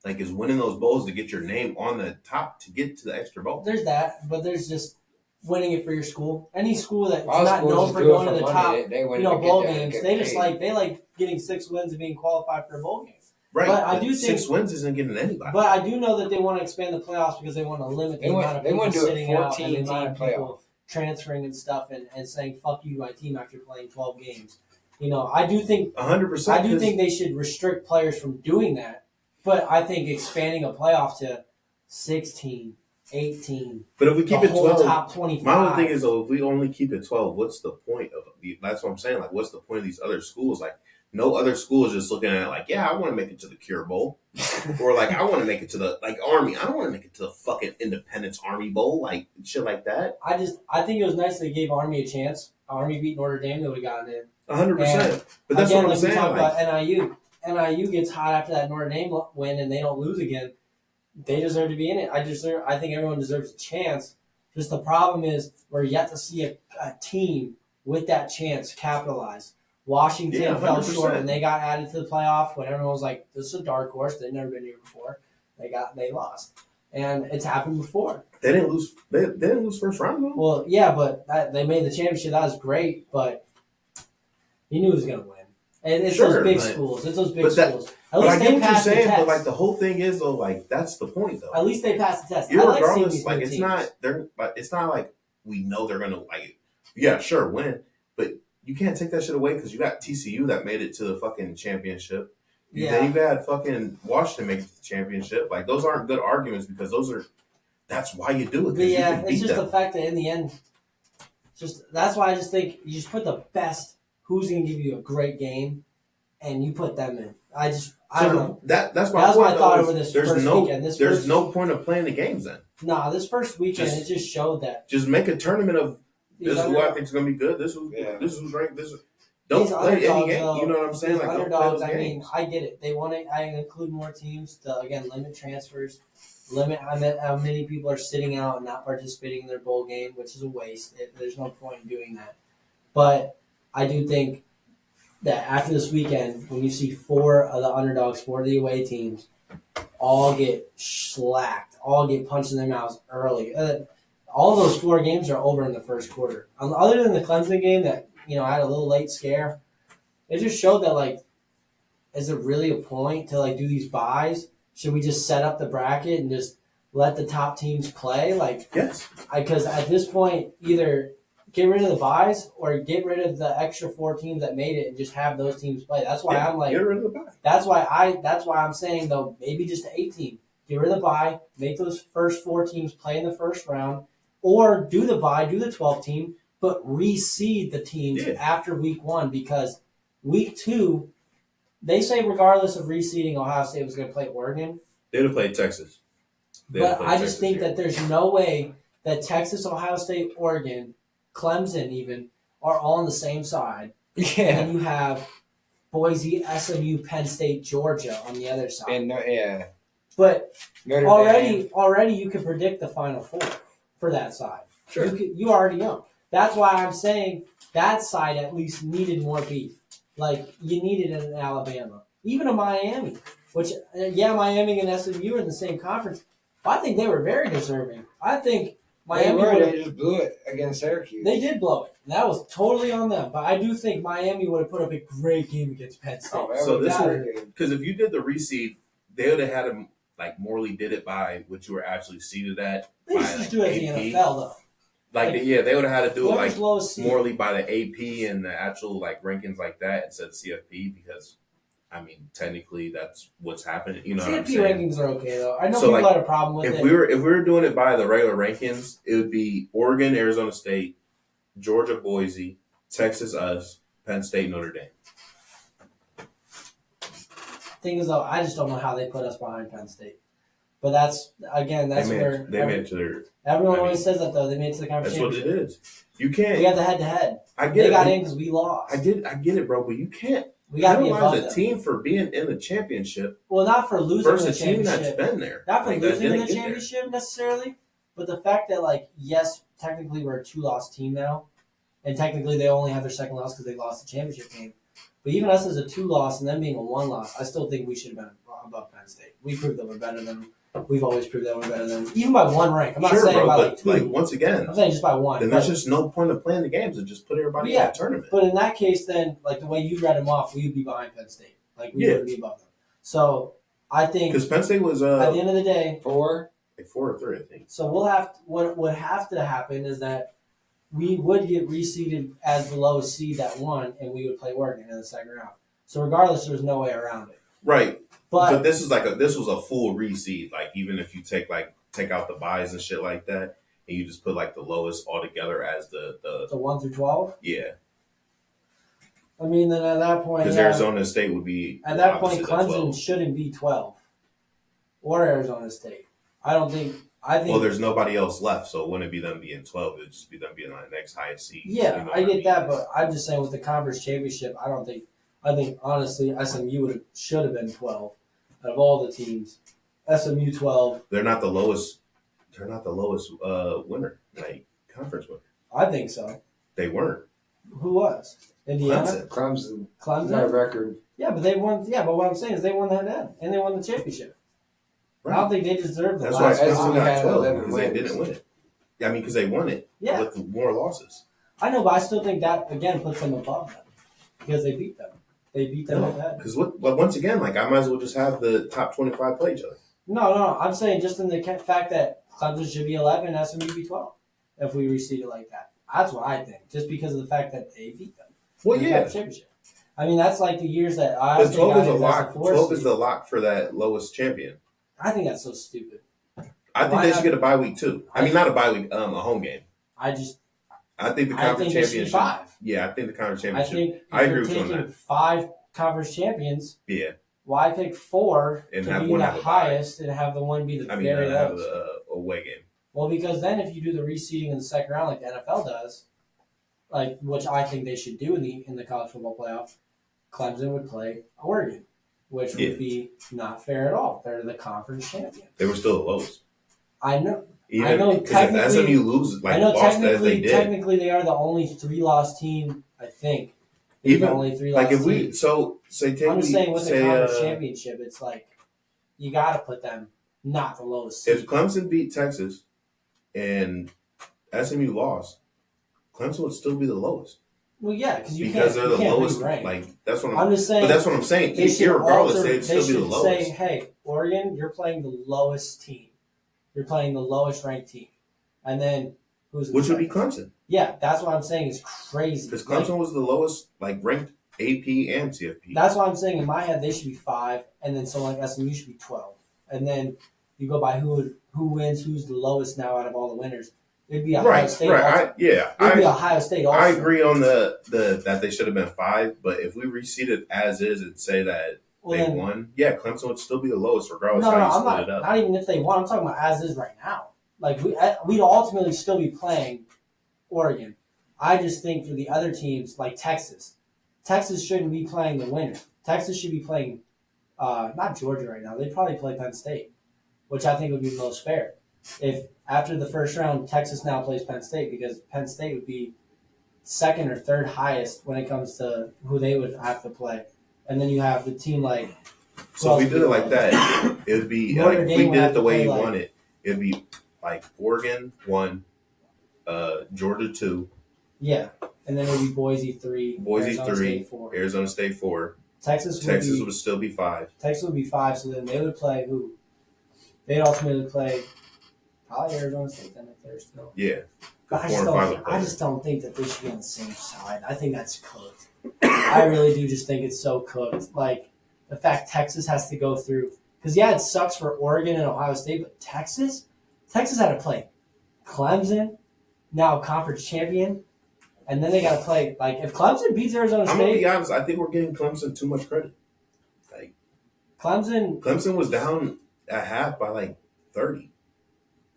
Like, is winning those bowls to get your name on the top to get to the extra bowl. There's that, but there's just winning it for your school. Any school that's not known for going to the top, bowl games, they like getting 6 wins and being qualified for a bowl game. Right, but I do think 6 wins isn't getting anybody. But I do know that they want to expand the playoffs because they want to limit the amount of people sitting out and the amount of people transferring and stuff and saying "fuck you" to my team after playing 12 games. I do think 100%. I do think they should restrict players from doing that. But I think expanding a playoff to 16. 18. But if we keep it 12, top 25. My whole thing is, if we only keep it 12, what's the point of it? That's what I'm saying. Like, what's the point of these other schools? Like, no other school is just looking at it like, yeah, I want to make it to the Cure Bowl. Or like, I want to make it to the, Army. I don't want to make it to the fucking Independence Army Bowl. Like, shit like that. I think it was nice they gave Army a chance. Army beat Notre Dame, they would have gotten in. 100%. But that's what I'm saying. We talk about NIU. NIU gets hot after that Notre Dame win and they don't lose again. They deserve to be in it. I think everyone deserves a chance. Just the problem is we're yet to see a team with that chance capitalize. Washington fell short and they got added to the playoff when everyone was like, "This is a dark horse. They've never been here before." They lost, and it's happened before. They didn't lose. They didn't lose first round though. Well, yeah, but they made the championship. That was great, but you knew who was going to win. And it's those big schools. It's those big schools. At least they passed the test. But the whole thing is though, that's the point though. At least they passed the test. Regardless, it's not like we know they're gonna win, but you can't take that shit away because you got TCU that made it to the fucking championship. Then you had fucking Washington make it to the championship. Like, those aren't good arguments because That's why you do it. But yeah, you can it's beat just them. the fact that in the end, that's why I just think you just put the best. Who's going to give you a great game, and you put them in. I don't know. That's my That's point. what I thought Though, over this there's first no, weekend. There's no point of playing the games then. Nah, this first weekend it just showed that. Just make a tournament of this is who I think is going to be good. This is who's ranked. Don't play any game. Though, you know what I'm saying? These Like underdogs. don't play those I mean, games. I get it. They want to. I include more teams to again limit transfers, limit how many people are sitting out and not participating in their bowl game, which is a waste. There's no point in doing that. But I do think that after this weekend, when you see 4 of the underdogs, 4 of the away teams, all get slacked, all get punched in their mouths early. All those 4 games are over in the first quarter. Other than the Clemson game that had a little late scare, it just showed that is it really a point to do these buys? Should we just set up the bracket and just let the top teams play? Yes. Because at this point, either get rid of the buys or get rid of the extra 4 teams that made it and just have those teams play. That's why I'm get rid of the bye. That's why I'm saying though maybe just the 8 team. Get rid of the bye, make those first 4 teams play in the first round, or do the bye, do the 12 team, but reseed the teams after week 1 because week 2, they say regardless of reseeding, Ohio State was going to play Oregon. They would have played Texas. But I just think that there's no way that Texas, Ohio State, Oregon, Clemson even are all on the same side. Yeah. And you have Boise, SMU, Penn State, Georgia on the other side. And But Notre Dame. already you can predict the Final Four for that side. Sure. You already know. That's why I'm saying that side at least needed more beef. You needed an Alabama, even a Miami, which Miami and SMU are in the same conference. But I think they were very deserving. I think Miami They just blew it against Syracuse. They did blow it. That was totally on them. But I do think Miami would have put up a great game against Penn State. So this is because if you did the reseed, they would have had them Morley did it by what you were actually seeded at. They should just do it at the NFL though. They would have had to do it Morley by the AP and the actual rankings like that instead of CFP because technically that's what's happening. You know, CFP what I'm saying? rankings are okay though. I know people had a problem with it. If we were doing it by the regular rankings, it would be Oregon, Arizona State, Georgia, Boise, Texas, us, Penn State, Notre Dame. Thing is though, I just don't know how they put us behind Penn State. But that's where they made it to their. Everyone always says that though. They made it to the conference. That's what it is. You can't. We got the head-to-head. I get they it. got in because we lost. I get it, bro. But you can't. We got to be above the team for being in the championship. Well, not for losing versus the a team championship. that's been there. Not for losing the championship necessarily, but the fact that yes, technically we're a 2-loss team now, and technically they only have their second loss because they lost the championship game. But even us as a 2-loss and them being a 1-loss, I still think we should have been above Penn State. We proved that we're better than them. We've always proved that we're better than them, even by 1 rank. I'm not saying bro, by 2. Once again, I'm saying just by 1. Then there's just no point of playing the games and just put everybody in a tournament. But in that case, then the way you read them off, we would be behind Penn State. We would be above them. So I think because Penn State was at the end of the day 4, 4 or 3, I think. So what would have to happen is that we would get reseeded as the lowest seed that won, and we would play Oregon in the second round. So regardless, there's no way around it. Right. But this is this was a full reseed. Even if you take out the buys and shit like that, and you just put the lowest altogether as the 1 through 12. Yeah. I mean, then at that point, because Arizona State would be at that point, Clemson shouldn't be 12 or Arizona State. I think. Well, there's nobody else left, so it wouldn't be them being 12. It'd just be them being the next highest seed. Yeah, I get that, but I'm just saying with the conference championship, I think honestly, SMU should have been 12 out of all the teams. SMU 12. They're not the lowest. They're not the lowest winner, conference winner. I think so. They weren't. Who was? Indiana? Clemson. Clemson? My record. Yeah, but they won. Yeah, but what I'm saying is they won that end, and they won the championship. Right. I don't think they deserve the That's last. That's why why SMU had 12 11 because they wins. didn't win it. Yeah, I mean, because they won it with more losses. I know, but I still think that again puts them above them because they beat them. They beat them at that. Because once again, I might as well just have the top 25 play each other. No. I'm saying just in the fact that Clemson should be 11 and SMU be 12 if we reseed it like that. That's what I think, just because of the fact that they beat them. Well, yeah. Championship. I mean, that's the years that I. Because 12 is a lock. 12 is the lock for that lowest champion. I think that's so stupid. I think they should get a bye week too. I mean, not a bye week, a home game. I think the conference championship. 5. Yeah, I think the conference championship. I think if I agree you're with you on taking that. 5 conference champions. Yeah. Why pick 4 And to have be one the have a bye. highest and have the one be the I mean, very have lowest? a away game. Well, because then if you do the reseeding in the second round like the NFL does, like which I think they should do in the college football playoff, Clemson would play Oregon, which would be not fair at all. They're the conference champion. They were still the lowest. I know. Even because if SMU loses, like lost as they did, technically they are the only 3-loss team. I think. They're even the only 3-loss like if team. we say I'm just saying with the conference championship, it's like you got to put them not the lowest seed. If Clemson beat Texas and SMU lost, Clemson would still be the lowest. Well, yeah, because they're the lowest. Like that's what I'm just saying. But that's what I'm saying. Irregardless, they'd still be the lowest. Say, hey, Oregon, you're playing the lowest team. You're playing the lowest ranked team, and then which would be Clemson. Yeah, that's what I'm saying is crazy. Because Clemson was the lowest, ranked AP and CFP. That's why I'm saying in my head they should be 5, and then someone like SMU should be 12, and then you go by who wins, who's the lowest now out of all the winners. It'd be Ohio State. Right. It'd be Ohio State. Also. I agree on the that they should have been 5, but if we reseed it as is and say that they won, yeah, Clemson would still be the lowest regardless how you split it up. Not even if they won. I'm talking about as is right now. Like we'd ultimately still be playing Oregon. I just think for the other teams like Texas shouldn't be playing the winner. Texas should be playing not Georgia right now. They'd probably play Penn State, which I think would be most fair. If after the first round Texas now plays Penn State, because Penn State would be second or third highest when it comes to who they would have to play. And then you have the team like. So if we did it like that, it would be like if we did it the way you want it. It'd be like Oregon 1, Georgia 2. Yeah, and then it would be Boise 3, Arizona State 4. Arizona State 4. Texas would still be 5. Texas would be 5. So then they would play who? They'd ultimately play probably Arizona State then if they're still. Yeah. But I just don't think that they should be on the same side. I think that's cooked. I really do just think it's so cooked. Like, the fact Texas has to go through. Because, yeah, it sucks for Oregon and Ohio State, but Texas had to play Clemson, now conference champion, and then they got to play. Like, if Clemson beats Arizona State. I'm going to be honest. I think we're giving Clemson too much credit. Like, Clemson was down at half by, 30.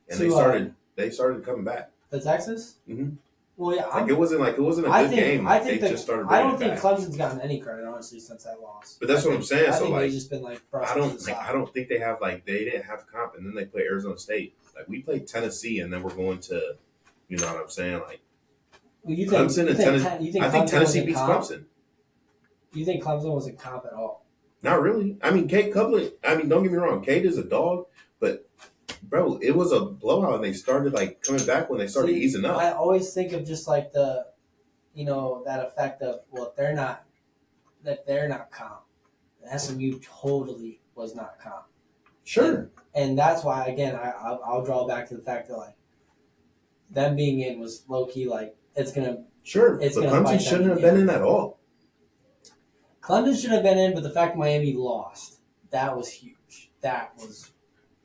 And they started coming back. The Texas? Mm-hmm. Well, yeah, it wasn't a good game. They just started. I don't think Clemson's gotten any credit honestly since that loss. But that's what I'm saying. I think they've just been I don't think they have they didn't have comp, and then they play Arizona State. We played Tennessee, and then we're going to, you know what I'm saying? Clemson and Tennessee. I think Tennessee beats Clemson. You think Clemson wasn't comp at all? Not really. I mean, Cade Copeland. I mean, don't get me wrong. Cade is a dog, but. Bro, it was a blowout, and they started coming back when they started easing up. I always think of just the, that effect of if they're not comp, SMU totally was not comp. Sure, and that's why again I'll draw back to the fact that them being in was low key it's gonna It's but Clemson shouldn't have been in at all. Clemson should have been in, but the fact Miami lost, that was huge. That was.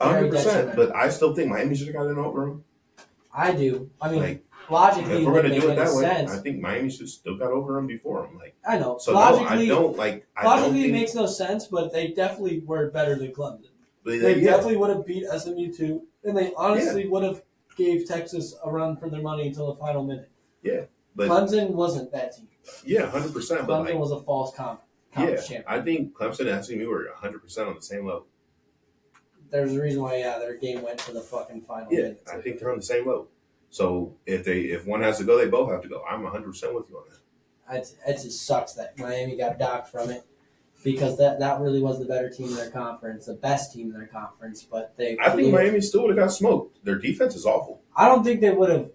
100%, but I still think Miami should have got in over them. I do. I mean, logically, if we're going to do it that way, sense. I think Miami should still got over them before them. I know. So logically, no, I don't think it makes no sense, but they definitely were better than Clemson. They definitely would have beat SMU too, and they honestly would have gave Texas a run for their money until the final minute. Yeah, but Clemson wasn't that team. Yeah, 100%. Clemson was a false champion. I think Clemson and SMU were 100% on the same level. There's a reason why, their game went to the fucking final minute. I think they're on the same level. So if one has to go, they both have to go. I'm 100% with you on that. It just sucks that Miami got docked from it because that really was the better team in their conference, the best team in their conference. But I think Miami still would have got smoked. Their defense is awful. I don't think they would have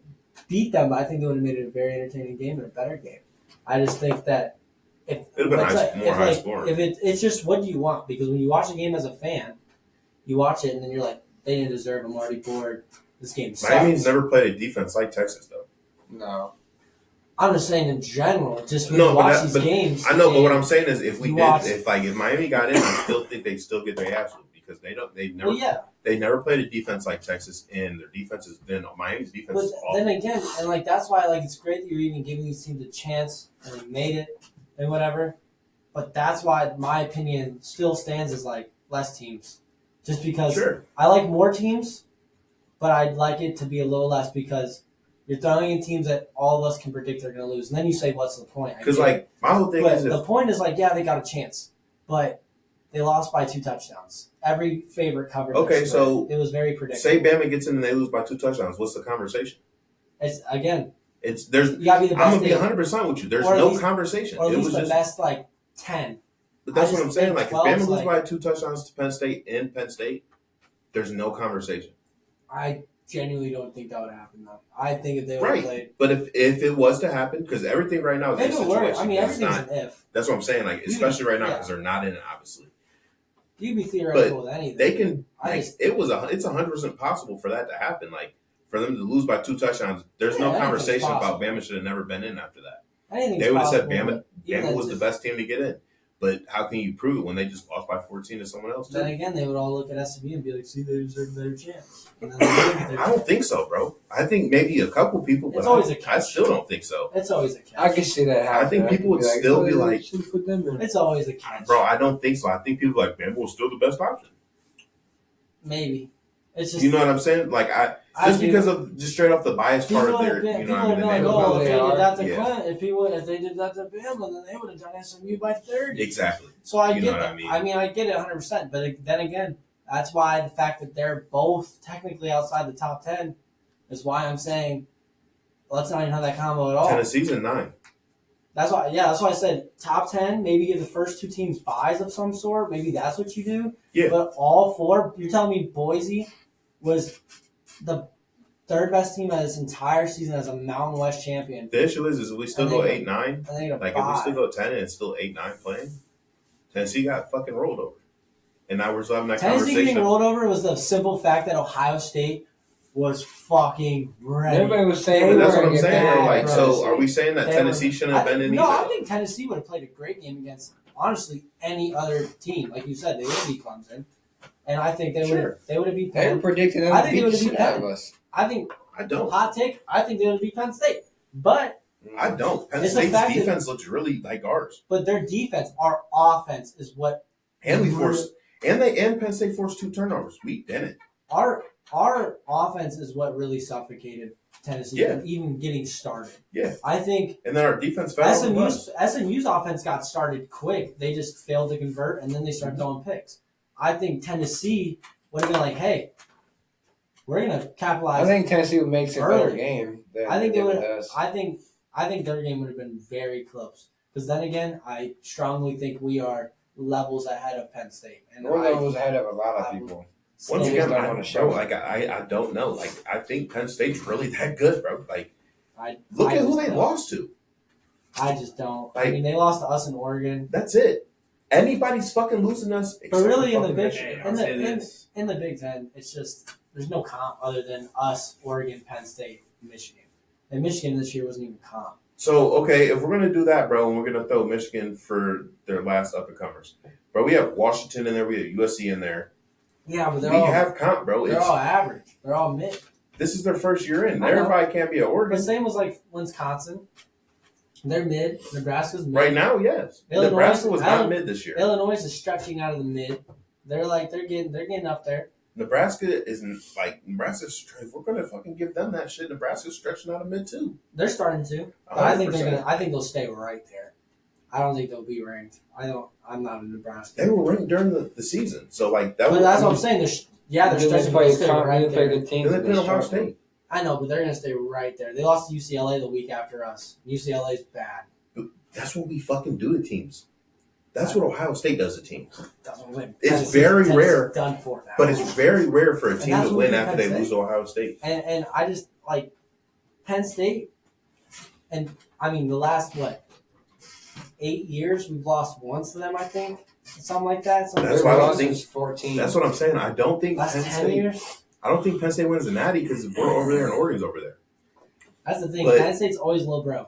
beat them, but I think they would have made it a very entertaining game and a better game. I just think that if it would have been more high scoring. It's just what do you want? Because when you watch a game as a fan. You watch it, and then you're like, they didn't deserve. I'm already bored. This game sucks. Miami's never played a defense like Texas, though. No. I'm just saying in general, just when you watch these games. I know, but what I'm saying is if Miami got in, I still think they still get their ass whooped because they never played a defense like Texas, and their defense is Miami's defense But is awful. then again, and like that's why like it's great that you're even giving these teams a chance and they made it and whatever. But that's why my opinion still stands as like less teams, just because Sure. I like more teams, but I'd like it to be a little less because you're throwing in teams that all of us can predict they're going to lose, and then you say, "What's the point?" Because like my whole thing but is, the point is like, yeah, they got a chance, but they lost by 2 touchdowns. Every favorite covered. Okay, their spread. so it was very predictable. say Bama gets in and they lose by 2 touchdowns. What's the conversation? It's again. There's. You gotta be the best. I'm gonna be 100% with you. There's or at no least, conversation. Or at It least was the just. best like 10. But that's I what I'm just saying. think Like if 12's Bama lose like- by 2 touchdowns to Penn State in Penn State, there's no conversation. I genuinely don't think that would happen though. I think if they would Right. have played, But if it was to happen, because everything right now is if in a it were, situation. I mean, it's everything's not- an if. That's what I'm saying. Like You- especially right now yeah. because they're not in it, obviously. You'd be theoretical with anything. They can. I Like, just- it's 100% possible for that to happen. Like for them to lose by 2 touchdowns, there's Yeah, no anything's conversation about possible. Bama should have never been in after that. Anything's They would have said possible, Bama. but even Bama was then, the best team to get in. But how can you prove it when they just lost by 14 to someone else? Too? Then again, they would all look at SMU and be like, "See, they deserve a better chance." And then they would get their I don't think so, bro. I think maybe a couple people, but It's always a I catch. still don't think so. It's always a catch. I can see that happen. I think people would still be like- should put them in. It's always a catch. Bro, I don't think so. I think people are like Bama was still the best option. Maybe. It's just You know what I'm saying? Like just do. because of just straight off the bias People part of would their, have been, you know people what I would mean? be They like, would "Oh, if be they like, did that to Yeah. Clinton, if they did that to Bama, then they would have done SMU by 30." exactly. So I You get know what that. I mean? I get it 100%. But then again, that's why the fact that they're both technically outside the top 10 is why I'm saying let's not even have that combo at all. Tennessee's in 9. That's why I said top 10. Maybe give the first 2 teams buys of some sort. Maybe that's what you do. Yeah. But all 4, you're telling me Boise was the 3rd best team of this entire season as a Mountain West champion. The issue is if we still And go they- 8-9, I think a like if we bye. still go 10 and it's still 8-9 playing, Tennessee got fucking rolled over. And now we're still having that Tennessee getting conversation. rolled over was the simple fact that Ohio State was fucking ready. Everybody was saying They we That's were what I'm gonna get saying. bad, Bro. Like, bro. so are we saying that They Tennessee were- shouldn't have been in either? I think Tennessee would have played a great game against, honestly, any other team. Like you said, they would have beat Clemson. And I think they would Sure. have beat They were Penn. predicting them I to think beat it the would've shit beat out Penn. of us. I think, I don't. hot take, I think they would have beat Penn State. But I don't. Penn It's the State's fact that- defense looks really like ours. their defense, our offense is what And we forced and Penn State forced 2 turnovers. We didn't. our offense is what really suffocated Tennessee Yeah. from even getting started. Yeah. I think And then our defense fell on us. SMU's offense got started quick. They just failed to convert, and then they started throwing picks. I think Tennessee would have been like, "Hey, we're gonna capitalize." I think Tennessee would make it a better Early. game. Than I think they did would. with us. I think their game would have been very close. Because then again, I strongly think we are levels ahead of Penn State, and We're I levels ahead of a lot of I- people. Once They again, just don't I, wanna show bro, it. like I don't know. Like I think Penn State's really that good, bro. Like I look I at who just they don't. lost to. I just don't. I Like- mean, they lost to us in Oregon, That's it. Anybody's fucking losing us. but except really for in the fucking big Michigan. I'll say this. in the Big Ten, it's just there's no comp other than us, Oregon, Penn State, Michigan. And Michigan this year wasn't even comp. So okay, if we're gonna do that, bro, and we're gonna throw Michigan for their last up and comers, bro, we have Washington in there, we have USC in there. Yeah, but We have comp, bro. they're It's, all average. They're all mid. this is their first year in. I know. Everybody can't be at But Oregon same was like Wisconsin. They're mid. Nebraska's mid. right now. Yes, Illinois- Nebraska was not Illinois- mid this year. Illinois is stretching out of the mid. They're getting up there. Nebraska isn't like Nebraska's. If we're gonna fucking give them that shit, Nebraska's stretching out of mid too. They're starting to. But I think 100%. I think they'll stay right there. I don't think they'll be ranked. I'm not a Nebraska. They were ranked during the season, so like that. But was, that's what I'm saying. They're They stretching. play They'll stay right play there. good teams. Then they played They Ohio struggle. State. I know, but they're gonna stay right there. They lost to UCLA the week after us. UCLA's bad. That's what we fucking do to teams. That's what Ohio State does to teams. That's what I'm saying. It's Tennessee's- very Tennessee's rare, Done for now. But it's very rare for a And team that's to what win we after Penn they lose State. to Ohio State. And I just like Penn State, and I mean the last 8 years we've lost once to them. I think something like that. Something That's Their why I don't loss think- is 14. That's what I'm saying. I don't think last Penn 10 State. years. I don't think Penn State wins the Natty because we're over there and Oregon's over there. That's the thing. But- Penn State's always low bro.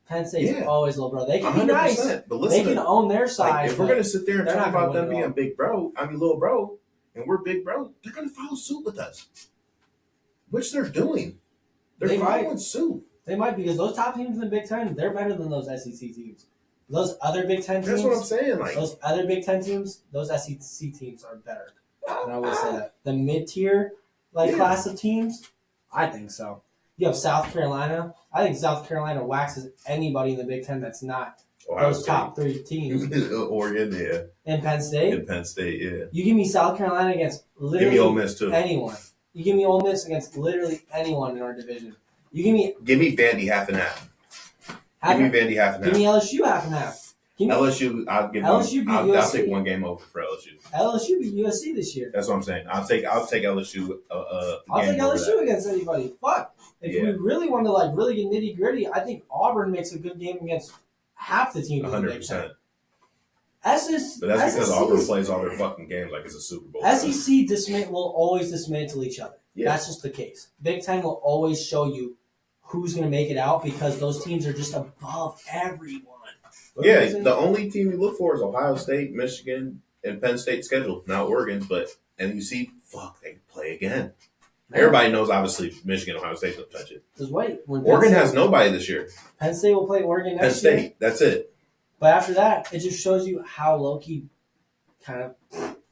Penn State's Yeah. always low bro. They can be 100%. nice. But They listen, can own their side. like, if we're but gonna sit there and they're talk not gonna about them win it being all. big bro, little bro, and we're big, bro, they're going to follow suit with us, which they're doing. They're They following might. suit. They might, because those top teams in the Big Ten, they're better than those SEC teams. Those other Big Ten teams, That's what I'm saying. Like, those other Big Ten teams, those SEC teams are better. And I will say that. The mid-tier class of teams, I think so. You have South Carolina. I think South Carolina waxes anybody in the Big Ten that's not Ohio those State. top 3 teams. Oregon, yeah. And Penn State. And Penn State, yeah. You give me South Carolina against literally Give me Ole Miss, too. anyone. You give me Ole Miss against literally anyone in our division. You give me Vandy half and half. Give me Vandy half and half. Give me LSU half and half. Give me LSU, I'll give LSU them. beat I'll USC. take one game over for LSU. LSU beat USC this year. That's what I'm saying. I'll take LSU. I'll take game over LSU that. against anybody. Fuck. If we really want to really get nitty gritty, I think Auburn makes a good game against half the teams in the Big Ten. 100%. But that's because Auburn plays all their fucking games like it's a Super Bowl. SEC will always dismantle each other. Yeah. That's just the case. Big Ten will always show you who's going to make it out because those teams are just above everyone. Yeah, the only team you look for is Ohio State, Michigan, and Penn State schedule. Not Oregon's, and you see, they play again. Everybody knows, obviously, Michigan, Ohio State don't touch it. Just wait. Oregon has nobody this year. Penn State will play Oregon Penn next year. State, that's it. But after that, it just shows you how low-key kind of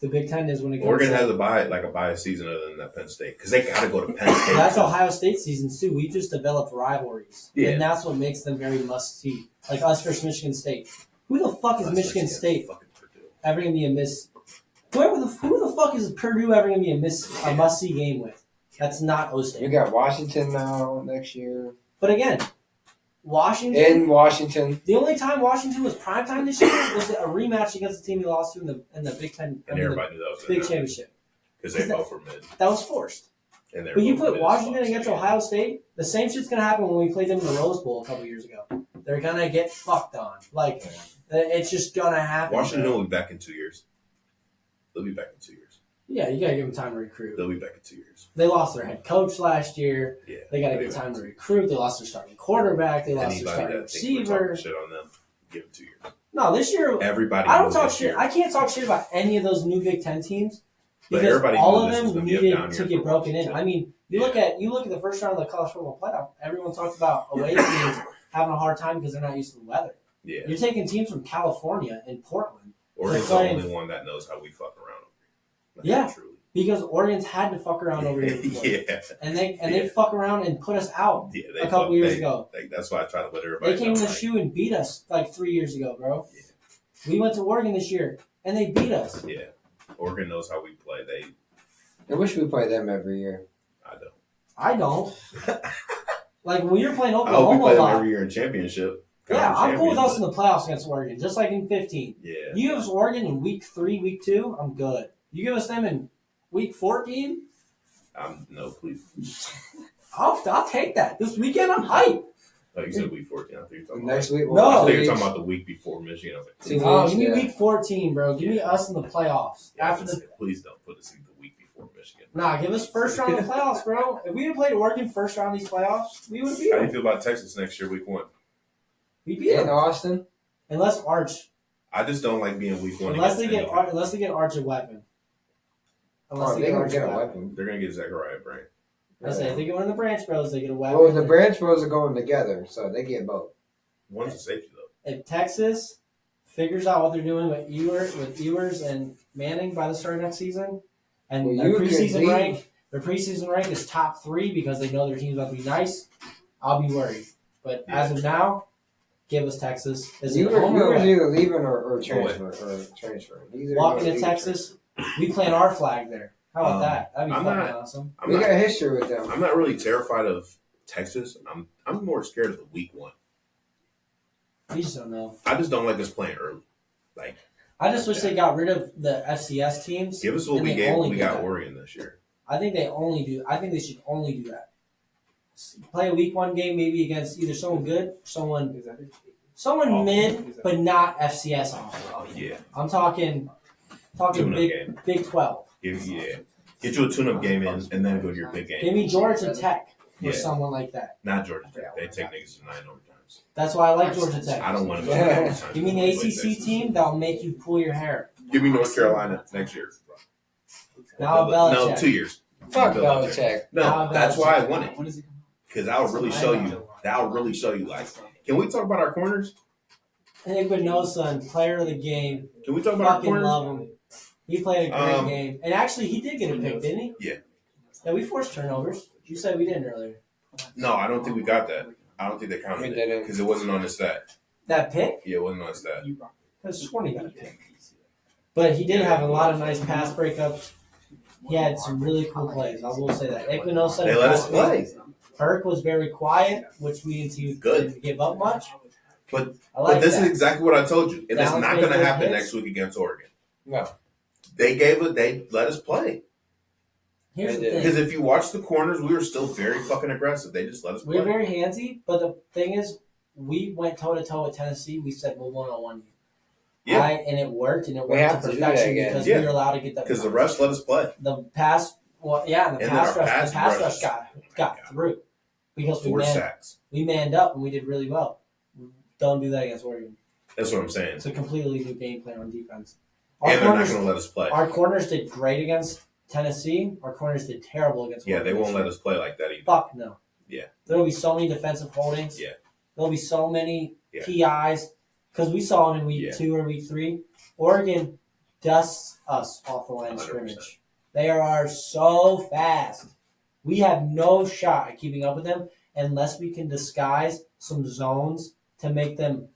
the Big Ten is when it comes Oregon to has a bye season other than that Penn State because they got to go to Penn State. That's Ohio State seasons too. We just developed rivalries, Yeah. and that's what makes them very must-see. Like us versus Michigan State. Who the fuck is Michigan State ever gonna be a miss? Who the fuck is Purdue ever gonna be a must-see game with? That's not O State. You got Washington now next year. But again, Washington. In Washington. The only time Washington was primetime this year was a rematch against the team he lost to in the Big Ten. And everybody knew that was Big Championship. Because they both were mid. That was forced. And but you put Washington against Ohio State, the same shit's gonna happen when we played them in the Rose Bowl a couple years ago. They're gonna get fucked on. It's just gonna happen. Washington will be back in 2 years. They'll be back in 2 years. Yeah, you gotta give them time to recruit. They'll be back in 2 years. They lost their head coach last year. Yeah, they gotta get time to recruit. They lost their starting quarterback. They lost their Anybody starting that thinks we're receiver. talking shit on them, give it 2 years. No, this year Everybody. I don't knows talk this shit. year. I can't talk shit about any of those new Big Ten teams But because everybody all knew of this was them gonna be a needed down to year get for broken in. Washington. I mean, you look at the first round of the college football playoff. Everyone talks about away teams having a hard time because they're not used to the weather. Yeah. You're taking teams from California and Portland. Oregon's the only one that knows how we fuck around. Truly. Because Oregon's had to fuck around over here before. Yeah. And they fuck around and put us out Yeah, a couple years ago. That's why I try to let everybody They came know. in the shoe and beat us 3 years ago, bro. Yeah. We went to Oregon this year and they beat us. Yeah. Oregon knows how we play. I wish we play them every year. I don't. I don't. Like when you're playing I hope we Oklahoma play a them lot. every year in championship. Yeah, I'm cool with us in the. the playoffs against Oregon, just like in 15. Yeah. You give us Oregon in week 3, week 2, I'm good. You give us them in week 14, No, please. I'll take that. This weekend, I'm hyped. Like you said, week 14. I think you're talking Next about. week, No. I think you're talking about the week before Michigan. I was like, Oh, Give me yeah. week 14, bro. Give me us in the playoffs. yeah, After the please don't put us in the week before Michigan. Nah, give us first round of the playoffs, bro. If we had played Oregon first round of these playoffs, we would beat How do you them. feel about Texas next year, week 1? We beat In them. Austin. Unless Arch, I just don't like being week 1. unless they get against Arch a weapon. Unless Oh, they they get don't Arch get a a weapon. weapon. They're gonna get Zachariah Brain. I say if they get one of the Branch Bros, they get a weapon. Well, the Branch Bros are going together, so they get both. One's a safety though. If Texas figures out what they're doing with Ewers and Manning by the start of next season, and Well, their you could preseason rank is top 3 because they know their team's about to be nice, I'll be worried. But as of now, give us Texas. Is it home or Ewers away? either leaving or transferring. He's either Walking gonna to leave or Texas, we plant our flag there. How about that? That'd be I'm fucking not- awesome. I'm We not, got history with them. I'm not really terrified of Texas. I'm more scared of the week 1. We just don't know. I just don't like us playing early. Like, I just wish they got rid of the FCS teams. give us what and we they gave. only We do got that. Oregon this year. I think they should only do that. Play a week 1 game maybe against either someone good, someone mid, but not FCS off. Yeah. I'm talking Tune-up game. Big 12. Get you a tune-up game in, and then go to your big game. Give me Georgia Tech or Yeah. someone like that. Not Georgia Tech. They take niggas to 9 overtimes. That's why I like Georgia Tech. I don't want to go to 9 overtimes. Give me an before we play ACC Texas. team that'll make you pull your hair. Give me North Carolina next year. Now No, Belichick. 2 years. Fuck Bill Belichick. No, Now that's why I Belichick. won it. When does it come out? Because that'll really show you. That'll really show you. Like, can we talk about our corners? Igbenogson, player of the game. Can we talk about our Fucking corners? love him. He played a great game. And actually, he did get a pick, didn't he? Yeah. Yeah, we forced turnovers. You said we didn't earlier. No, I don't think we got that. I don't think they counted We it didn't. because it wasn't on the stat. That pick? Yeah, it wasn't on the stat. Because 20 got a pick. But he did have a lot of nice pass breakups. He had some really cool plays. I will say that. Igbenogson. They let us play. Perk was very quiet, which means he didn't give up much. But I like but this that. is exactly what I told you. And it's Dallas not made going to good happen hits. next week against Oregon. No. They let us play. Here's the They did. Because thing. if you watch the corners, we were still very fucking aggressive. They just let us We were play. very handsy, but the thing is, we went toe-to-toe with Tennessee. We said we'll one-on-one you. Yeah. Right? And it worked, and it We worked have to to do that perfection again. because Yeah. we were allowed to get that. Because the refs let us play. The pass, well, yeah, and the And pass then our rush, pass rush got through because 4 sacks. we manned up and we did really well. Don't do that against Oregon. That's what I'm saying. It's a completely new game plan on defense. And they're not going to let us play. Our corners did great against Tennessee. Our corners did terrible against Yeah, Oregon. they won't let us play like that either. Fuck no. Yeah. There will be so many defensive holdings. Yeah. There'll be so many Yeah. PIs because we saw them in week Yeah. 2 or week 3. Oregon dusts us off the line of 100%. scrimmage. They are so fast. We have no shot at keeping up with them unless we can disguise some zones to make them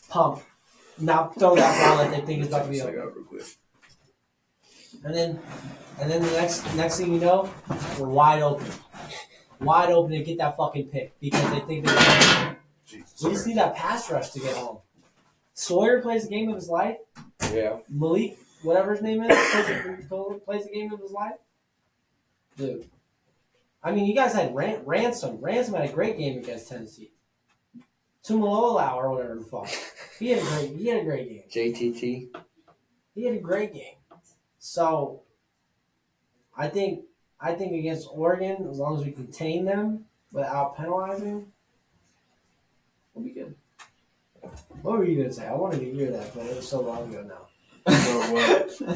pump. Not throw that ball like they think it's about to be Check over. out real quick. And then the next thing you know, we're wide open. Wide open to get that fucking pick because they think they're Jesus we just Christ. need that pass rush to get home. Sawyer plays the game of his life. Yeah. Malik, whatever his name is, plays the game of his life. Dude. I mean, you guys had Ransom. Ransom had a great game against Tennessee. Tumalola or whatever the fuck. He had a great game. JTT. He had a great game. So I think against Oregon, as long as we contain them without penalizing, we'll be good. What were you gonna say? I wanted to hear that, but it was so long ago now.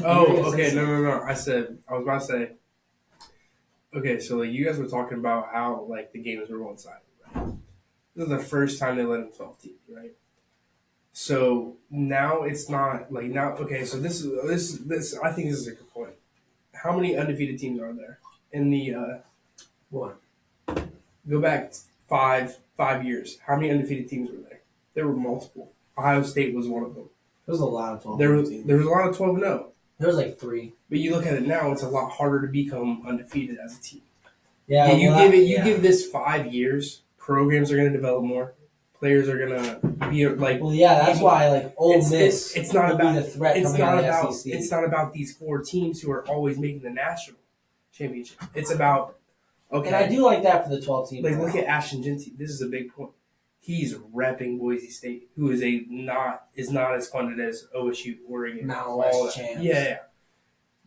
Oh, okay. No. I was about to say. Okay, so like you guys were talking about how like the games were one-sided, right? This is the first time they let them 12 teams, right? So now it's not like now. Okay, so this I think this is a good point. How many undefeated teams are there in the? What? Go back five years. How many undefeated teams were there? There were multiple. Ohio State was one of them. There was a lot of 12 There was teams. a lot of 12-0. There was like 3. But you look at it now; it's a lot harder to become undefeated as a team. Yeah, Yeah, you well, give this 5 years. Programs are going to develop more. Players are going to be like. Well, yeah, that's why like Ole Miss. It's not would about be the threat. It's coming not out of the about. SEC. It's not about these 4 teams who are always making the national championship. It's about And I do like that for the 12 teams. Like look at Ashton Genty. This is a big point. He's repping Boise State, who is not as funded as OSU, Oregon, Mountain all West that. champs. Yeah.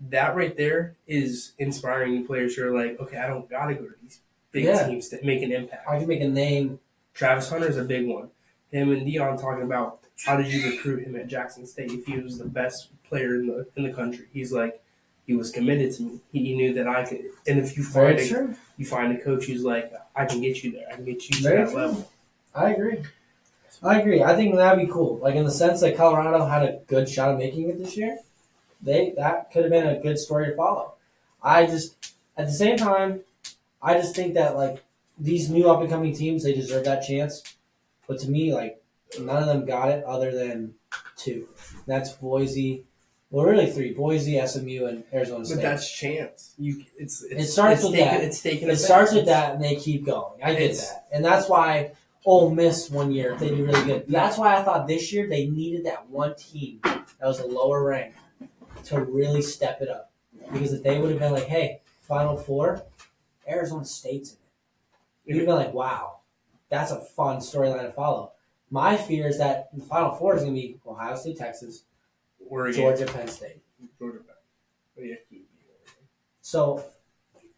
That right there is inspiring new players who are like, okay, I don't gotta go to these big Yeah. teams to make an impact. I can make a name. Travis Hunter's a big one. Him and Dion talking about how did you recruit him at Jackson State if he was the best player in the country. He's like, he was committed to me. He knew that I could. And if you find Very true. a coach who's like, I can get you there. I can get you to Very that true. level. I agree. I think that'd be cool. Like in the sense that Colorado had a good shot of making it this year. That could have been a good story to follow. At the same time, I just think that like these new up and coming teams, they deserve that chance. But to me, like none of them got it other than 2. That's Boise. Well, really 3: Boise, SMU, and Arizona State. But that's chance. It starts with that. It's taken. It starts with that, and they keep going. I get It's- that, and that's why Ole Miss one year if they do really good. That's why I thought this year they needed that one team that was a lower rank to really step it up. Because if they would have been like, "Hey, Final Four, Arizona State's in it," you'd have been like, "Wow, that's a fun storyline to follow." My fear is that the Final Four is going to be Ohio State, Texas, Oregon, Georgia, Penn State. Georgia. Yeah. So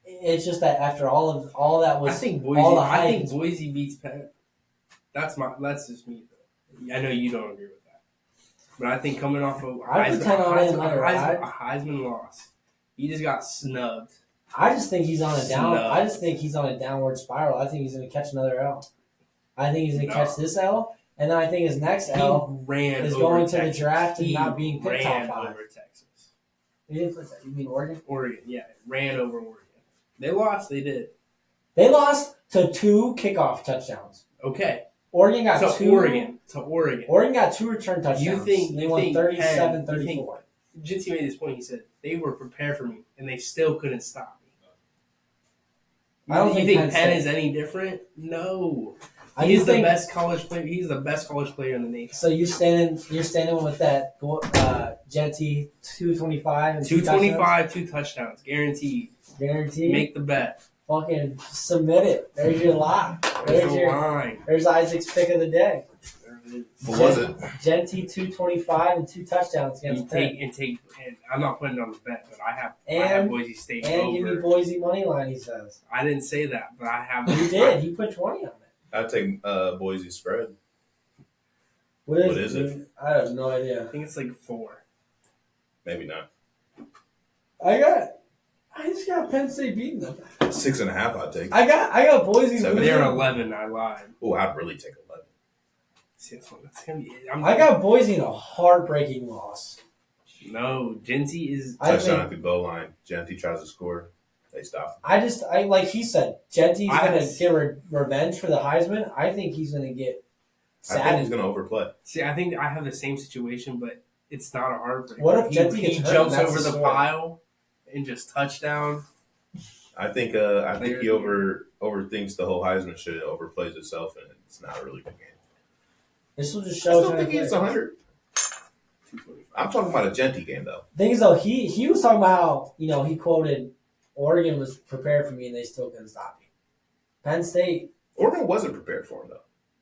it's just that after all that was I think all the I hype. think Boise beats Penn. That's just me though. I know you don't agree with that, but I think coming off of I pretend I didn't let it ride. a Heisman loss He just got snubbed. I just think he's on a down. No. I just think he's on a downward spiral. I think he's going to catch another L. I think he's going to catch this L, and then I think his next L ran is over going to Texas. the draft and He not being picked top ran 5. over Texas. You didn't put that. You mean Oregon? Oregon, yeah, ran over Oregon. They lost. They did. They lost to 2 kickoff touchdowns. Okay. Oregon got To 2. Oregon. To Oregon. Oregon got 2 return touchdowns. They won 37-34. Jinty made this point. He said they were prepared for me, and they still couldn't stop me. I don't You think think Penn Penn State- is any different? No. I He's do the think- best college player. He's the best college player in the nation. So you're standing with that Genty 225 and 225, 2 touchdowns, guaranteed. guaranteed. Make the bet. Fucking submit it. There's your lock. There's the line. There's Isaac's pick of the day. There it is. What was it? Genty 225 and 2 touchdowns You against Penn. and I'm not putting it on the bet, but I have And- Boise State And give me over. Boise money line. He says I didn't say that, but I have. you did. You put 20 on it. I'd take Boise spread. What is it? I have no I idea. think it's like 4. Maybe not. I just got Penn State beating them. 6.5. I'd take. I got Boise. Seven. losing. They're 11. I lied. Oh, I'd really take 11. See, it's gonna be. I got Boise in a heartbreaking loss. No. Genty is. I Touchdown think- at the goal line. Genty tries to score. They stop. I like he said, Genty's I- gonna get revenge for the Heisman. I think he's gonna get I think sad. he's going to overplay. See, I think I have the same situation, but it's not a heartbreak. What if Genty he gets hurt jumps and that's over the the story? pile and just touchdown? I think he overthinks the whole Heisman shit. It overplays itself, and it's not a really good game. This will just I show. still think he hits 100. 225. I'm talking about a Genty game, though. Thing is though, he was talking about how he quoted Oregon was prepared for me and they still couldn't stop me. Penn State. Oregon wasn't prepared for him, though.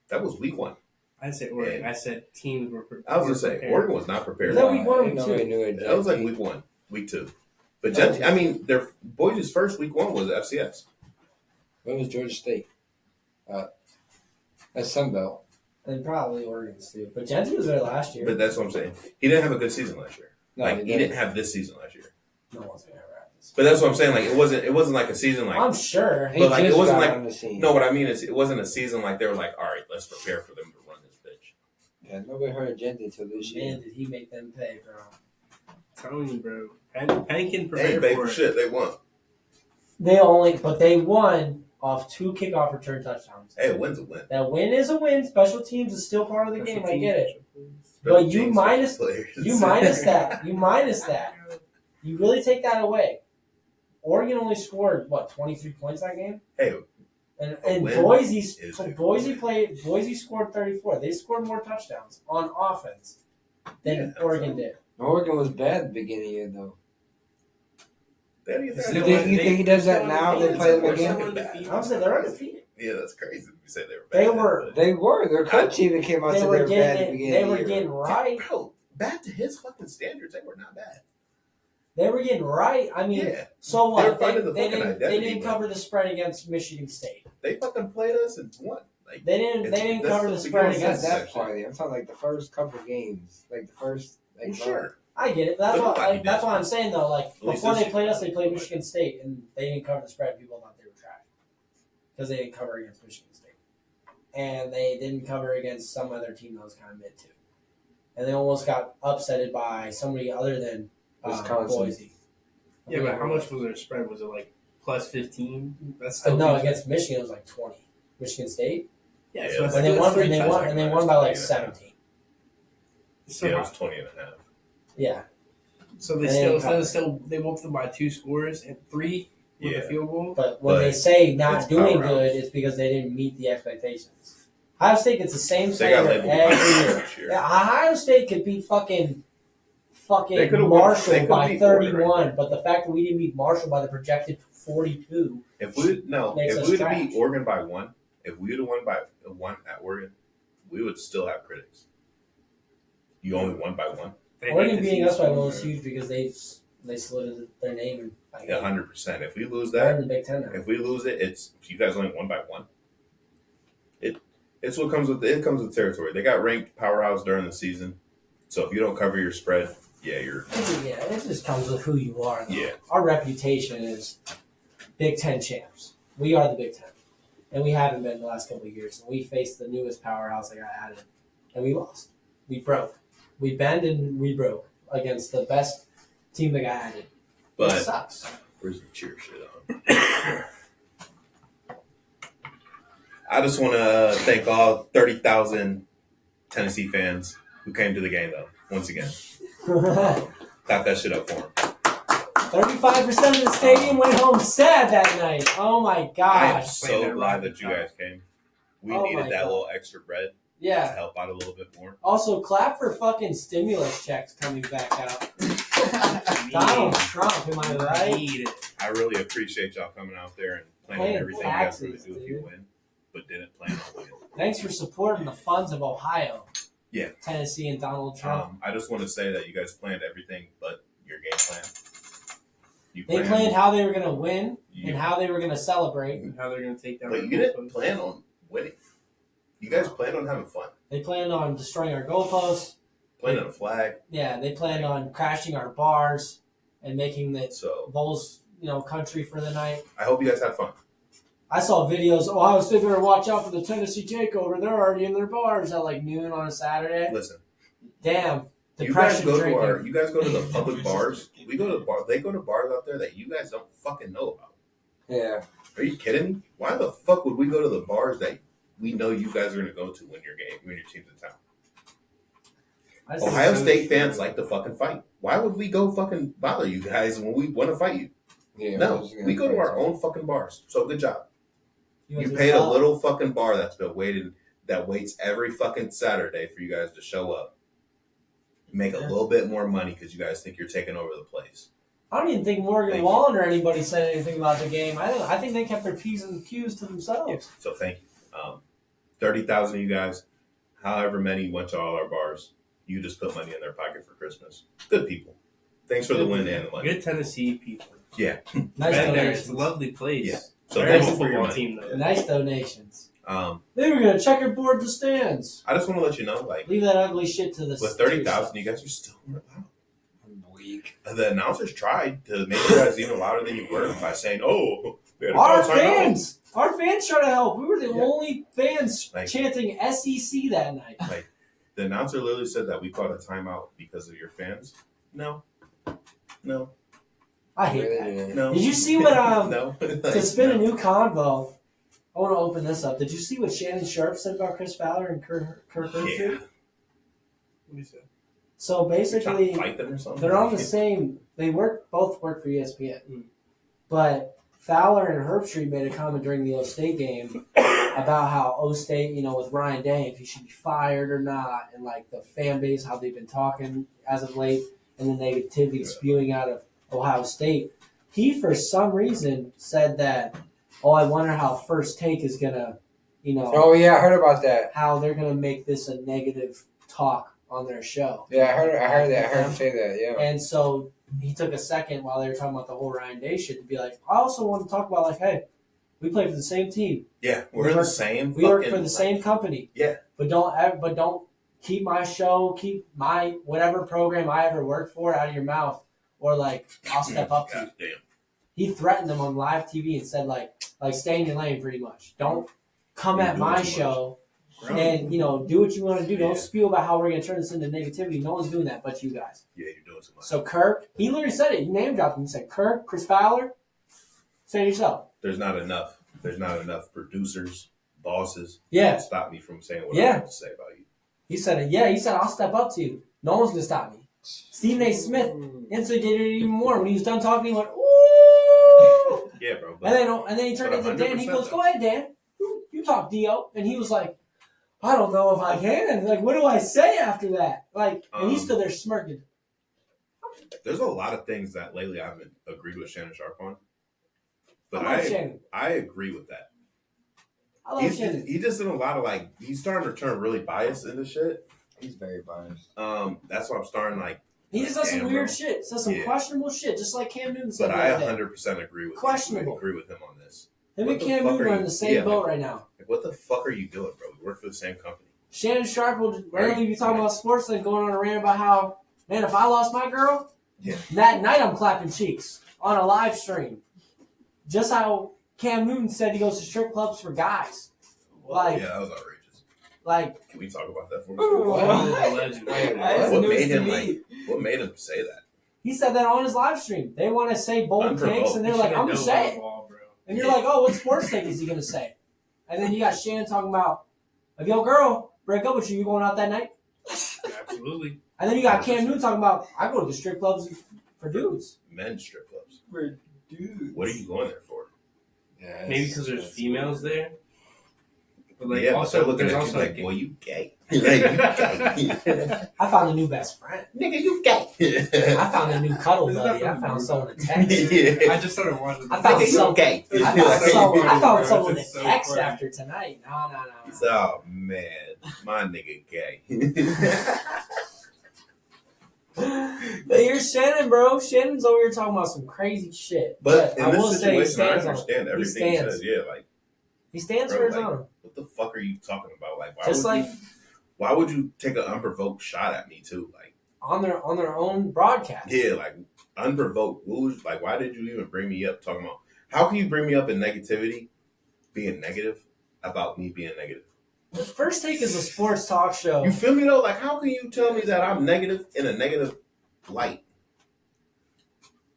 That was week 1. I said Oregon. Yeah. I said teams were prepared. I was going to say, Oregon was not prepared Is for that him. week 1 or week Nobody 2? knew it. That was like week 1, week 2. But Genty, I mean, their Boise's first week 1 was FCS. When was Georgia State? That's Sunbelt. And probably Oregon's too. But Genty was there last year. But that's what I'm saying. He didn't have a good season last year. No, He didn't have this season last year. No one's gonna ever have this. But that's what I'm saying. Like it wasn't like a season like. I'm sure. He But, like, it just wasn't got like- on the scene. No, what I mean is it wasn't a season like they were like, all right, let's prepare for them to run this bitch. Yeah, nobody heard of Genty until this year. Man, did he make them pay, bro? I'm telling you, bro. Penn can Hey, prepare babe, for it. shit, they won. They won off 2 kickoff return touchdowns. Hey, a win's a win. That win is a win. Special teams is still part of the Special game. I teams, get it. special teams. But you Teams, minus- players. You minus that. You minus that. You really take that away. Oregon only scored 23 points that game, Hey, and A win Boise is a Boise scored 34. They scored more touchdowns on offense than Yeah, Oregon did. Oregon was bad at the beginning of the year, though. they didn't Still You have think- you think he does that now? They play them They're again? still undefeated. I'm saying they're undefeated. Yeah, that's crazy. You say they were They bad. were- but- They were. Their coach even came out and They said were they were bad at the getting beginning they of were the year. getting right. Bro, back to his fucking standards, they were not bad. They were getting right. I mean, Yeah, so They what? were finding the They fucking didn't. They identity, didn't but- cover the spread against Michigan State. they fucking played us and won. Like They didn't. They didn't That's cover the the spread beginning Not against. that section. far. I'm talking like the first couple games, like the first. Like, well, sure. I get it. That's But what. nobody That's did. what I'm saying though. Like At least before this they played year. us, they played Michigan State, and they didn't cover the spread. People thought they were trash because they didn't cover against Michigan State, and they didn't cover against some other team that was kind of mid too, and they almost got upsetted by somebody other than Wisconsin. Boise. Yeah, but how much was their spread? Was it like plus 15? That's still No, decent. against Michigan it was like 20. Michigan State, Yeah, Yeah, so that's and they that's won. three And they touchdowns. won. And they won by like 17. So, Yeah, it was 20 and a half. Yeah. so they They still, didn't so cover. still they whooped them by 2 scores and 3 with Yeah. a field goal. But when But they say not it's doing powerhouse. good, it's because they didn't meet the expectations. Ohio State gets the same They got standard labeled every year. this year. Yeah, Ohio State could beat fucking They could've won- Marshall they could've by beat Oregon 31, right but the fact that we didn't beat Marshall by the projected 42, If we no, Makes if us we would trash. have beat Oregon by 1, if we would have won by 1 at Oregon, we would still have critics. You only won by 1. They Oregon hate to beating see us by score. one was huge because they solidified their name and like, 100%. If we lose they're in that, the Big Ten now. if we lose it, it's you guys only won by 1. It's what comes with territory. They got ranked powerhouse during the season, so if you don't cover your spread, Yeah, you're. Yeah, it just comes with who you are. Though. Yeah. Our reputation is Big Ten champs. We are the Big Ten. And we haven't been the last couple of years. And we faced the newest powerhouse that got added. And we lost. We broke. We bend and we broke against the best team that got added. But it sucks. Where's the cheer shit on? I just want to thank all 30,000 Tennessee fans who came to the game, though, once again. Clap that shit up for them. 35% of the stadium went home sad that night. Oh, my I am gosh. so glad that you guys came. We needed that little extra bread to Yeah. help out a little bit more. Also, clap for fucking stimulus checks coming back out. Donald Trump, am I right? I really appreciate y'all coming out there and playing Paying everything taxes, you guys were going to do if you win, but didn't plan on winning. Thanks for supporting the funds of Ohio. Yeah. Tennessee and Donald Trump. I just want to say that you guys planned everything but your game plan. They planned how they were going to win and how they were going to celebrate. And how they're going to take down. But you didn't plan on winning. You guys planned on having fun. They planned on destroying our goalposts. Playing on a flag. Yeah, they planned on crashing our bars and making the So Bulls, country for the night. I hope you guys had fun. I saw videos. Ohio State better watch out for the Tennessee takeover. They're already in their bars at like noon on a Saturday. Listen, Damn, you guys depression go drinking. to you guys go to the public bars. We go to the bar. They go to bars out there that you guys don't fucking know about. Yeah. Are you kidding me? Why the fuck would we go to the bars that we know you guys are going to go to when your team's in town? Ohio State fans like to fucking fight. Why would we go fucking bother you guys when we want to fight you? Yeah. No, we go to our own fucking bars. So good job. You paid a little fucking bar that's been waiting, that waits every fucking Saturday for you guys to show up. Make a little bit more money because you guys think you're taking over the place. I don't even think Morgan Wallen or anybody said anything about the game. I think they kept their P's and Q's to themselves. Yeah. So thank you. 30,000 of you guys, however many went to all our bars, you just put money in their pocket for Christmas. Good people. Thanks for the win and the money. Good Tennessee people. Yeah. Nice Been there. donations. It's a lovely place. Yeah. So Very thank you for your football money. team, though. Nice donations. I They were gonna checkerboard the stands. just want to let you know, like, Leave that ugly shit to the. with 30,000, you guys are still loud. Weak. The announcers tried to make you guys even louder than you were by saying, "Oh, we had to Our call a timeout." fans tried to help. We were the Yeah. only fans Like- chanting SEC that night. Like, the announcer literally said that we called a timeout because of your fans. No. I hate Really, that. yeah. No. Did you see what No. to spin a new convo? I want to open this up. Did you see what Shannon Sharp said about Chris Fowler and Kirk Herbstreit? Yeah. What do you say? So You're trying basically, to fight them or something? they're on the same. They both work for ESPN, but Fowler and Herbstreit made a comment during the O State game about how O State, with Ryan Day, if he should be fired or not, and like the fan base, how they've been talking as of late, and the negativity spewing out of Ohio State. He, for some reason, said that, I wonder how First Take is gonna, Oh yeah, I heard about that. how they're gonna make this a negative talk on their show. Yeah, I heard that. I heard him say that. Yeah. And so he took a second while they were talking about the whole Ryan Day shit to be like, I also want to talk about like, hey, we play for the same team. Yeah, we're in the same. We work for the same company. Yeah. But don't keep my show, keep my whatever program I ever worked for out of your mouth, or like I'll step up to you. God damn. He threatened them on live TV and said like stay in your lane pretty much. Don't come You're at doing my too show. much. And do what you want to do. Don't Yeah. spew about how we're gonna turn this into negativity. No one's doing that but you guys. Yeah, you're doing too much. So Kirk, he literally said it. He name dropped him. He said, Kirk, Chris Fowler, say it yourself. There's not enough producers, bosses Yeah. to stop me from saying what Yeah. I want to say about you. He said it. Yeah, he said, I'll step up to you. No one's gonna stop me. Stephen A. Smith instigated it even more. When he was done talking, he went, ooh. Yeah, bro. And then he turned but into Dan. He 100% goes, go ahead, Dan. You talk, Dio. And he was like, I don't know if I can. Like, what do I say after that? Like, and he stood there smirking. There's a lot of things that lately I haven't agreed with Shannon Sharp on. But I love Shannon. I agree with that. I love Shannon. He just did a lot of he's starting to turn really biased into shit. He's very biased. That's why I'm starting He just does some damn, weird bro. shit. Says some Yeah. questionable shit, just like Cam Newton said But the I other day. 100% agree with Questionable. agree with him on this. Him What and the Cam fuck Newton are are in you- the same yeah, boat like- right now. Like, what the fuck are you doing, bro? We work for the same company. Shannon Sharp will randomly be talking about sports and going on a rant about how Man, if I lost my girl, Yeah. that night I'm clapping cheeks on a live stream. Just how Cam Newton said he goes to strip clubs for guys. Like, Yeah, that was outrageous. like, Can we talk about that for a What? second? That's What news made to him me. What made him say that? he said that on his live stream. They want to say bold Unprovoked. takes, and they're like, I'm going to say it. And you're like, oh, what sports take is he going to say? And then you got Shannon talking about, if your girl break up with you, you going out that night? Absolutely. And then you got Cam Newton talking about, I go to the strip clubs for dudes. Men's strip clubs. For dudes. What are you going there for? Yeah, Maybe because there's females there. But like Yeah, also, but they're there's looking at you also like, boy, you gay. Like, you gay. I found a new best friend. Nigga, you gay. I found a new cuddle Isn't that buddy. I from found Naruto? someone to text. Yeah. I just started watching. I found Nigga, you some- gay. I found, It's so funny, I found bro. someone to It's so text funny. after tonight. No. Oh, man. My nigga gay. But here's Shannon, bro. Shannon's over here talking about some crazy shit. But in I this will say he situation, I stands on it. understand He everything he stands. says. Yeah, like, He stands Bro, for his like, own. what the fuck are you talking about? Like, why would you take an unprovoked shot at me too? Like, On their own broadcast. yeah, like unprovoked. Like, why did you even bring me up talking about? How can you bring me up in negativity, being negative about me being negative? The First Take is a sports talk show. You feel me though? Like, how can you tell me that I'm negative in a negative light?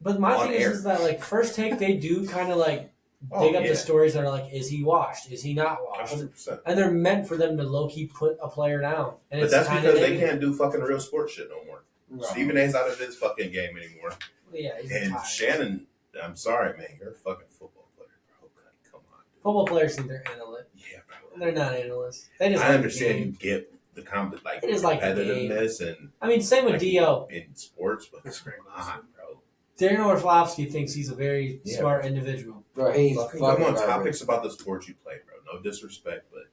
But my on thing air. is that like First Take, they do kind of like Oh, dig up yeah. the stories that are like, is he washed? Is he not washed? 100%. And they're meant for them to low key put a player down. And But it's that's kinda because they negative. can't do fucking real sports shit no more. Stephen A's out of his fucking game anymore. Yeah, he's And tired. Shannon, I'm sorry, man, you're a fucking football player, bro. Okay, come on. Football players think they're analysts. Yeah, bro. They're not analysts. They just I like the understand you game. get the like It is like the game. competitiveness and I mean, same with like, Dio. in sports, but That's great. come on, bro. Darren Orlovsky thinks he's a very Yeah. smart individual. Bro, he's Come fucking on, garbage. topics about the sports you play, bro. No disrespect, but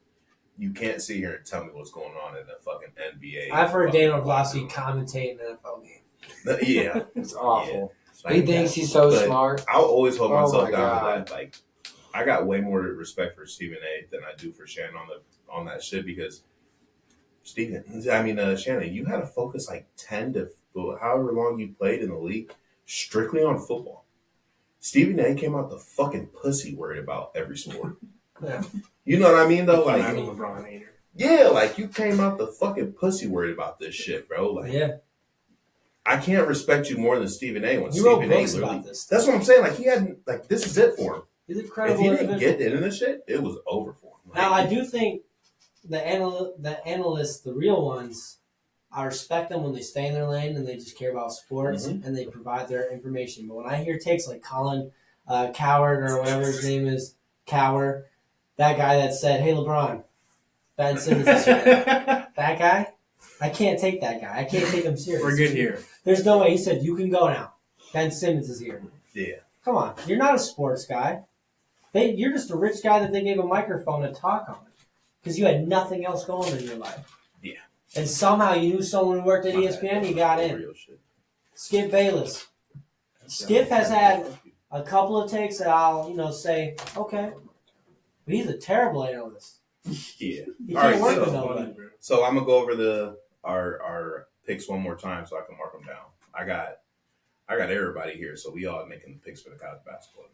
you can't sit here and tell me what's going on in the fucking NBA. I've heard fucking Dan Orlovsky locker commentate an NFL game. room. Yeah, It's awful. Like, He thinks he's so But- smart. I'll always hold Oh myself my down God. to that. Like, I got way more respect for Stephen A. than I do for Shannon on that shit because Shannon, you had to focus like 10 to however long you played in the league strictly on football. Stephen A. came out the fucking pussy worried about every sport. Yeah. You know what I mean, though? I'm Like, a LeBron hater. yeah, like you came out the fucking pussy worried about this shit, bro. Like, Yeah. I can't respect you more than Stephen A. when You wrote Stephen A. books literally. about this. That's what I'm saying. Like, he hadn't, like, this is it for him. He's an If incredible he didn't individual. get into this shit, it was over for him. Now, I do think the analysts, the real ones, I respect them when they stay in their lane and they just care about sports Mm-hmm. and they provide their information. But when I hear takes like Colin Coward or whatever his name is, Cower, that guy that said, "Hey LeBron, Ben Simmons is here," that guy, I can't take that guy. I can't take him serious. We're good here. There's no way. He said, "You can go now. Ben Simmons is here." Yeah. Come on, you're not a sports guy. You're just a rich guy that they gave a microphone to talk on because you had nothing else going in your life. Yeah. And somehow you knew someone who worked at My ESPN. bad. You got Real in. shit. Skip Bayless. Skip has had a couple of takes that I'll say okay, but he's a terrible analyst. Yeah. He All can't right, work so- with Funny, nobody. bro. So I'm gonna go over our picks one more time so I can mark them down. I got everybody here, so we all making the picks for the college basketball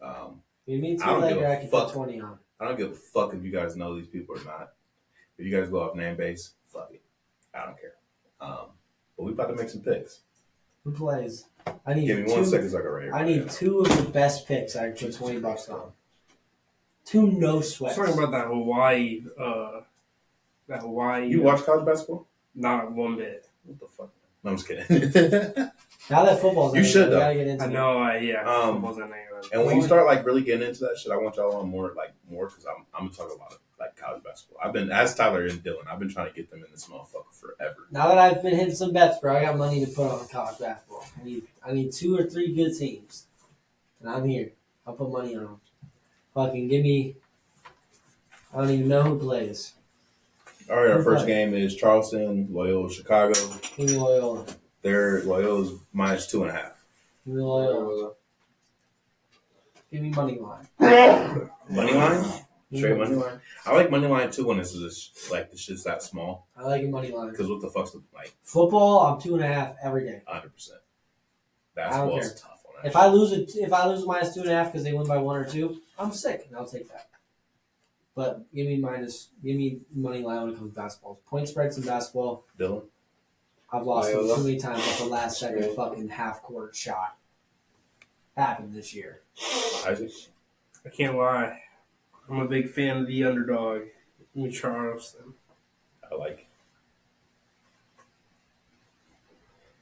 tonight. You mean I don't later, give a I can put fuck. 20 on. I don't give a fuck if you guys know these people or not. If you guys go off name base, fuck it. I don't care. But we about to make some picks. Who plays? I need Give me 1 second so I can write I everybody need down. two of the best picks. I put $20 on. Two no I was sweats. talking about that Hawaii. You watch college basketball? Not one bit. What the fuck? No, I'm just kidding. Now that football's You in, should, we though. gotta get into I it. know. Yeah. Football's in there. And when you start like really getting into that shit, I want y'all on more because I'm gonna talk about like college basketball. I've been as Tyler and Dylan. I've been trying to get them in this motherfucker forever. Now that I've been hitting some bets, bro, I got money to put on college basketball. I need 2 or 3 good teams, and I'm here. I'll put money on them. Fucking give me. I don't even know who plays. All right, our Who first play? game is Charleston, Loyola, Chicago. Give me Loyola. Their Loyola's -2.5. Give me Loyola. Give me money line. Money line? Straight money line. I like money line too when it's just, like the shit's that small. I like it money line. Because what the fuck's the like? Football, I'm 2.5 every day. 100%. Basketball's tough on that. If I lose minus 2.5 because they win by 1 or 2, I'm sick and I'll take that. But give me money line when it comes to basketball. Point spreads in basketball. Dylan? I've lost them Loyola. too many times at the last second fucking half court shot. Happened this year. Isaac? I can't lie. I'm a big fan of the underdog. Give me Charleston. I like it.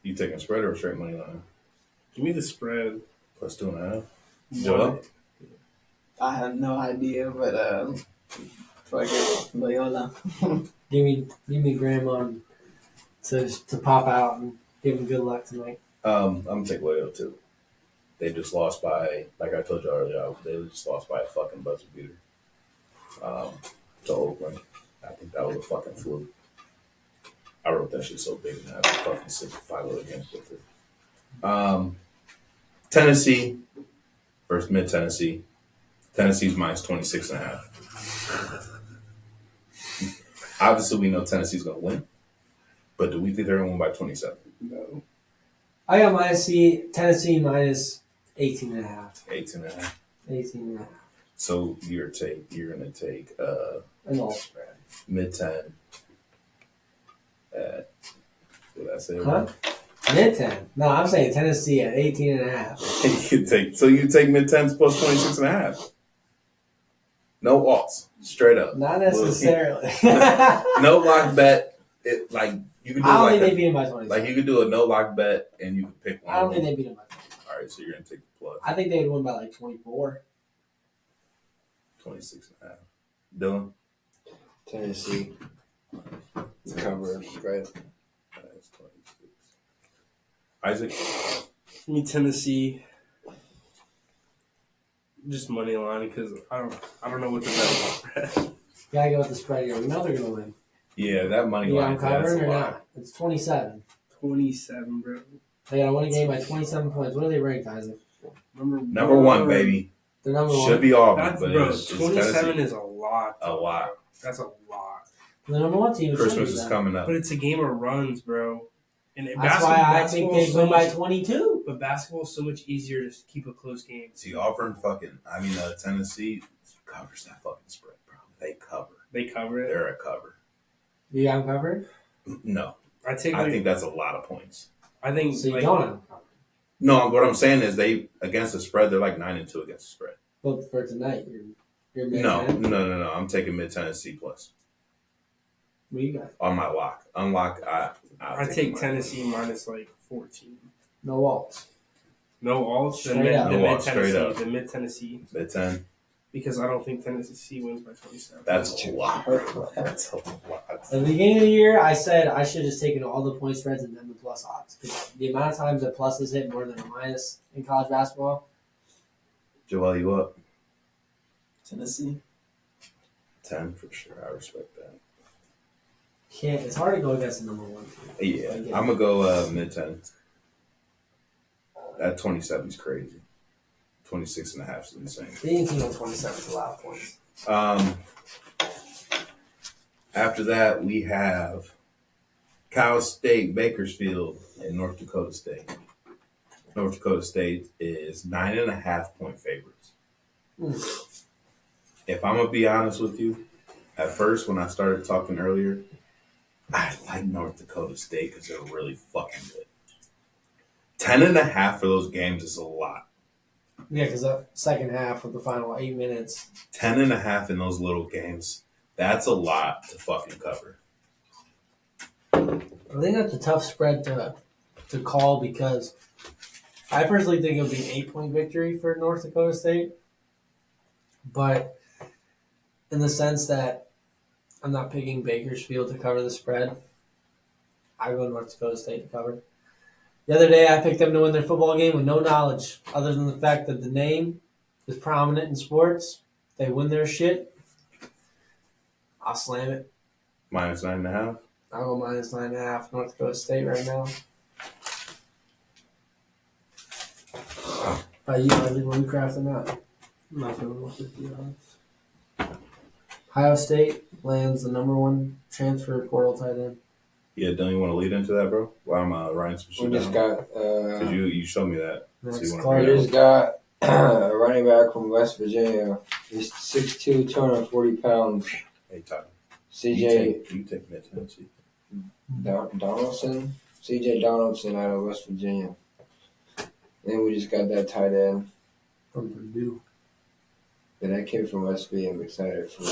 You taking spread or straight money line? Give me the spread. Plus 2.5. What? Joel? I have no idea, but fuck it, Loyola. Give me Grandma to pop out and give him good luck tonight. I'm gonna take Loyola too. They just lost by, like I told you earlier, they just lost by a fucking buzzer beater. To Oakland. I think that was a fucking fluke. I wrote that shit so big and I had a fucking 6-5 against with it. Tennessee versus Mid Tennessee. Tennessee's minus 26.5. Obviously, we know Tennessee's gonna win, but do we think they're gonna win by 27? No. I got Tennessee minus 18.5. 18.5. 18.5. So you're gonna take An all spread. Mid 10 at what did I say? Huh? Mid 10. No, I'm saying Tennessee at 18.5. You take Mid 10s plus 26.5. No alts, straight up. Not necessarily. No lock bet. It like you can do. I don't like think they beat him by 20. like you could do a no lock bet and you can pick one. I don't think they beat him by 20. All right, so you're gonna take the plus I think they'd win by like 24. 26.5. Dylan. Tennessee. Cover spread. That's 26. Isaac. Give me Tennessee. Just money line because I don't know what to bet on spread. Gotta go with the spread here. We know they're gonna win. Yeah, that money Yeah, line. I'm covering that's a or lot. not. It's 27. 27, bro. They gotta win a game by 27 points. What are they ranked, Isaac? Number one, baby. They're number Should one. be Auburn, That's, but bro, it's 27 Tennessee. is a lot. A lot. That's a lot. The number one team. Christmas is coming up. But it's a game of runs, bro. And That's why I think they win by 22. But basketball is so much easier to keep a close game. See, Auburn Tennessee covers that fucking spread, bro. They cover. They cover it. They're a cover. You got them covered? No. I think that's a lot of points. I think So you like, don't have them covered. No, what I'm saying is they against the spread, they're like 9-2 against the spread. But for tonight, you're mid No. 10. No. I'm taking Mid Tennessee plus What you got? on my lock. Unlock. I take Tennessee minus like 14. No walls. No alts. Straight up. No Mid alts, straight Tennessee. up. The Mid Tennessee. Mid 10. Because I don't think Tennessee wins by 27. That's a lot. That's a lot. At the beginning of the year, I said I should have just taken all the point spreads and then the plus odds. Because the amount of times that pluses hit more than a minus in college basketball. Joel, you up? Tennessee. 10 for sure. I respect that. It's hard to go against the number one team. Yeah, I'm gonna go Mid 10. That 27 is crazy. 26.5 is insane. Being team on 27 is a lot of points. After that, we have Cal State, Bakersfield, and North Dakota State. North Dakota State is 9.5 point favorites. If I'm gonna be honest with you, at first when I started talking earlier, I like North Dakota State because they're really fucking good. 10.5 for those games is a lot. Yeah, because the second half of the final 8 minutes. 10.5 in those little games, that's a lot to fucking cover. I think that's a tough spread to call because I personally think it would be an 8-point victory for North Dakota State. But in the sense that I'm not picking Bakersfield to cover the spread, I go North Dakota State to cover. The other day, I picked them to win their football game with no knowledge other than the fact that the name is prominent in sports. They win their shit. I'll slam it. Minus 9.5. I'll go minus 9.5 North Dakota State right now. By you, I think we're crafting that. I'm not going to look at the odds. Ohio State lands the #1 transfer portal tight end. Yeah, don't you want to lead into that, bro? While I'm writing some shit We just down. got. Because you showed me that. Max So you wanna Clark. We bring it just got a running back from West Virginia. He's 6'2", 240 pounds. Hey, Tyler. CJ You take me to Tennessee. Donaldson. CJ Donaldson out of West Virginia. Then we just got that tight end. From Purdue. But that kid from West V, I'm excited for.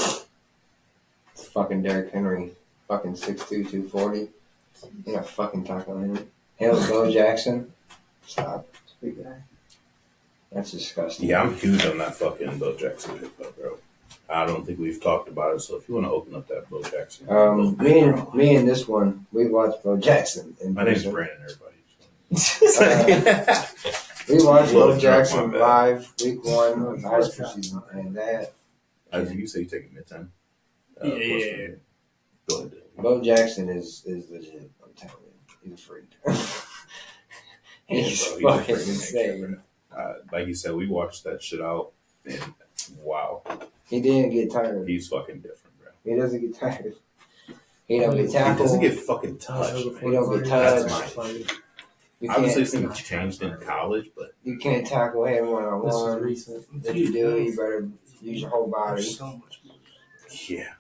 It's fucking Derrick Henry. Fucking 6'2", 240. You're not fucking talking to him. Hell, Bo Jackson. Stop. Big guy. That's disgusting. Yeah, I'm huge on that fucking Bo Jackson pickup, bro. I don't think we've talked about it, so if you want to open up that Bo Jackson. Me and this one, we watched Bo Jackson. My name's Brandon, everybody. We watched Bo Little Jackson drunk, my bad. live week 1 of high school season, and that As you say, you taking mid-10. Yeah. Go ahead. Bo Jackson is legit. I'm telling you, he's a freak. He's Yeah, bro, fucking he's a freaking insane. Like you said, we watched that shit out, and wow, He didn't get tired. he's fucking different, bro. He doesn't get tired. He don't get He tackled. doesn't get fucking touched. He Man. don't get That's touched. my. You Obviously, can't, things changed in college, but you can't tackle him one on This is one. recent. If you do, you better use your whole body. There's so much. yeah,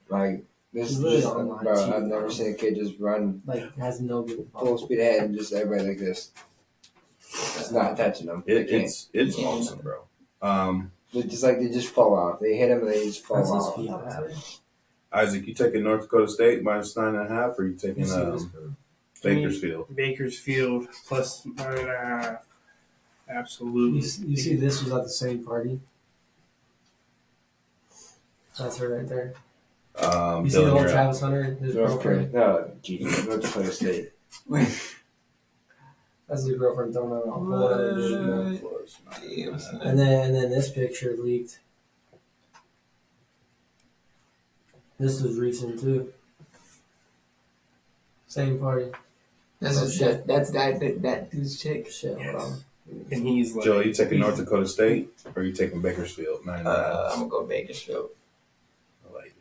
Like this, He's really this on my bro, team, I've never bro. seen a kid just run Like, has no good full speed ahead and just everybody like this. It's not touching them. They can't. it's awesome, bro. They just fall off. They hit him and they just fall That's his off. feet. That's Isaac, you taking North Dakota State -9.5, or you taking Bakersfield? Bakersfield plus 9.5. Absolutely. You see, this was at the same party. That's her right there. You see the Dylan, whole you're up. Travis Hunter, his girlfriend. No, Jesus, North Dakota State. That's his girlfriend throwing out all the Close. And then this picture leaked. This was recent too. Same party. That's that dude's chick. Shit, hold on. And he's like, Joe, you taking North Dakota State, or you taking Bakersfield 9.5? I'm gonna go Bakersfield. I like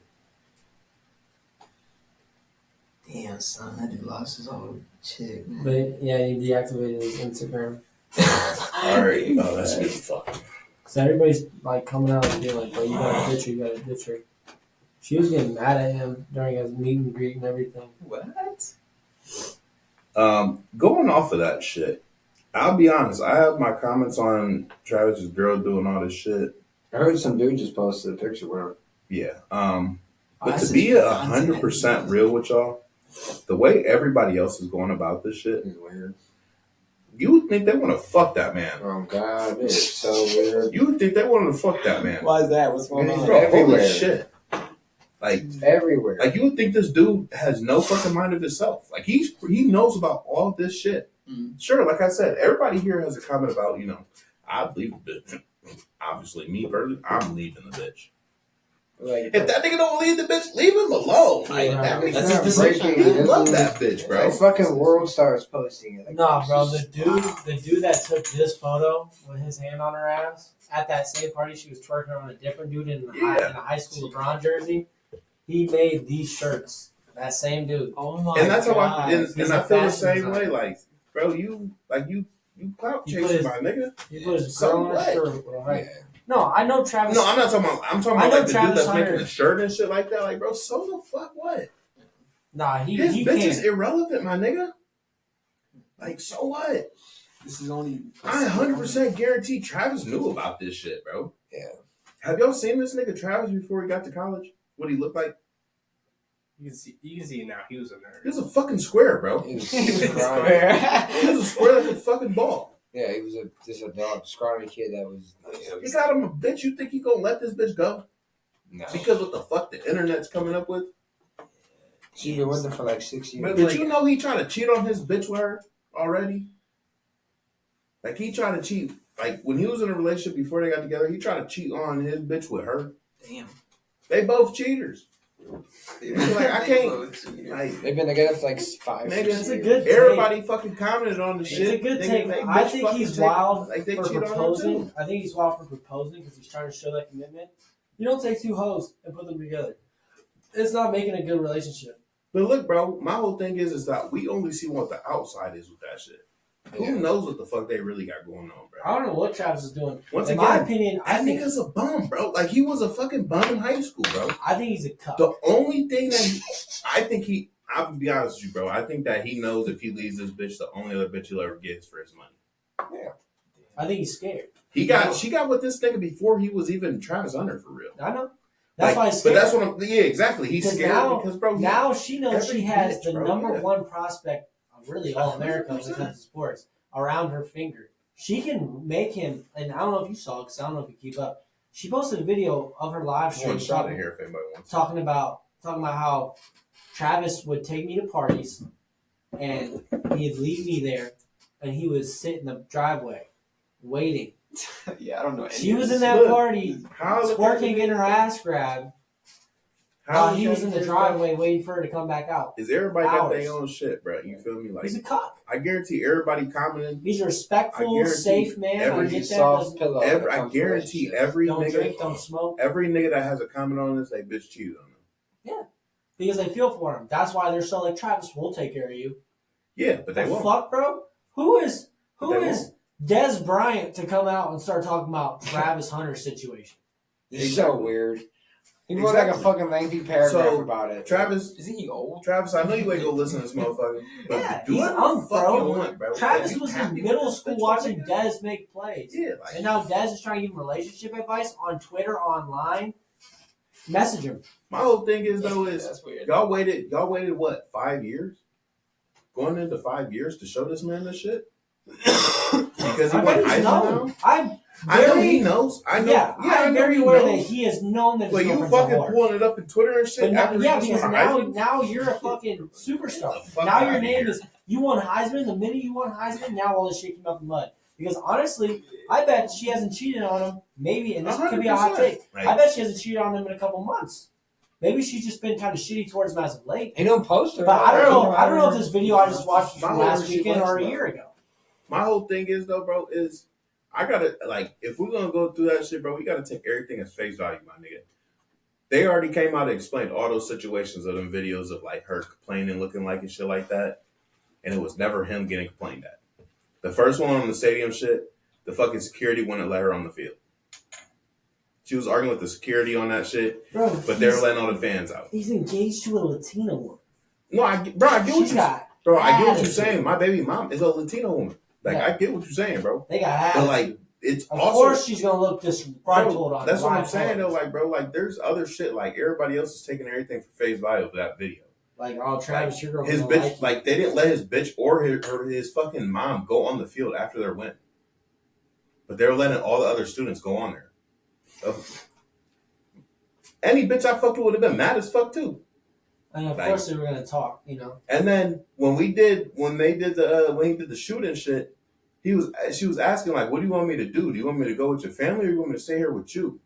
it. Damn, son, that dude lost his own chick, man. But yeah, he deactivated his Instagram. All right. Oh, that's good. Fuck. So everybody's like coming out and being like, "Bro, you gotta ditch her, you gotta ditch her." She was getting mad at him during his meet and greet and everything. What? Going off of that shit, I'll be honest. I have my comments on Travis's girl doing all this shit. I heard some dude just posted a picture with her. Yeah. But That's to be his 100% real with y'all, the way everybody else is going about this shit, It's weird. you would think they want to fuck that man. Oh God, it's so weird. You would think they wanted to fuck that man. Why is that? What's going It's on? Bro, holy everywhere. shit. Like, Everywhere. Like you would think this dude has no fucking mind of himself. Like he knows about all this shit. Mm. Sure, like I said, everybody here has a comment about, I'd leave the bitch. Obviously, me personally, I'm leaving the bitch. Like, If that nigga don't leave the bitch, leave him alone. Like, Yeah, that it's makes not sense. breaking. I love that bitch, bro. the fucking world starts posting it. Like, Nah, bro, the dude that took this photo with his hand on her ass at that same party, she was twerking on a different dude in a high school LeBron jersey. He made these shirts. That same dude. Oh my And that's how God. and He's I a feel the fashion same designer. way. Like, bro, you clout He put chasing his- my nigga. He put his So girl on what? his shirt. Right? yeah. No, I know Travis. No, I'm not talking about. I'm talking I about know like the dude Travis that's Hunter. making a shirt and shit like that. Like, bro, so the fuck what? Nah, he His bitch is can't. irrelevant, my nigga. Like, so what? This is only. I 100% guarantee Travis knew about this shit, bro. Yeah. Have y'all seen this nigga Travis before he got to college? What he looked like? you can see it now. He was a nerd. He was a fucking square, bro. He was, He was scrawny. He was a square like a fucking ball. Yeah, he was just a dog, scrawny kid that was. He got him a bitch. You think he gonna let this bitch go? No. Because what the fuck the internet's coming up with? She's been with him for like 6 years. But Did like- you know he trying to cheat on his bitch with her already? Like he tried to cheat. Like when he was in a relationship before they got together, he tried to cheat on his bitch with her. Damn. They both cheaters. Like, I can't- Like, They've been together for like 5 nigga, years. It's a good everybody fucking commented on the It's shit. a good Nigga, take. they I bitch think fucking he's take- wild Like they for cheat on him proposing. too. I think he's wild for proposing because he's trying to show that commitment. You don't take two hoes and put them together. It's not making a good relationship. But look, bro, my whole thing is that we only see what the outside is with that shit. Yeah. Who knows what the fuck they really got going on, bro? I don't know what Travis is doing. Once In again, my opinion, I that think nigga's a bum, bro. Like, he was a fucking bum in high school, bro. I think he's a cuck. The only thing that I'll be honest with you, bro. I think that he knows if he leaves this bitch, the only other bitch he'll ever get is for his money. Yeah. I think he's scared. She got with this nigga before he was even Travis Hunter for real. I know. That's why he's But scared. that's what exactly. He's scared because, bro. Now she knows she has bitch, the bro, number yeah. one prospect of really all America when it comes to sports around her finger. She can make him, and I don't know if you saw it because I don't know if you keep up. She posted a video of her live stream One shot in here if anybody wants. talking about how Travis would take me to parties and he'd leave me there and he would sit in the driveway waiting. Yeah, I don't know. She was in that Look, party How's twerking, getting her ass grabbed while he was in the driveway waiting for her to come back out. Is everybody got Hours. their own shit, bro? You feel me? Like, He's a cock. I guarantee everybody commenting. He's a respectful, I guarantee safe man. I every get that. Soft Doesn't- pillow. I guarantee every Don't nigga, drink, don't smoke. every nigga that has a comment on this, they bitch cheated on them. Because they feel for him. That's why they're so like, Travis, we'll take care of you. Yeah, but they The won't. fuck, bro? Who is They Des Bryant to come out and start talking about Travis Hunter's situation? It's so weird. He wrote like a fucking lengthy paragraph So, about it. Travis, Isn't he old? I know you ain't gonna listen to this motherfucker, but Yeah, do he's whatever young, the fuck bro. you want, bro. Travis If you was in happy middle with school this bitch, watching my nigga, Des make plays. Yeah, like, And now Des is trying to give him relationship advice on Twitter, online. Message him. my whole thing is though is That's weird. y'all waited what 5 years, going into 5 years to show this man this shit because he I went bet high he's school known. now. I'm I know very- he knows. I know. Yeah, I I'm know very he aware that knows. he has known that his But you girlfriend's a fucking whore. pulling it up in Twitter and shit. But now, after yeah, you because just now, won Heisman? now you're a fucking superstar. Get the fuck Now your outta name here. is, you won Heisman. The minute you won Heisman, now all this shit came out the mud. Because honestly, I bet she hasn't cheated on him. Maybe, and this could be a hot 100%. take. Right. I bet she hasn't cheated on him in a couple months. Maybe she's just been kind of shitty towards him as of late. He don't post her. But I don't know. I don't know if this video I just watched My from whole last shit weekend was, or a bro. year ago. My whole thing is though, bro, is I gotta like if we're gonna go through that shit, bro, we gotta take everything as face value, my nigga. They already came out and explained all those situations of them videos of like her complaining, looking like and shit like that, and it was never him getting complained at. The first one on the stadium shit, the fucking security wouldn't let her on the field. She was arguing with the security on that shit, Bro, but they're letting all the fans out. he's engaged to a Latina woman. No, I get what She's you got bro. I get what you're attitude. saying. My baby mom is a Latino woman. Like Yeah. I get what you're saying, bro. They got But attitude. like it's Of also course she's gonna look disgruntled on. that's what I'm live saying though, television. like bro, like there's other shit. Like everybody else is taking everything for face value of that video. Like, oh, Travis, your girl. His bitch, like they didn't let his bitch or his fucking mom go on the field after their win, but they're letting all the other students go on there. So, any bitch I fucked with would have been mad as fuck too. And of like- course they were gonna talk, you know. And then when he did the shooting shit, she was asking like, "What do you want me to do? Do you want me to go with your family or do you want me to stay here with you?"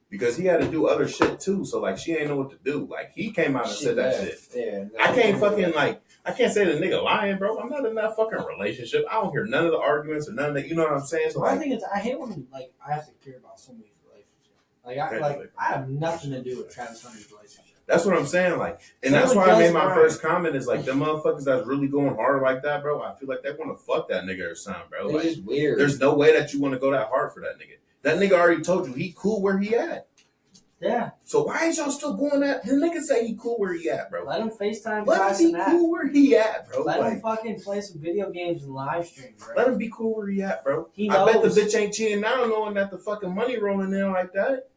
Because he had to do other shit too. So like, she ain't know what to do. Like he came out and said that shit. Yeah. I can't fucking I can't say the nigga lying, bro. I'm not in that fucking relationship. I don't hear none of the arguments or none of that. You know what I'm saying? So So I like, think I hate when like I have to care about somebody's relationship. I have nothing to do with Travis Hunter's relationship. that's what I'm saying. Like, and Same that's with why I Des made my Bryant. first comment is like, the motherfuckers that's really going hard like that, bro. I feel like they want to fuck that nigga or something, bro. It's Like, just weird. there's no way that you want to go that hard for that nigga. That nigga already told you he cool where he at. Yeah, So why is y'all still going that? The nigga say he cool where he at, bro. let him FaceTime Let Bryce him and be that. cool where he at, bro. Let him Like, fucking play some video games and live stream, bro. let him be cool where he at, bro. He I bet the knows. bitch ain't cheating now, knowing that the fucking money rolling in like that.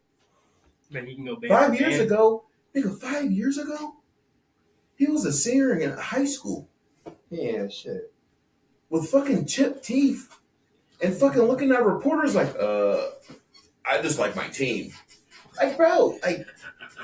Then he can go big. 5 years ago, nigga, 5 years ago, he was a senior in high school Yeah, shit. with fucking chipped teeth and fucking looking at reporters like, I just like my team. Like, bro, like,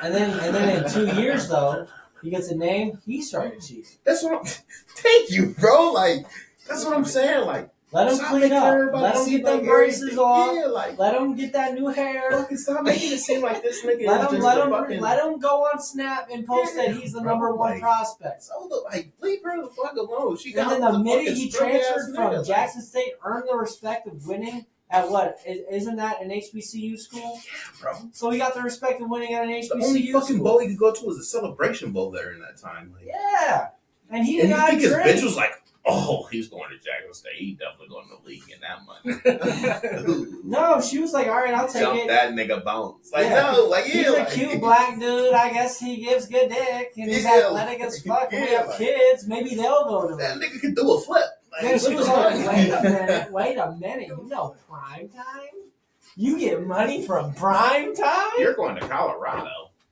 And then in 2 years though, he gets a name. He started cheating. that's what I'm, thank you, bro. Like, that's what I'm saying. Like, Let him stop clean making up. everybody Let him seem get them like braces everything- off. Yeah, like, Let him get that new hair. fucking stop making it seem like this nigga Let is him just a fucking. let him go on Snap and post that he's the Bro, number one like- prospect. So, like, leave her the fuck alone. She And got then the with minute fucking he scrubby ass transferred nigga, from like- Jackson State, earned the respect of winning At what? Isn't that an HBCU school? Bro. So he got the respect of winning at an HBCU The only fucking school. bowl he could go to was a Celebration Bowl there in that time. Like, Yeah. And he and did you not think his drink. bitch was like, oh, he's going to Jackson State. He definitely going to the league in that money. No, she was like, all right, I'll take Jump it. that nigga bounce. Like, Yeah. no, like, yeah. He's a like, cute black dude. I guess he gives good dick. And he's Yeah, athletic as fuck. And we yeah, have like- kids. Maybe they'll go to That him. nigga can do a flip. Like, Then she was what like, the wait a fuck? minute. Wait a minute. You know prime time? You get money from prime time? You're going to Colorado.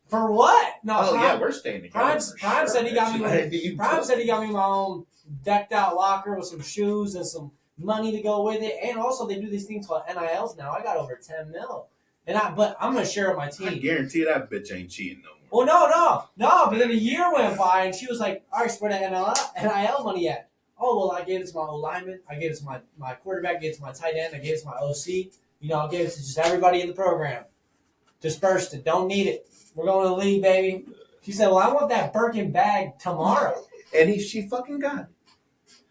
For what? No, Oh, Prime, yeah, we're staying together. Prime, for Prime sure, said he got me. bitch. Prime said he got me my own decked out locker with some shoes and some money to go with it. And also, they do these things called NILs now. I got over 10 mil, but I'm gonna share with my I team. guarantee that bitch ain't cheating no more. Well, no. But then a year went by, and she was like, "All right, where the NIL money at?" Oh, well, I gave it to my old lineman. I gave it to my quarterback. I gave it to my tight end. I gave it to my OC. I gave it to just everybody in the program. Dispersed it. Don't need it. We're going to the league, baby. She said, well, I want that Birkin bag tomorrow. And she fucking got it.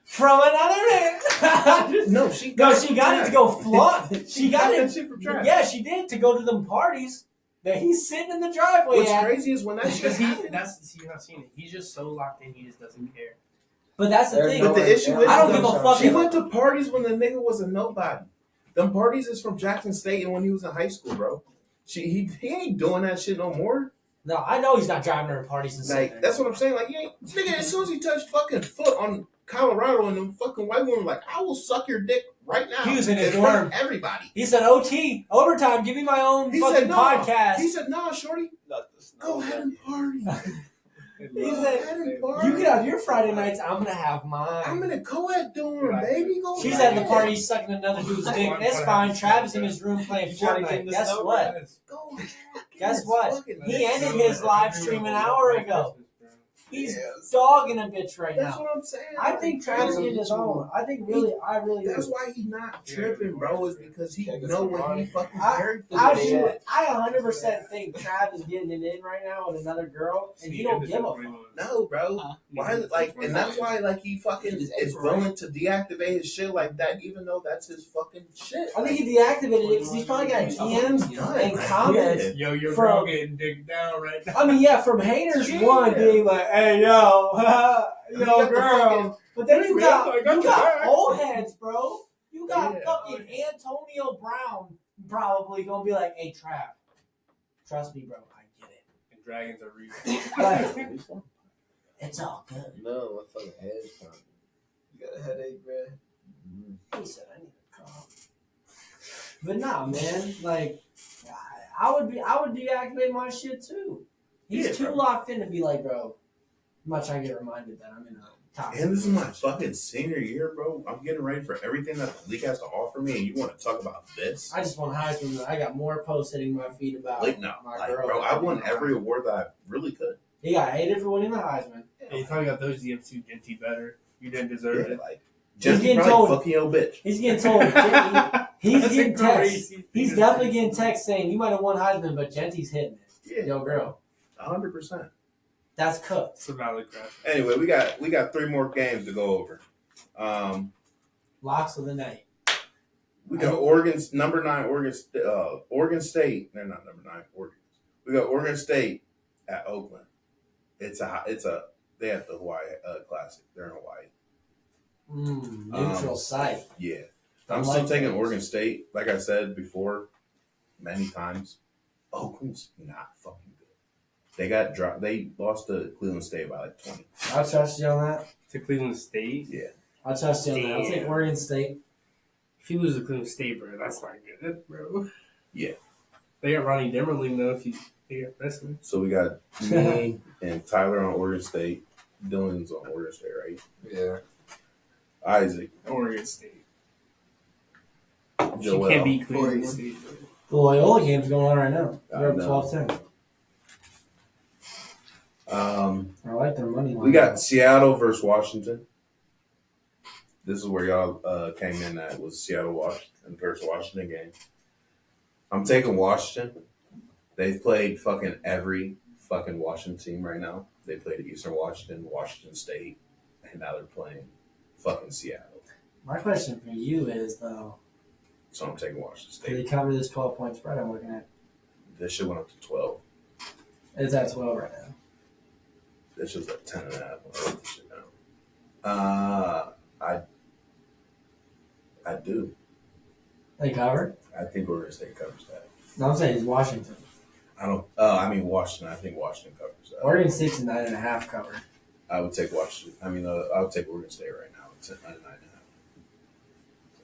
From another nigga. No, she got No, she got it to go flaunt. She got that it. shit from trash. Yeah, she did, to go to them parties that he's sitting in the driveway What's at. crazy is when that shit happened. You're not seeing it. He's just so locked in. He just doesn't care. But that's the There's thing. But the issue is, I don't give a fuck. She if- went to parties when the nigga was a nobody. Them parties is from Jackson State and when he was in high school, bro. He ain't doing that shit no more. No, I know he's not driving her to parties and Like, stuff. that's what I'm saying. Like, nigga, as soon as he touched fucking foot on Colorado and them fucking white women, like, I will suck your dick right now. He was in his front of dorm. Everybody. He said, OT, overtime, give me my own He fucking said, no. podcast. He said, no, shorty, go ahead and party. He Go said, ahead and party. you can have your Friday nights, I'm going to have mine. I'm in a co-ed dorm, baby. Go She's ahead. at the party sucking another dude's dick. That's fine. Travis in his room playing Fortnite. Guess what? Go ahead. Guess what? Fucking- He ended his live stream an hour ago. He's dogging a bitch right That's now. what I'm saying. I think Travis getting his own. I really That's do. why he's not tripping, bro. Is because he know when he fucking I- carried for I the do. shit. I 100% think Trav is getting it in right now with another girl, and he don't give a fuck. No, bro. Why? Like, and that's why, like, he fucking is willing to deactivate his shit like that, even though that's his fucking shit. I think he deactivated it because he's probably got DMs and comments. Yo, your From- girl getting digged down right now. I mean, yeah, from haters, Yeah. one being like, "Hey, yo, You got the fucking- girl," but then you Hey, got man, I got you your got back. old heads, bro. You got Yeah. fucking Antonio Brown probably gonna be like, "Hey, Trav, trust me, bro, I get it. And dragons are real. Like, it's all good." No, what fucking head's pounding? You got a headache, bro? He said, "I need to call." But nah, man, like, I would deactivate my shit too. He's Yeah, too bro. locked in to be like, bro. I'm not trying to get reminded that I'm in a toxic. And this is my relationship. fucking senior year, bro. I'm getting ready for everything that the league has to offer me, and you want to talk about this? I just won Heisman. I got more posts hitting my feed about Like, no, my like, girl. bro, I won every award that I really could. He got hated for winning the Heisman. You probably got those DMs too, Genty, better. You didn't deserve Yeah, it. like, He's just getting probably told- fucking your bitch. He's getting told. He's That's getting a text. crazy He's thing. definitely getting text saying you might have won Heisman, but Genty's hitting it. Yeah, Yo, girl, 100%. that's cooked. It's a valid crap. Anyway, we got 3 more games to go over. Locks of the night. We got Oregon's number 9 Oregon State. They're not number 9 Oregon. We got Oregon State at Oakland. It's a they have the Hawaii Classic. They're in Hawaii. Neutral site. Yeah, I I'm like still taking those. Oregon State. Like I said before, many times, Oakland's not fucking good. They got dropped. They lost to Cleveland State by like 20. I'll trust you on that. To Cleveland State? Yeah. I'll trust you on that. I'll take Damn. Oregon State. If you lose to Cleveland State, bro, that's not good, bro. Yeah. They got Ronnie Demerling, though, if they got wrestling. So we got me and Tyler on Oregon State. Dylan's on Oregon State, right? Yeah. Isaac, Oregon State. You Joel. can't beat Cleveland Oregon. State, bro. The Loyola game's going on right now. I They're up know. 12-10. I like their money line. We got Seattle versus Washington. This is where y'all came in at, was Seattle Washington versus Washington game. I'm taking Washington. They've played fucking every fucking Washington team right now. They played Eastern Washington, Washington State, and now they're playing fucking Seattle. My question for you is, though, So I'm taking Washington Did they State. cover this 12-point spread I'm looking at? This shit went up to 12. It's at 12 right now. This shit's at 10 and a half. I'll write this shit down. I do. They cover? I think Oregon State covers that. No, I'm saying it's Washington. I don't. I mean Washington. I think Washington covers that. Oregon State's a 9.5 cover. I would take Washington. I would take Oregon State right now. It's at 9.5.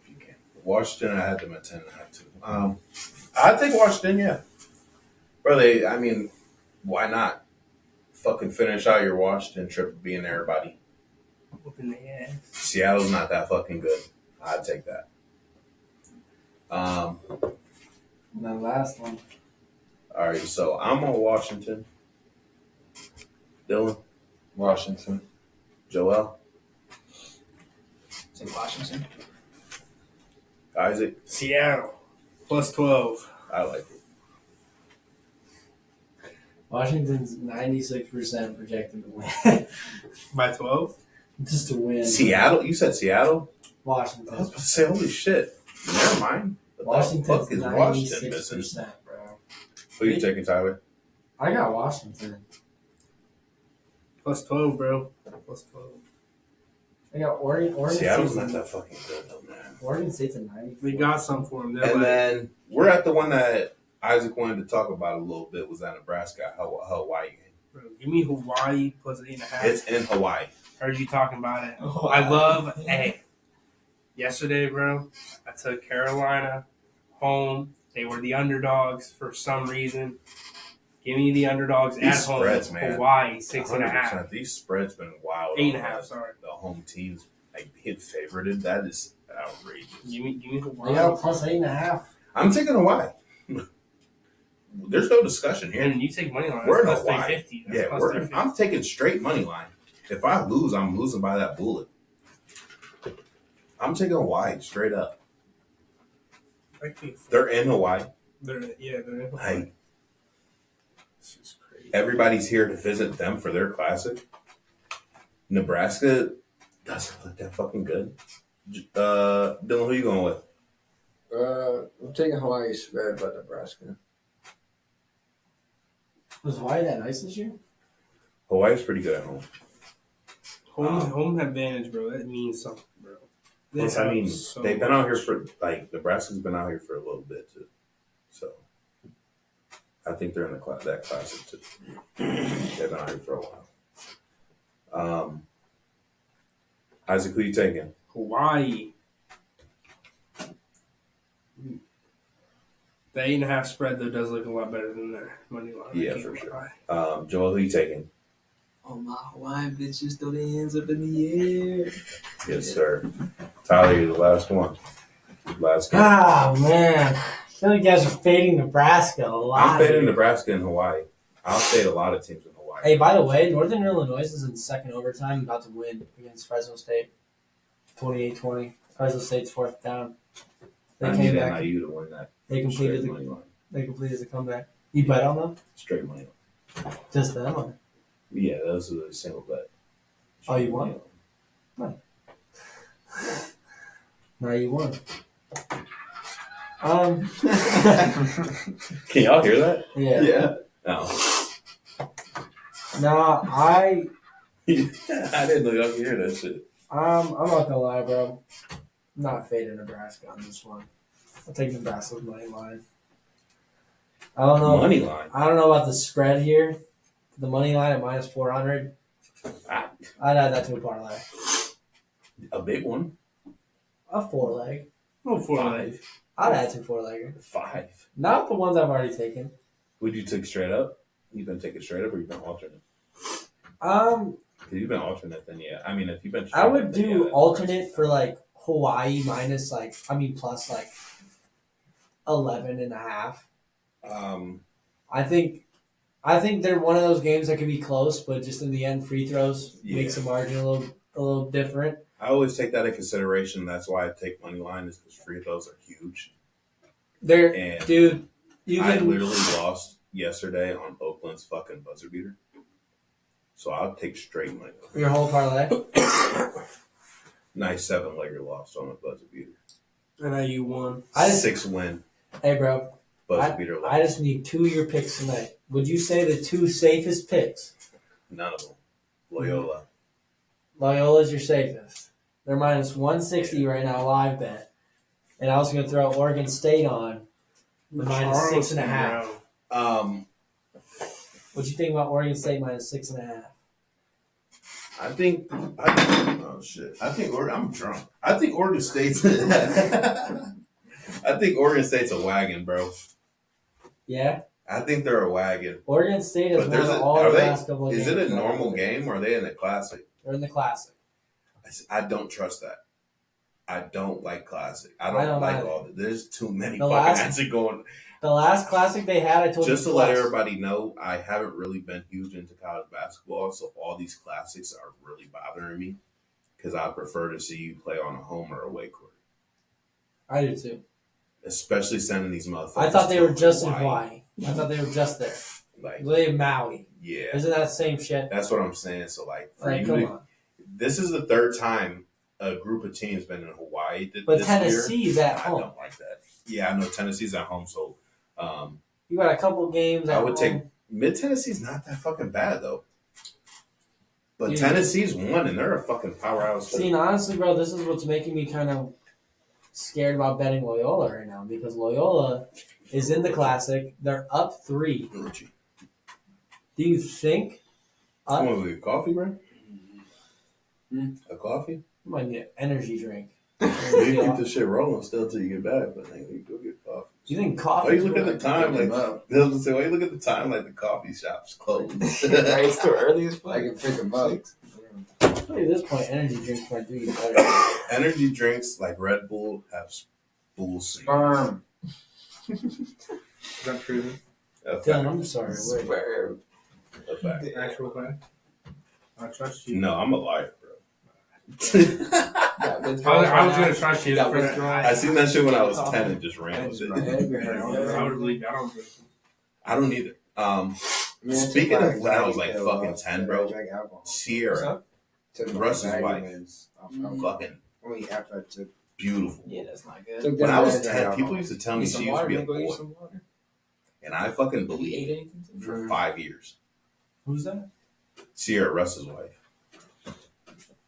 If you can. Washington, I had them at 10.5 too. I'd take Washington. Yeah. Really, I mean, why not? Fucking finish out your Washington trip being everybody. Whooping the ass. Seattle's not that fucking good. I'd take that. And the last one. All right, so I'm on Washington. Dylan, Washington. Joel, Say Washington. Isaac. Seattle plus 12. I like it. Washington's 96% projected to win. By 12? Just to win. Seattle? You said Seattle? I was Washington. about to say, holy shit. Never mind. What the fuck Washington's is Washington 96%, missing? bro. Who are you taking, Tyler? I got Washington. Plus 12, bro. Plus 12. I got Oregon Seattle's State's not that fucking good, though, man. Oregon State's a 90. We got some for him. They're And like, then we're at the one that Isaac wanted to talk about a little bit was that Nebraska, Hawaii game. bro, give me Hawaii plus 8.5. It's in Hawaii. Heard you talking about it. Oh, I love, hey, yesterday, bro, I took Carolina home. They were the underdogs for some reason. Give me the underdogs These at home. spreads, man. Hawaii, 6.5. 100%. These spreads been wild. 8.5, sorry. The home teams like being favorited. That is outrageous. Give me They Hawaii. got plus 8.5. I'm taking Hawaii. There's no discussion here. And you take money line. We're in That's plus Hawaii. 350. That's Yeah, plus we're, 350. I'm taking straight money line. If I lose, I'm losing by that bullet. I'm taking Hawaii straight up. They're in Hawaii. They're in Hawaii. Hey, This is crazy. everybody's here to visit them for their classic. Nebraska doesn't look that fucking good. Dylan, who you going with? I'm taking Hawaii spread by Nebraska. Was Hawaii that nice this year? Hawaii's pretty good at home. Home advantage, bro. That means something, bro. This I mean, helps so they've been out here much. for Nebraska's been out here for a little bit too. So I think they're in that classic too. They've been out here for a while. Isaac, who you taking? Hawaii. The 8.5 spread though does look a lot better than their money line. Yeah, I can't for sure. lie. Joel, who you taking? Oh, my Hawaiian bitches throw their hands up in the air. Yes, sir. Tyler, you're the last one. Last game. Ah, man. I feel like you guys are fading Nebraska a lot. I'm fading here. Nebraska and Hawaii. I'll fade a lot of teams in Hawaii. Hey, by the way, Northern Illinois is in second overtime, about to win against Fresno State. 28-20. Fresno State's fourth down. They I came need back. NIU to win that. They completed Straight money the line. comeback. You bet on them? Straight money line. Just them? Or? Yeah, that was a single bet. Oh, you won? No, you won. Can y'all hear that? Yeah. Yeah. No. No, I I didn't know y'all could hear that shit. I'm not gonna lie, bro. I'm not fading Nebraska on this one. I'll take Nebraska's money line. I don't know. Money line. I don't know about the spread here. The money line at minus 400. Ah, I'd add that to a parlay. a big one. A 4-leg. Oh, 4 5. I'd add 2 4-legger. 5. Not the ones I've already taken. Would you take straight up? You been taking straight up or you been alternate? If you've been alternate, then yeah. I mean, if you've been straight I would up, then do yeah, alternate for like Hawaii minus plus 11.5. I think they're one of those games that could be close, but just in the end, free throws makes the margin a little different. I always take that in consideration. That's why I take money line is because free throws are huge. And Dude, you I can literally lost yesterday on Oakland's fucking buzzer beater. So I'll take straight money line. your whole parlay. Nice 7-legger loss on a buzzer beater. NIU won. 6-win. Hey, bro. Buzzer beater. I just need 2 of your picks tonight. Would you say the 2 safest picks? None of them. Loyola. Loyola's your safest. They're minus 160 right now, live bet. And I was going to throw Oregon State on the minus 6.5. What you think about Oregon State minus 6.5? I think. Oh shit! I'm drunk. I think Oregon State's. I think Oregon State's a wagon, bro. Yeah. I think they're a wagon. Oregon State has But won all the last couple of is games. it a normal game or are they in the classic? They're in the classic. I don't trust that. I don't like classic. I I don't don't like either. all. There's too many The fucking last- answers going. The last classic they had, I told Just you to let twice. everybody know, I haven't really been huge into college basketball, so all these classics are really bothering me because I prefer to see you play on a home or away court, I do too. especially sending these motherfuckers. I thought they to were just in Hawaii. I thought they were just there. Like, They in Maui. yeah, Isn't that the same shit? that's what I'm saying. So, like, for Like, you come to- on. this is the third time a group of teams been in Hawaii. But this Tennessee's year. at I home. don't like that. Yeah, I know Tennessee's at home, so You got a couple games at I would home. take Mid Tennessee's not that fucking bad though. But Yeah. Tennessee's won, and they're a fucking powerhouse. See, and honestly, bro, this is what's making me kind of scared about betting Loyola right now because Loyola is in the classic. They're up 3. Richie, Do you think? you want to get coffee, bro? A coffee? I might need an energy drink. You can keep this shit rolling still till you get back, but then you go get coffee. You think Why coffee? you look at the time like? They'll just say, "Why you look at the time like the coffee shop's closed?" Right, it's too early as fuck. I can pick them up. At this point, energy drinks might do you better. Energy drinks like Red Bull have bull seed. Sperm. Is that true? A Dylan, fact. I'm sorry. Wait. Sperm. A fact. Actual fact. I trust you. No, I'm a liar, bro. I was gonna trust you. Got For that. withdrawals. I seen that shit when I was 10 and just ran with it. I would believe. I don't. I don't either. Speaking of when I was like fucking 10, bro, Sierra, Russ's wife, fucking After I took beautiful. Yeah, that's not good. When I was 10, people used to tell me Need she some used to water, be a man. Go use boy. some water. And I fucking Have you ate believed anything? for 5 years. Who's that? Sierra, Russ's wife.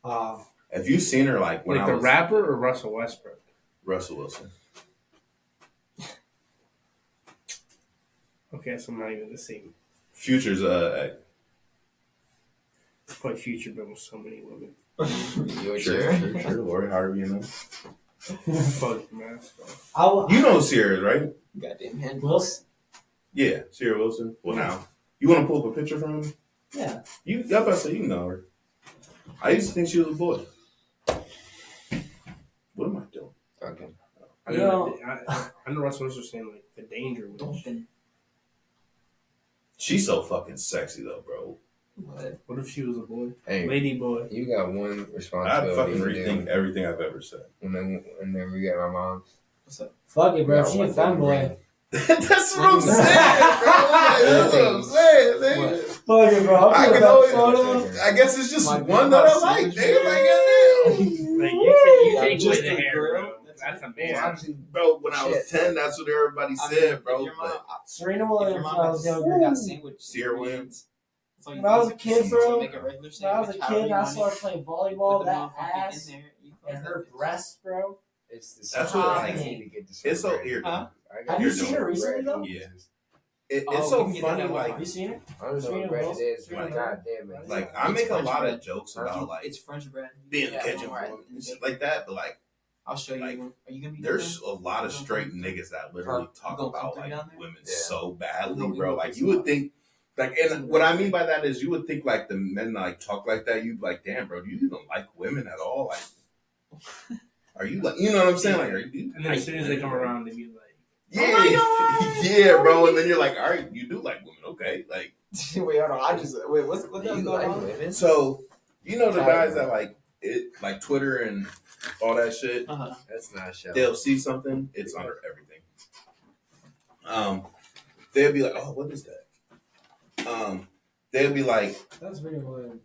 Uh, Have you seen her like when Like I the was rapper or Russell Westbrook? Russell Wilson? Okay, so I'm not even the same. Future's But Future been with so many women. You sure. Lori Harvey, you know. Fuck man. You know Sierra, right? Goddamn hand. Wilson? Yeah, Sierra Wilson. Well, now you want to pull up a picture from her? Yeah. You, I about to say you know her. I used to think she was a boy. What am I doing? Okay. I You know, know- I know Russell was saying like the danger was. She's so fucking sexy though, bro. What if she was a boy? Hey, Lady boy. you got one I responsibility. fucking to rethink do. everything I've ever said. And then we got my mom's. Fuck it, bro. Yeah, If she a one thing femboy. That's what I'm saying, bro. That's what I'm saying, nigga. Fuck it, bro. I I'm can that always. photo. I guess it's just My one that I grandma like, sees nigga. Like, goddamn. Like you Yeah, take just away the the hair, girl. bro. That's a Yeah, man. obviously, Bro, when I was Shit. 10, that's what everybody said, bro. But Serena If Williams your when I mom was had younger. got sandwich, Sierra Williams. that's all you When I was do. a kid, Just bro, make a regular When I was a sandwich, however kid, you I want it. started playing Put volleyball. the That motherfucker in ass there, you close and that her bitch. breasts, bro. it's the That's same what I thing mean. to get this It's so right. irritating. Huh? Have you You're seen doing her recently, though? Yeah. Oh, It's so we can get funny, that like, Have you seen her? I don't know Serena what bread it Wilson? is, Serena but goddamn it. like I It's make a French lot bread. of jokes about like It's French bread. being Yeah, kitchen right. for and shit like that, but like I'll show you. like, Are you gonna be? there's a lot of straight niggas that literally You talk gonna come about through like down there? women Yeah. so badly, No, we bro. will Like fix you it would up. think, like, and what I mean by that is you would think like the men like talk like that. You'd be like, damn, bro, do you even like women at all? Like, are you like, you know what I'm saying? Like, are you? And then as soon as they come around, they be like, yeah, Oh my God. yeah, bro. And then you're like, all right, you do like women, okay? Like, Wait, hold on. I just what's Do that you going like on? women? so you know the guys that like it, like Twitter and all that shit. Uh-huh. That's not a show. They'll see something, it's under everything. They'll be like, oh, what is that? They'll be like, That's Serena Williams.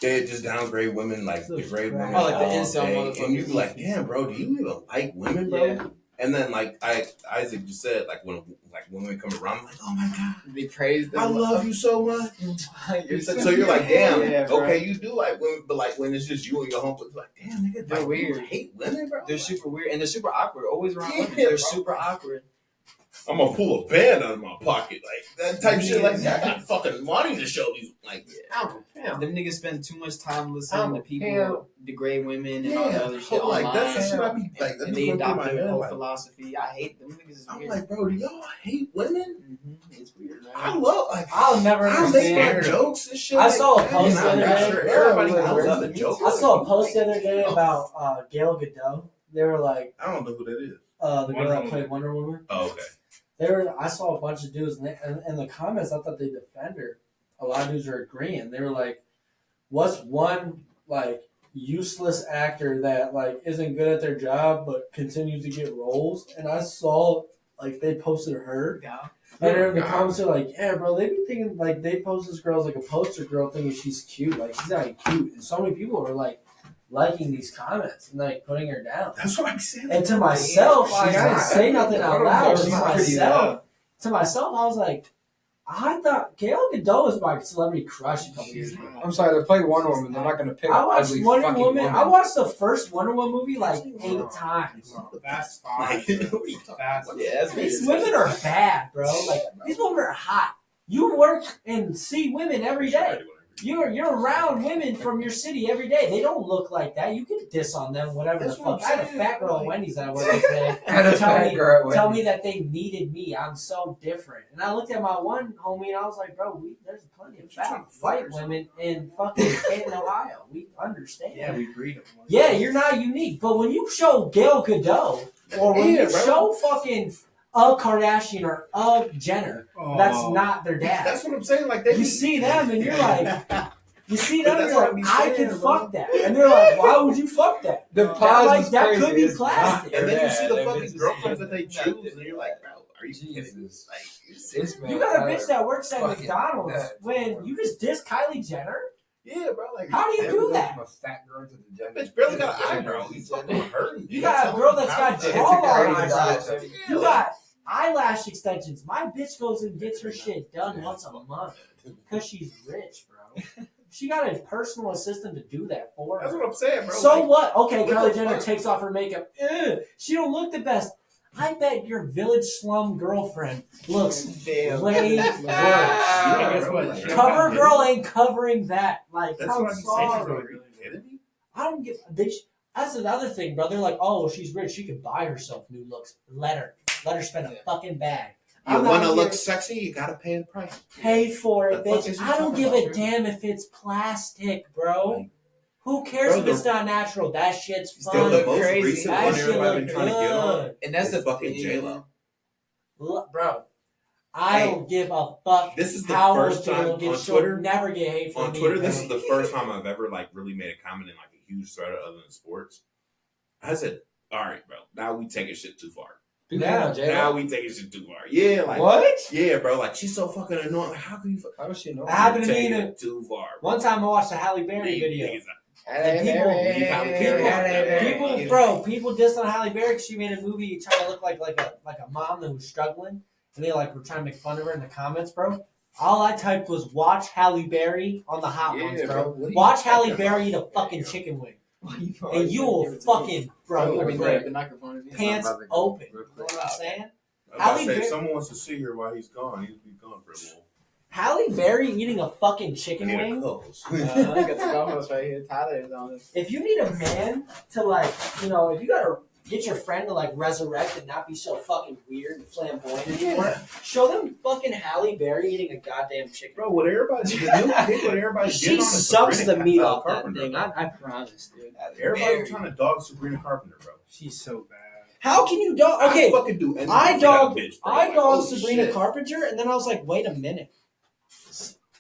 They just downgrade women, like degrade women. Oh, like the all incel day. motherfuckers. And you be like, damn, bro, do you even like women, bro? Yeah. And then like Isaac just said, like when women come around, I'm like, oh my god, They praise them. I love you so much. You're such So you're like, damn, Yeah, bro. okay, you do like women, but like when it's just you and your homeboys, you're like, damn, nigga, They're like, weird. You hate women, bro. They're super weird and they're super awkward. Always around women. Yeah, They're bro. super awkward. I'm gonna pull a band out of my pocket, like that type shit. Like that, I got fucking money to show these. Like, Them niggas spend too much time listening to people degrade women and all Yeah, that other shit like, online. that's the shit I be like. that And be they going through adopt my their head, whole like, philosophy. I hate them niggas. Is I'm weird. like, bro, do y'all hate women? It's weird, man. I love like I'll never I make my understand. jokes and shit. I like saw a that, post and the I'm other not day. sure everybody Yeah, knows yeah, the yeah. joke. I saw a post the other day about Gal Gadot. They were like, I don't know who that is. the girl Wonder that Woman. played Wonder Woman. Oh, okay. I saw a bunch of dudes, and in the comments, I thought they defend her. A lot of dudes are agreeing. They were like, "What's one like useless actor that like isn't good at their job but continues to get roles?" And I saw like they posted her, Yeah. and the comments are like, "Yeah, bro, they be thinking like they post this girl as like a poster girl, thinking she's cute. Like she's not cute." And so many people are like liking these comments and like putting her down. That's what I'm saying. And to myself, like, I didn't say nothing out loud. She's To pretty myself, I was like, I thought Gal Gadot was my celebrity crush a couple years ago. I'm sorry, they play Wonder Woman. They're not going to pick I an watched ugly Wonder fucking Woman. woman. I watched the first Wonder Woman movie like 8 times. That's Like, fine. what are you talking That's about? Yeah, that's These weird. women are bad, bro. Like these women are hot. You work and see women every day. You're around women from your city every day. They don't look like that. You can diss on them, whatever That's the what fuck. I'm I had a saying. fat girl at Wendy's that I worked with today. And a fat girl at Tell Wendy's. me that they needed me. I'm so different. And I looked at my one homie and I was like, bro, there's plenty of fat white women in fucking Canton, Ohio. We understand. Yeah, we breed them. Yeah, you're not unique. But when you show Gail Gadot or when Yeah, you bro. show fucking a Kardashian or a Jenner, that's not their dad. That's what I'm saying. Like they You see them and you're like, you see But them, that's you're what like, we I saying, can bro. fuck that. And they're like, why would you fuck that? The That, pause like, was that crazy. could be It's plastic. And then you Yeah, see the that fucking bitch is- girlfriends that they choose, and you're like, bro, are you kidding? Jesus. Like, you This serious? man You got a got bitch that works at fucking McDonald's nuts, when bro. you just diss Kylie Jenner? Yeah, bro. Like, How do you do that? From a fat girl to the that Jenner. bitch barely got an eyebrow. He's fucking hurting. You got a girl that's got It's a jawline crazy eyebrows. size. You got eyelash extensions. My bitch goes and gets her shit done once a month because she's rich, bro. She got a personal assistant to do that for That's her. what I'm saying, bro. So Like, what? Okay, what Kylie the Jenner fuck? takes off her makeup. Ugh, she don't look the best. I bet your village slum girlfriend looks Damn. way worse. yeah, guess bro, what? like, Cover girl ain't covering that. Like, That's I'm what I'm saying, sorry. bro. Are you kidding me? I don't get. That's another thing, bro. They're like, oh, well, she's rich. She can buy herself new looks. Let her spend a fucking bag. You I'm not want to here look sexy? You gotta pay the price. Pay for it, The fuck bitch. is you I don't talking give a about, damn if it's plastic, bro. Like, Who cares bro, if it's not natural? That shit's Still, fun. the most Crazy. recent That one shit everybody look been trying to get on good. And that's is the fucking J-Lo. Bro, I Hey, don't give a fuck. This is the how first J-Lo time gets. on She'll Twitter. never get hate from On me, Twitter, bro. this is the first time I've ever like really made a comment in like a huge thread other than sports. I said, "All right, bro. Now we taking shit too far. Yeah, Now we taking shit too far. Yeah, like What? Yeah, bro. Like she's so fucking annoying. Like, how can you? How does she know? That happened to me taking in a- it too far. One time I watched a Halle Berry video. People dissed on Halle Berry because she made a movie trying to look like a mom that was struggling, and they like were trying to make fun of her in the comments, bro. All I typed was "watch Halle Berry" on the hot ones, bro. What are you Watch Halle talking Berry eat about? a fucking chicken wing, and you will fucking, bro, I mean, break the microphone is pants open. You know what I'm saying? I was about to Halle say, Berry- if someone wants to see her while he's gone, he'll be gone for a little. Halle Berry eating a fucking chicken Need a wing. close. I got the co-host right here. Tyler is on this. If you need a man to like, if you gotta get your friend to like resurrect and not be so fucking weird and flamboyant anymore, show them fucking Halle Berry eating a goddamn chicken. Bro, what everybody, the new thing what everybody's She getting on is sucks Sabrina the meat off Carpenter, that thing. bro. I promise, dude. Everybody's trying to dog Sabrina Carpenter, bro. She's so bad. How can you dog? Okay, I fucking do anything I for that dogged bitch, bro. I Like, dogged holy Sabrina shit. Carpenter, and then I was like, wait a minute.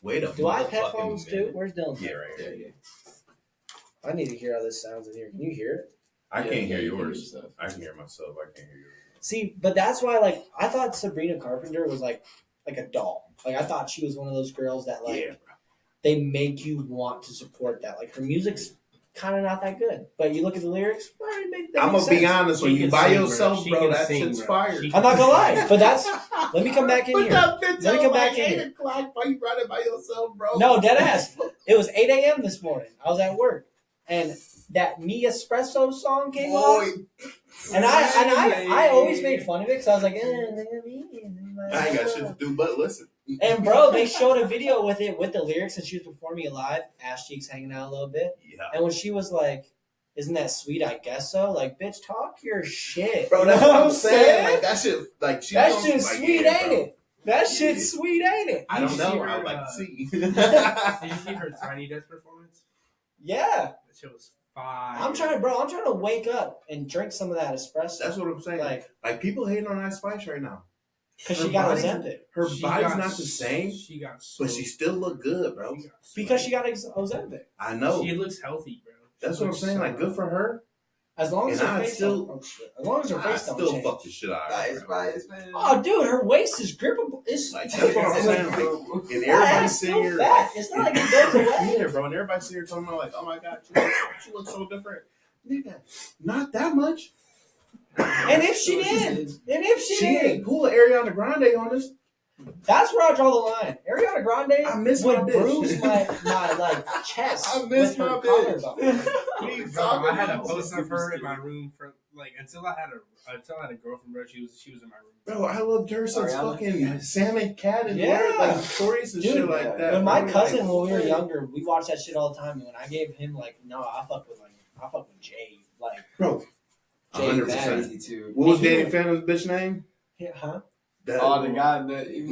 Wait a Do I have motherfucking headphones too? minute. Where's Dylan? Yeah, right here. I need to hear how this sounds in here. Can you hear it? I can't hear you can hear yours. yourself. I can hear myself. I can't hear yours. See, but that's why, like, I thought Sabrina Carpenter was like a doll. Like, I thought she was one of those girls that like. Yeah, bro. they make you want to support that. Like her music's kind of not that good, but you look at the lyrics. I'm gonna be honest. When She you can by sing, yourself, She bro, can that sing, shit's bro. fire. She I'm not gonna lie, can but that's. Let me come back in But here. that bitch Let me come till, back like, in 8 here. o'clock. Why you running by yourself, bro? No, dead ass. It was 8 a.m. this morning. I was at work, and that Me Espresso song came on, and I always made fun of it because I was like, I ain't got shit to do but listen. And bro, they showed a video with it with the lyrics, and she was performing it live, ass cheeks hanging out a little bit. Yeah. And when she was like, "Isn't that sweet? I guess so." Like, bitch, talk your shit, Bro, that's what I'm saying. Like that shit, like she that don't- shit's like, sweet, yeah, ain't bro. it? That shit's sweet, ain't it? I don't Did you know. see her, I would like to see. Did you see her Tiny Desk performance? Yeah, That shit was fire. I'm trying to wake up and drink some of that espresso. That's what I'm saying. Like people hating on Ice Spice right now. because her she got body's- Ozempic. Her She body's got- not the same, She got so, but she still look good, bro. she got so- Because she got Ozempic. I know. She looks healthy, bro. She That's what I'm looks saying. so Like good for her. As long as And her I face still- don't, oh shit. As long as her I face don't still change. fuck the shit out of her. Bro. man. Oh, dude, her waist is grippable. It's Like that's what I'm saying. Like, and that everybody ass sitting still here, fat. like, It's not like it goes away. yeah, bro. And everybody sitting here talking about like, oh my god, she looks so different. Nigga, not that much. And if she did, She ain't pull Ariana Grande on us. that's where I draw the line. Ariana Grande I miss would my bitch. bruise my like chest. I miss with her my bitch. collarbone. Bro, I had a poster of her in my room for like until I had a girlfriend, bro. She was in my room. Bro, I loved her since Ariana? fucking Sam and Cat and Yeah. like Victorious and Dude, shit like that. When my bro. cousin, Like, when we were younger, we watched that shit all the time. And when I gave him like, no, I fuck with Jay, like, bro, Jay 100%. Bad. Easy too. What was He Danny was- Phantom's bitch name? Yeah, huh? That, Oh, the guy that Nigga.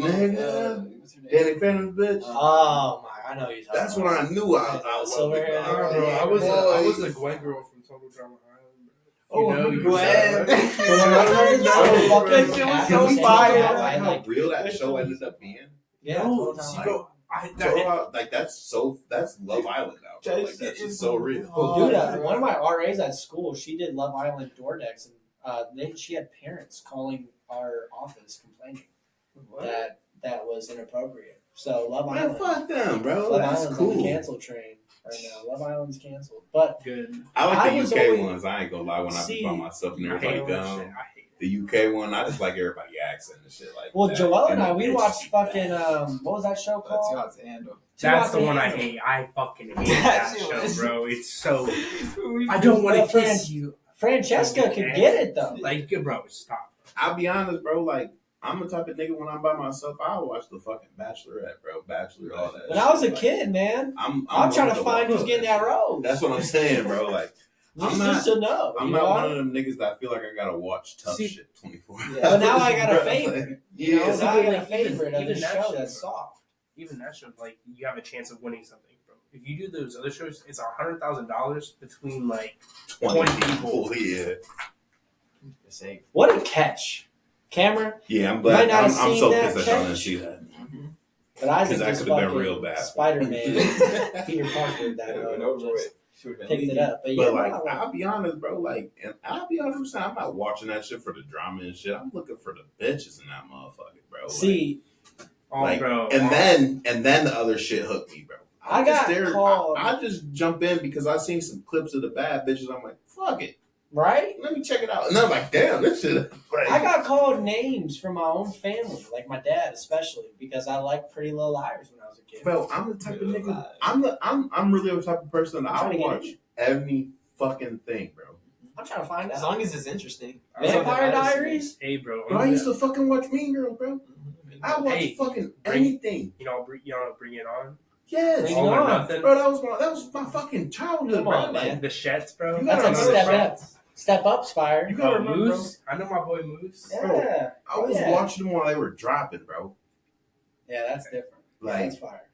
what's her name? Danny Phantom's bitch. Oh my, I know you're talking That's about. when I knew I loved Silver it, hair. bro. Bro, I was Boy. the Gwen girl from Total Drama Island. Oh, You know, you Gwen. said, But when I heard No, so bro. fucking Can cat we was so fire? saying Like that, how like, real that show ended up being. yeah, no, total see, time. bro, Like that's Love Island now. Bro. Like that shit's so real. Well, dude, one of my RAs at school, she did Love Island door decks, and she had parents calling our office complaining that was inappropriate. So Love Man, Island, fuck them, bro. Love That's Island's on the cool. cancel train right now. Love Island's canceled, but good. I like I the was UK always- ones. I ain't gonna lie. When I See, be by myself and I hate everybody that shit. gone, I hate it. the UK one, I just like everybody accent and shit like well, that. Joel and I, the we bitch watched be fucking bad. what was that show That's called? hard to handle. That's the Two one I Out the hate. I fucking hate That that shit show, was- bro. It's so. I don't want Well, to kiss you. Francesca could get it though. Like, bro, stop. I'll be honest, bro. Like I'm the type of nigga when I'm by myself, I'll watch the fucking Bachelorette, bro. Bachelor, all that. When I was a shit. kid, man, I'm I'm trying one to of find the who's getting that rose. That's what I'm saying, bro. Like I'm just to know. I'm you not know? one of them niggas that I feel like I gotta watch tough See- shit 24. But now I got a Bro, favorite. like, You know, yeah, now I got a even- favorite of even the that show shit, that's bro. soft. Even that show, like, you have a chance of winning something, bro. If you do those other shows, it's $100,000 between like 20 people. Yeah, What a catch, Cameron! yeah. I'm You glad. might not I'm have seen so that pissed that y'all didn't catch. see that. But Isaac Because that just could have been fucking real bad. Spider-Man, Peter Parker, that just picked it up. But yeah, But like, no, I'll be honest, bro. Like, and I'll be honest, I'm not watching that shit for the drama and shit. I'm looking for the bitches in that motherfucker, bro. see, Oh, like, bro. and then the other shit hooked me, bro. I got called- I just jump in because I seen some clips of the bad bitches. I'm like, fuck it, right? let me check it out. And I'm like, damn, this shit. Like, I got called names from my own family, like my dad especially, because I liked Pretty Little Liars when I was a kid. bro. I'm the type of nigga. I'm really the type of person that I'm trying I to get watch in. every fucking thing, bro. I'm trying to find As out. long as it's interesting. Vampire Diaries? Hey, bro. Bro, I used to fucking watch Mean Girls, bro. I watch Hey, fucking bring- anything. You know, bring it on. Yes. Bring it All or on. nothing. Bro, that was my fucking childhood, Come bro. on, Like, man. The Shets, bro. You That's gotta like remember, Step bro. Up. Step Up's fire. You gotta remember, bro. Moose. I know my boy Moose. Yeah. I was Yeah. watching them while they were dropping, bro. Yeah, that's different. Like, That's fire.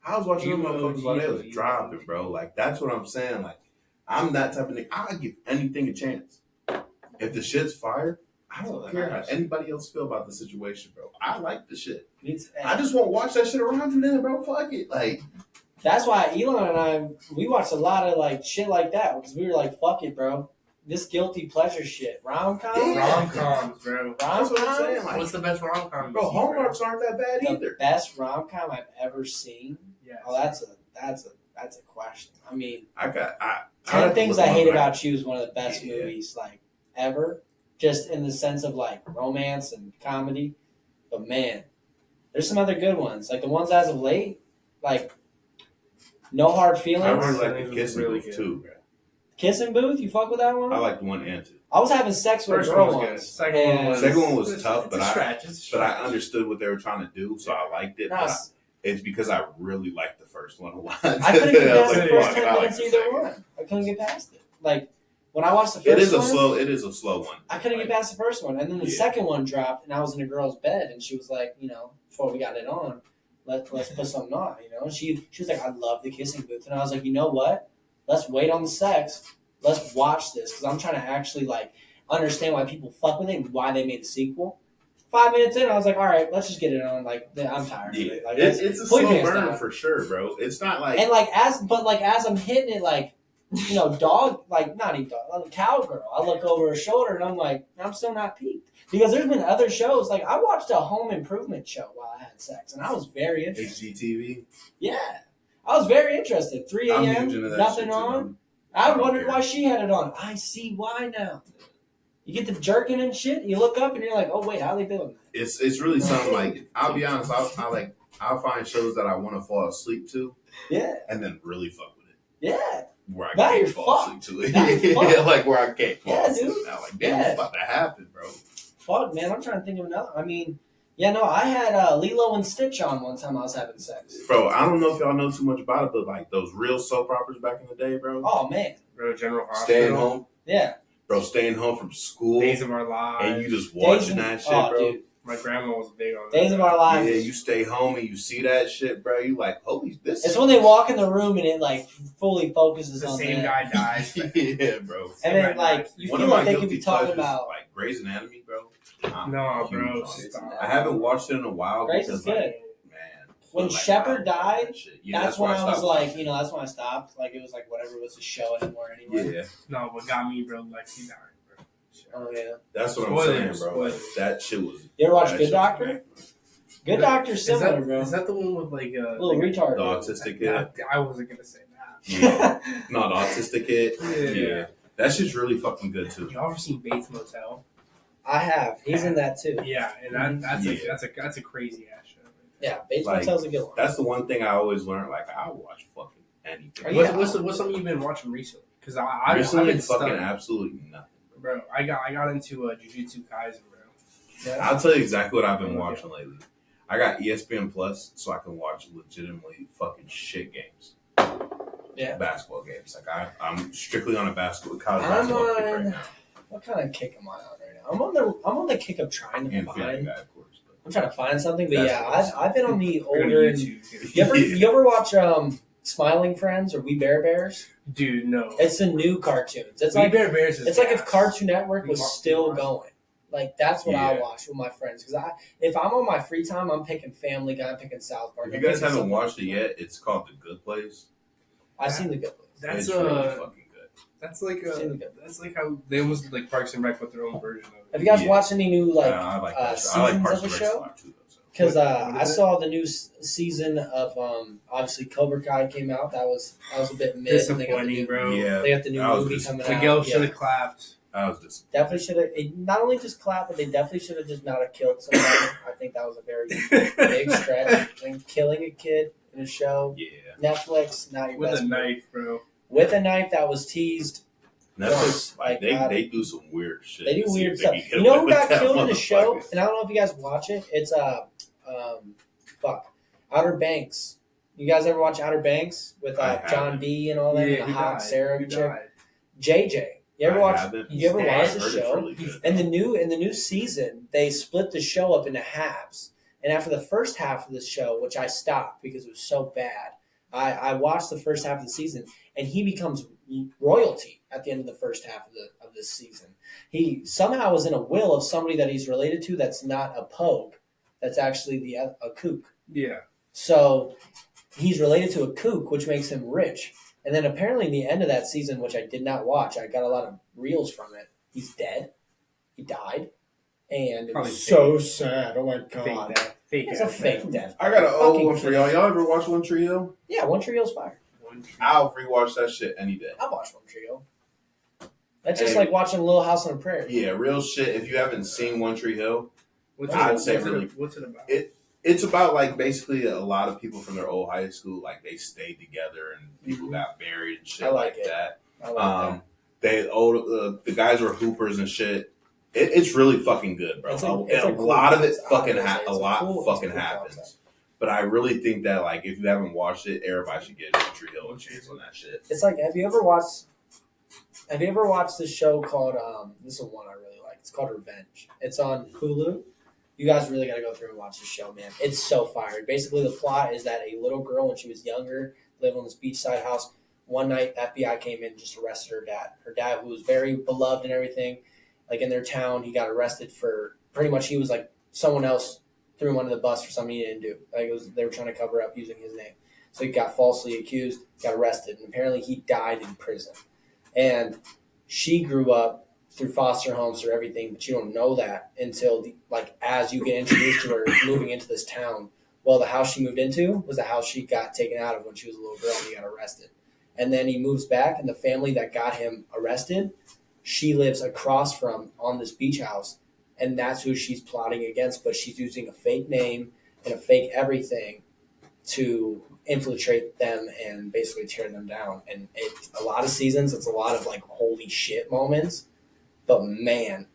I was watching them You motherfuckers while they was OG. dropping, bro. Like, that's what I'm saying. Like, I'm that type of nigga. I'll give anything a chance. If the shit's fire, I don't That's care how nice. anybody else feel about the situation, bro. I like the shit. It's, I just won't watch that shit around you then, bro. Fuck it. Like, that's why Elon and I, we watched a lot of like shit like that because we were like, fuck it, bro. This guilty pleasure shit. Rom-com? Yeah. Rom-coms, bro. that's what I'm Rom-com? saying. Like, What's the best rom-com? bro, Hallmarks aren't that bad The either. best rom-com I've ever seen. Yeah. Oh, that's that's a question. I mean, I 10 Things I Hate back. About You is one of the best Yeah. movies like ever, just in the sense of like romance and comedy. But man, there's some other good ones, like the ones as of late, like No Hard I Feelings, really like Feelings the was kissing really booth good. too, bro. Kissing Booth. You fuck with that one? I like the one and two. I was having sex with a First girl one was good. once. Second one and- was Second one was it's tough, a but I- stretch. It's a But stretch. I understood what they were trying to do, so I liked it. No, But it's because I really liked the first one a lot. I couldn't get I was past the like, first fuck, 10 I like minutes the either second. one. I couldn't get past it. Like when I watched the first It is a one, slow one. I couldn't get past the first one, and then the Yeah. second one dropped, and I was in a girl's bed, and she was like, before we got it on, let's put something on, And she was like, I love the kissing booth, and I was like, you know what? Let's wait on the sex. Let's watch this because I'm trying to actually like understand why people fuck with it and why they made the sequel. 5 minutes in, I was like, all right, let's just get it on. Like, I'm tired of it. Like, It's a pull your slow pants burn down. for sure, bro. It's not like And as I'm hitting it, like, dog, like not even dog, like cowgirl. I look over her shoulder and I'm like, I'm still not peaked because there's been other shows. Like I watched a home improvement show while I had sex, and I was very interested. HGTV. Yeah, I was very interested. 3 I'm a.m. huge into that nothing shit too, on. man. I don't wondered care. why she had it on. I see why now. You get the jerking and shit. You look up and you're like, oh wait, how they doing that? It's really something like I'll be honest. I'll find shows that I want to fall asleep to, Yeah, and then really fuck with it. yeah. Where I Now can't you're fall fucked. asleep to Now it. you're Yeah, fucked. like where I can't fall Yeah, asleep dude. now. Like damn, Yeah. it's about to happen, bro. Fuck, man. I'm trying to think of another. I mean, yeah, no, I had Lilo and Stitch on one time I was having sex. Bro, I don't know if y'all know too much about it, but like those real soap operas back in the day, bro. Oh man, Bro, General Staying Hospital. home, yeah. bro. Staying home from school, Days of Our Lives. and you just Days watching of- that shit, oh, bro. dude. My grandma was big on that. Days of Our Lives. Yeah, you stay home and you see that shit, bro. You like, holy, this. It's when they walk in the room and it like fully focuses The on same them. guy dies. Yeah, bro. And then like you One feel of my like they could guilty be talking pleasures, about. like Grey's Anatomy, bro. No, Huge bro. on it. Stop. I haven't watched it in a while Grey's because, is good. like, man, When like, Shepard I love died, that shit. Yeah, that's when why I was stopped like, watching. that's when I stopped. Like it was like whatever was the show anymore anyway. Yeah, No, what got me, bro, Lexi died, bro. Oh yeah. that's what I'm Spoilers, saying, bro. Like, spoilers. that shit was. You ever watch that Good shit was Doctor? great. Good Doctor's similar, bro. Is that the one with like a Little retard. The autistic kid. I wasn't gonna say that. Yeah. No, the autistic kid. Yeah. Yeah. That shit's really fucking good too. You ever seen Bates Motel? I have. He's in that too. Yeah, and that's Yeah. that's a crazy ass show. Yeah, Bates Like, Motel's a good one. That's the one thing I always learned. Like, I watch fucking anything. Are you- What's something you've been watching recently? Because I've Recently, been fucking stuck, absolutely nothing. bro. I got into Jujutsu Kaisen, bro. Yeah. I'll tell you exactly what I've been watching lately. I got ESPN Plus, so I can watch legitimately fucking shit games. Yeah. Basketball games. Like I'm strictly on a college I'm basketball kick right on- now. What kind of kick am I on right now? I'm on the kick of trying to And Family find. Guy, of course. But I'm trying to find something, but That's yeah, what I'm I've been on the I go to older. YouTube, dude. You ever watch Smiling Friends or We Bare Bears? Dude, no. It's the new cartoons. It's We like Bare Bears is it's like if gas. Cartoon Network was We still watch- going. Like that's what I Yeah. watch with my friends because if I'm on my free time, I'm picking Family Guy, I'm picking South Park. if you I'm guys picking haven't something watched it like yet, it's called The Good Place. that. I've seen the good ones. That's it's really fucking good. that's like I've seen the good ones. that's like how they almost like Parks and Rec with their own version of it. Have you guys Yeah. watched any new like I like that show. I like seasons Parks of and the Rec a show? lot too, though. So. Because What I is it? saw the new season of obviously Cobra Kai came out. That was a bit mid. And they got the Disappointing, new, bro. Yeah, They got the new that was movie just- coming out. Miguel should Yeah. have clapped. I was just Definitely should have. Not only just clapped, but they definitely should have just not have killed somebody. I think that was a very big stretch. And killing a kid in a show, yeah. Netflix, not your With best a move. knife, bro. With a knife that was teased. Netflix, Like, they do some weird shit. They do to see weird if they stuff. can get You know away who with got that killed in the show? motherfucker. And I don't know if you guys watch it. It's Outer Banks. You guys ever watch Outer Banks with I John haven't. B and all that? and the who hot died? Sarah Who chick? died? JJ. You ever I watch? haven't. You ever Yeah, watch I've the heard it's show? really good. In the new season, they split the show up into halves. And after the first half of the show, which I stopped because it was so bad, I watched the first half of the season, and he becomes royalty at the end of the first half of this season. He somehow is in a will of somebody that he's related to that's not a pogue, that's actually a kook. Yeah. So he's related to a kook, which makes him rich. And then apparently in the end of that season, which I did not watch, I got a lot of reels from it. He's dead. He died. And it Probably was so sad. Oh my Fake God. death. Fake. It's a fake death. I got an old Fucking one for y'all. Y'all ever watch One Tree Hill? Yeah, One Tree Hill's fire. I'll rewatch that shit any day. I watched One Tree Hill. That's just Hey. like watching Little House on the Prairie. Yeah, real shit. If you haven't seen One Tree Hill, What's it about? it's about like basically a lot of people from their old high school, like they stayed together and people got married and shit I like that. I like The guys were hoopers and shit. It's really fucking good, bro. It's A cool lot of it concept. fucking I was gonna say, it's a cool happens. concept. But I really think that like if you haven't watched it, everybody should get One Tree Hill a chance on that shit. It's like, have you ever watched this show called this is one I really like. It's called Revenge. It's on Hulu. You guys really gotta go through and watch this show, man. It's so fire. Basically the plot is that a little girl when she was younger lived on this beachside house. One night FBI came in and just arrested her dad. Her dad, who was very beloved and everything, like in their town, he got arrested for pretty much he was like someone else threw him under the bus for something he didn't do. Like they were trying to cover up using his name. So he got falsely accused, got arrested, and apparently he died in prison. And she grew up through foster homes or everything, but you don't know that until as you get introduced to her moving into this town. Well, the house she moved into was the house she got taken out of when she was a little girl and he got arrested. And then he moves back, and the family that got him arrested, she lives across from on this beach house, and that's who she's plotting against. But she's using a fake name and a fake everything to infiltrate them and basically tear them down. And it's a lot of seasons. It's a lot of like holy shit moments. But man,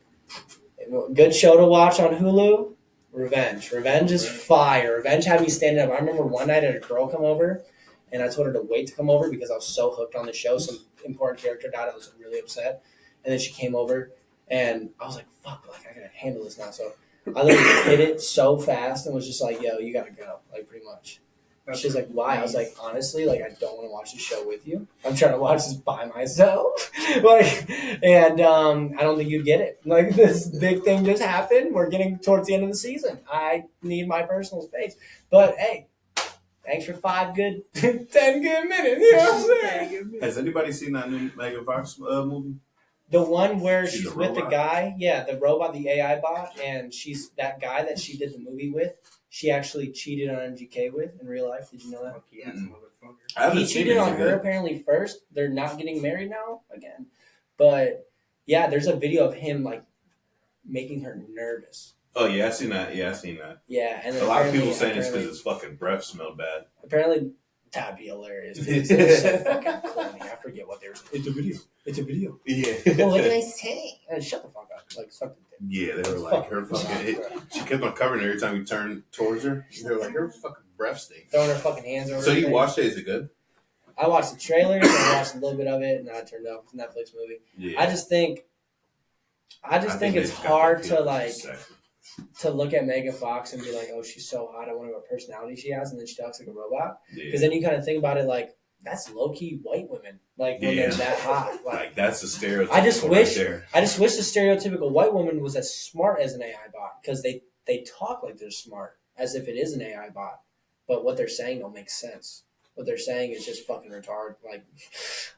good show to watch on Hulu. Revenge is fire. Revenge had me standing up. I remember one night I had a girl come over, and I told her to wait to come over because I was so hooked on the show. Some important character died. I was really upset. And then she came over, and I was like, fuck, like I gotta handle this now. So I literally hit it so fast and was just like, yo, you gotta go, like pretty much. She's like, why? I was like, honestly, like I don't want to watch the show with you. I'm trying to watch this by myself. And I don't think you'd get it. Like this big thing just happened. We're getting towards the end of the season. I need my personal space. But hey, thanks for 5 good, 10 good minutes. You know what I'm saying? Has anybody seen that new Megan Fox movie? The one where She's she's a with the robot? guy, the robot, the AI bot, and she's that guy that she did the movie with. She actually cheated on MGK with in real life. Did you know that? Fuck yeah, motherfucker. I haven't He seen cheated it. on her apparently first. They're not getting married now again. But yeah, there's a video of him like making her nervous. Oh yeah, I seen that. Yeah, and A lot of people saying it's apparently- because his fucking breath smelled bad. Apparently, that'd be hilarious. It's so fucking corny. I forget what they were saying. It's a video. It's a video. Yeah. Well, what did I say? Shut the fuck up. Like, suck the dick. Yeah, they were like her fucking. She kept on covering every time we turned towards her. They were like her fucking breath stinks. Throwing her fucking hands over. So her you face. watched it? Is it good? I watched the trailers. I watched a little bit of it, and I turned off. It's a Netflix movie. Yeah. I just think it's hard to look at Megan Fox and be like, oh, she's so hot. I wonder what personality she has, and then she talks like a robot. Because then you kind of think about it like that's low key white women. Like when they're that hot. Like that's a stereotype. I just wish there. the stereotypical white woman was as smart as an AI bot because they talk like they're smart as if it is an AI bot, but what they're saying don't make sense. What they're saying is just fucking retarded. Like,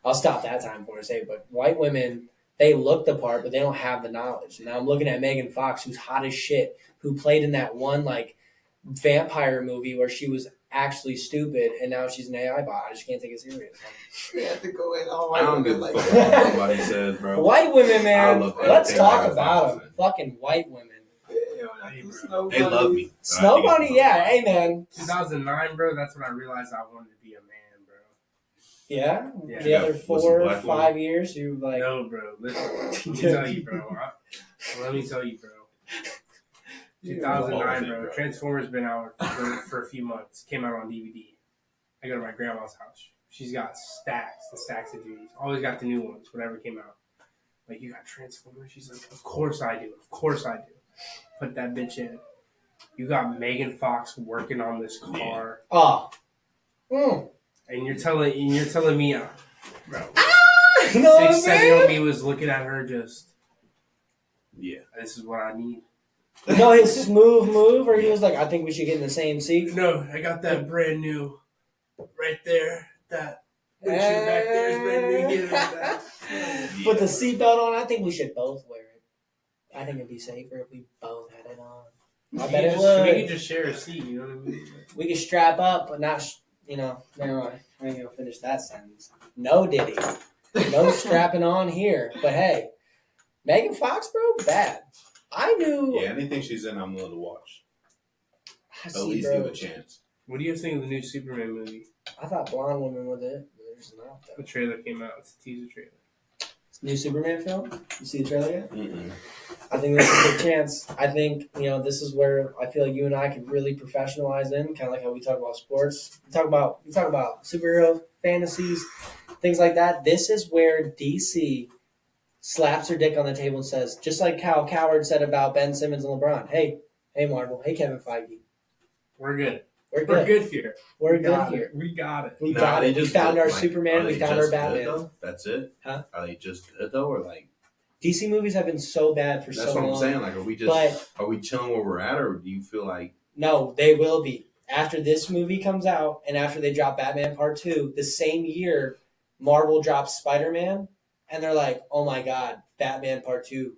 I'll stop that time before I say it, but white women, they look the part, but they don't have the knowledge. Now I'm looking at Megan Fox, who's hot as shit, who played in that one like vampire movie where she was actually stupid, and now she's an AI bot. I just can't take it serious. We have to go in all I don't give a like fuck that. what anybody says, bro. White women, I man. love Let's everything talk Megan about Fox them. is in. Fucking white women. They love me. Snow Bunny, yeah. Hey, man. 2009, bro. That's when I realized I wanted to be a man, bro. Yeah? Yeah. The other Was it 4 or black 5 years, you like... No, bro. Listen, let me tell you, bro. Let me tell you, bro. 2009, bro. Transformers been out for a few months. Came out on DVD. I go to my grandma's house. She's got stacks and stacks of DVDs. Always got the new ones, whatever came out. Like, you got Transformers? She's like, of course I do. Of course I do. Put that bitch in. You got Megan Fox working on this car. Oh. Mm. And you're telling me, bro. You know what I'm 6'7" saying? me was looking at her just, Yeah. this is what I need. You know his smooth move where he was like, I think we should get in the same seat? No, I got that brand new right there. That windshield back there is brand new. Get it like that. Put the seatbelt on. I think we should both wear it. I think it'd be safer if we both had it on. I bet it We would. could just share a seat. You know what I mean? We could strap up, but not, never mind. I ain't gonna finish that sentence. No Diddy. No strapping on here. But hey, Megan Fox, bro, bad. I knew. Yeah, anything she's in, I'm willing to watch. I At see, least bro. give a chance. What do you think of the new Superman movie? I thought blonde woman was it. But there's not though. The trailer came out. It's a teaser trailer. New Superman film? You see the trailer yet? Mm-mm. I think there's a good chance. I think, this is where I feel like you and I could really professionalize in, kind of like how we talk about sports. We talk about superhero fantasies, things like that. This is where DC slaps her dick on the table and says, just like how Coward said about Ben Simmons and LeBron, hey Marvel, hey Kevin Feige, We're good. we're We're good. good here. We're We got good it. here. We got it. We Nah, got they it. We just found good, our like, Superman. are We they found our just good, Batman. though? That's it? Huh? Are they just good though, or like? DC movies have been so bad for That's so what long. I'm saying. Like, are we chilling where we're at, or do you feel like? No, they will be. After this movie comes out and after they drop Batman Part 2, the same year Marvel drops Spider-Man, and they're like, oh my God, Batman Part 2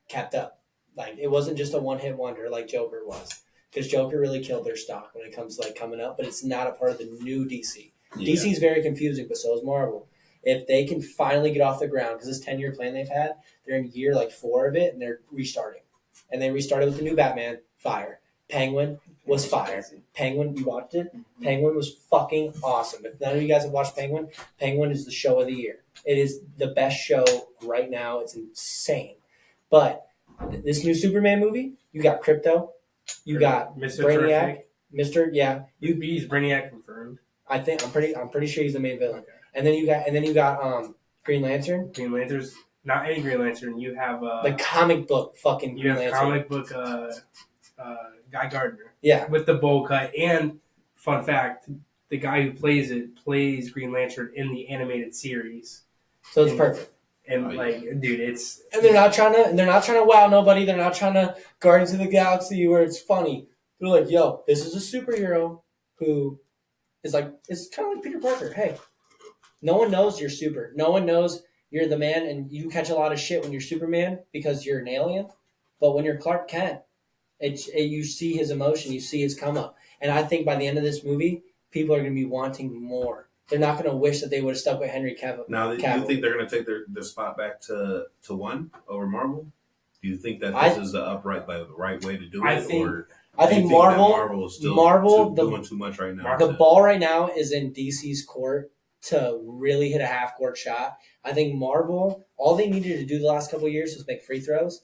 kept up. Like, it wasn't just a one-hit wonder like Joker was. Because Joker really killed their stock when it comes to, like, coming up, but it's not a part of the new DC. Yeah. DC is very confusing, but so is Marvel. If they can finally get off the ground, because this 10-year plan they've had, they're in year, 4 of it, and they're restarting. And they restarted with the new Batman, fire. Penguin was fire. Penguin, you watched it? Penguin was fucking awesome. If none of you guys have watched Penguin, Penguin is the show of the year. It is the best show right now. It's insane. But this new Superman movie, you got Crypto, you got Mr. Brainiac, Terrific. He's Brainiac confirmed. I'm pretty sure he's the main villain. Okay. And then you got Green Lantern, Green Lantern's not any Green Lantern. You have the comic book fucking you Green have Lantern. comic book Guy Gardner. Yeah. With the bowl cut, and fun fact, the guy who plays Green Lantern in the animated series. So it's perfect. And dude, it's And they're not trying to wow nobody. They're not trying to Guardians of the Galaxy where it's funny. They're like, yo, this is a superhero who is like, it's kind of like Peter Parker. Hey, no one knows you're super. No one knows you're the man, and you catch a lot of shit when you're Superman because you're an alien. But when you're Clark Kent, you see his emotion, you see his come up. And I think by the end of this movie, people are going to be wanting more. They're not going to wish that they would have stuck with Henry Cavill. Now, do you think they're going to take their spot back to one over Marvel? Do you think that this is the right way to do it? I think Marvel is still doing too much right now. The ball right now is in DC's court to really hit a half-court shot. I think Marvel, all they needed to do the last couple of years was make free throws,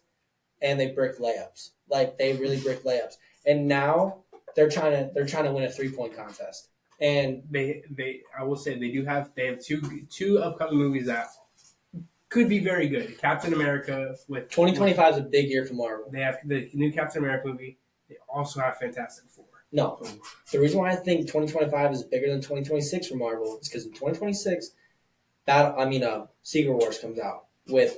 and they bricked layups. Like, they really bricked layups. And now they're trying to win a three-point contest. And I will say they have two upcoming movies that could be very good. Captain America with 2025 is a big year for Marvel. They have the new Captain America movie. They also have Fantastic Four. No, the reason why I think 2025 is bigger than 2026 for Marvel is because in 2026, Secret Wars comes out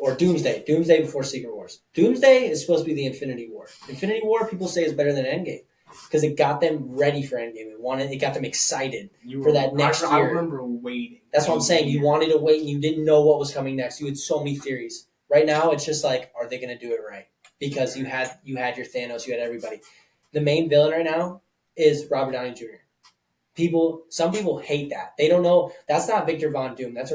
or Doomsday before Secret Wars. Doomsday is supposed to be the Infinity War. Infinity War, people say, is better than Endgame because it got them ready for Endgame. It got them excited for that next year. I remember waiting. That's what I'm saying. You wanted to wait and you didn't know what was coming next. You had so many theories. Right now, it's just like, are they going to do it right? Because you had your Thanos, you had everybody. The main villain right now is Robert Downey Jr. Some people hate that. They don't know. That's not Victor Von Doom. That's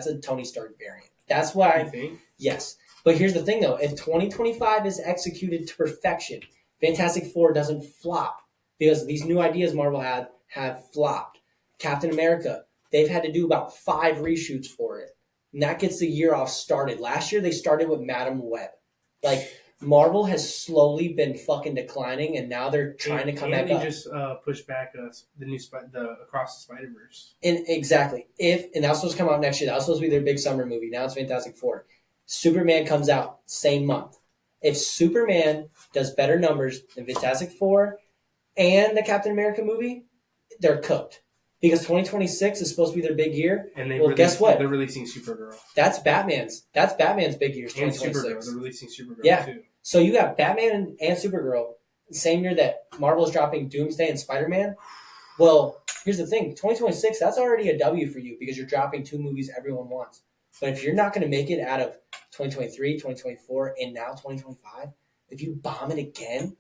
a Tony Stark variant. That's why. You think? Yes. But here's the thing, though. If 2025 is executed to perfection, Fantastic Four doesn't flop because these new ideas Marvel have flopped. Captain America, they've had to do about 5 reshoots for it. And that gets the year off started. Last year, they started with Madam Web. Like, Marvel has slowly been fucking declining, and now they're trying to come back up. And they just pushed back the Across the Spider-Verse. And exactly. And that was supposed to come out next year. That was supposed to be their big summer movie. Now it's Fantastic Four. Superman comes out same month. If Superman does better numbers than Fantastic Four and the Captain America movie, they're cooked. Because 2026 is supposed to be their big year. And guess what? They're releasing Supergirl. That's Batman's big year. And 2026. Supergirl. They're releasing Supergirl too. So you got Batman and Supergirl the same year that Marvel's dropping Doomsday and Spider-Man. Well, here's the thing. 2026, that's already a W for you because you're dropping 2 movies everyone wants. But if you're not going to make it out of 2023, 2024, and now 2025, if you bomb it again,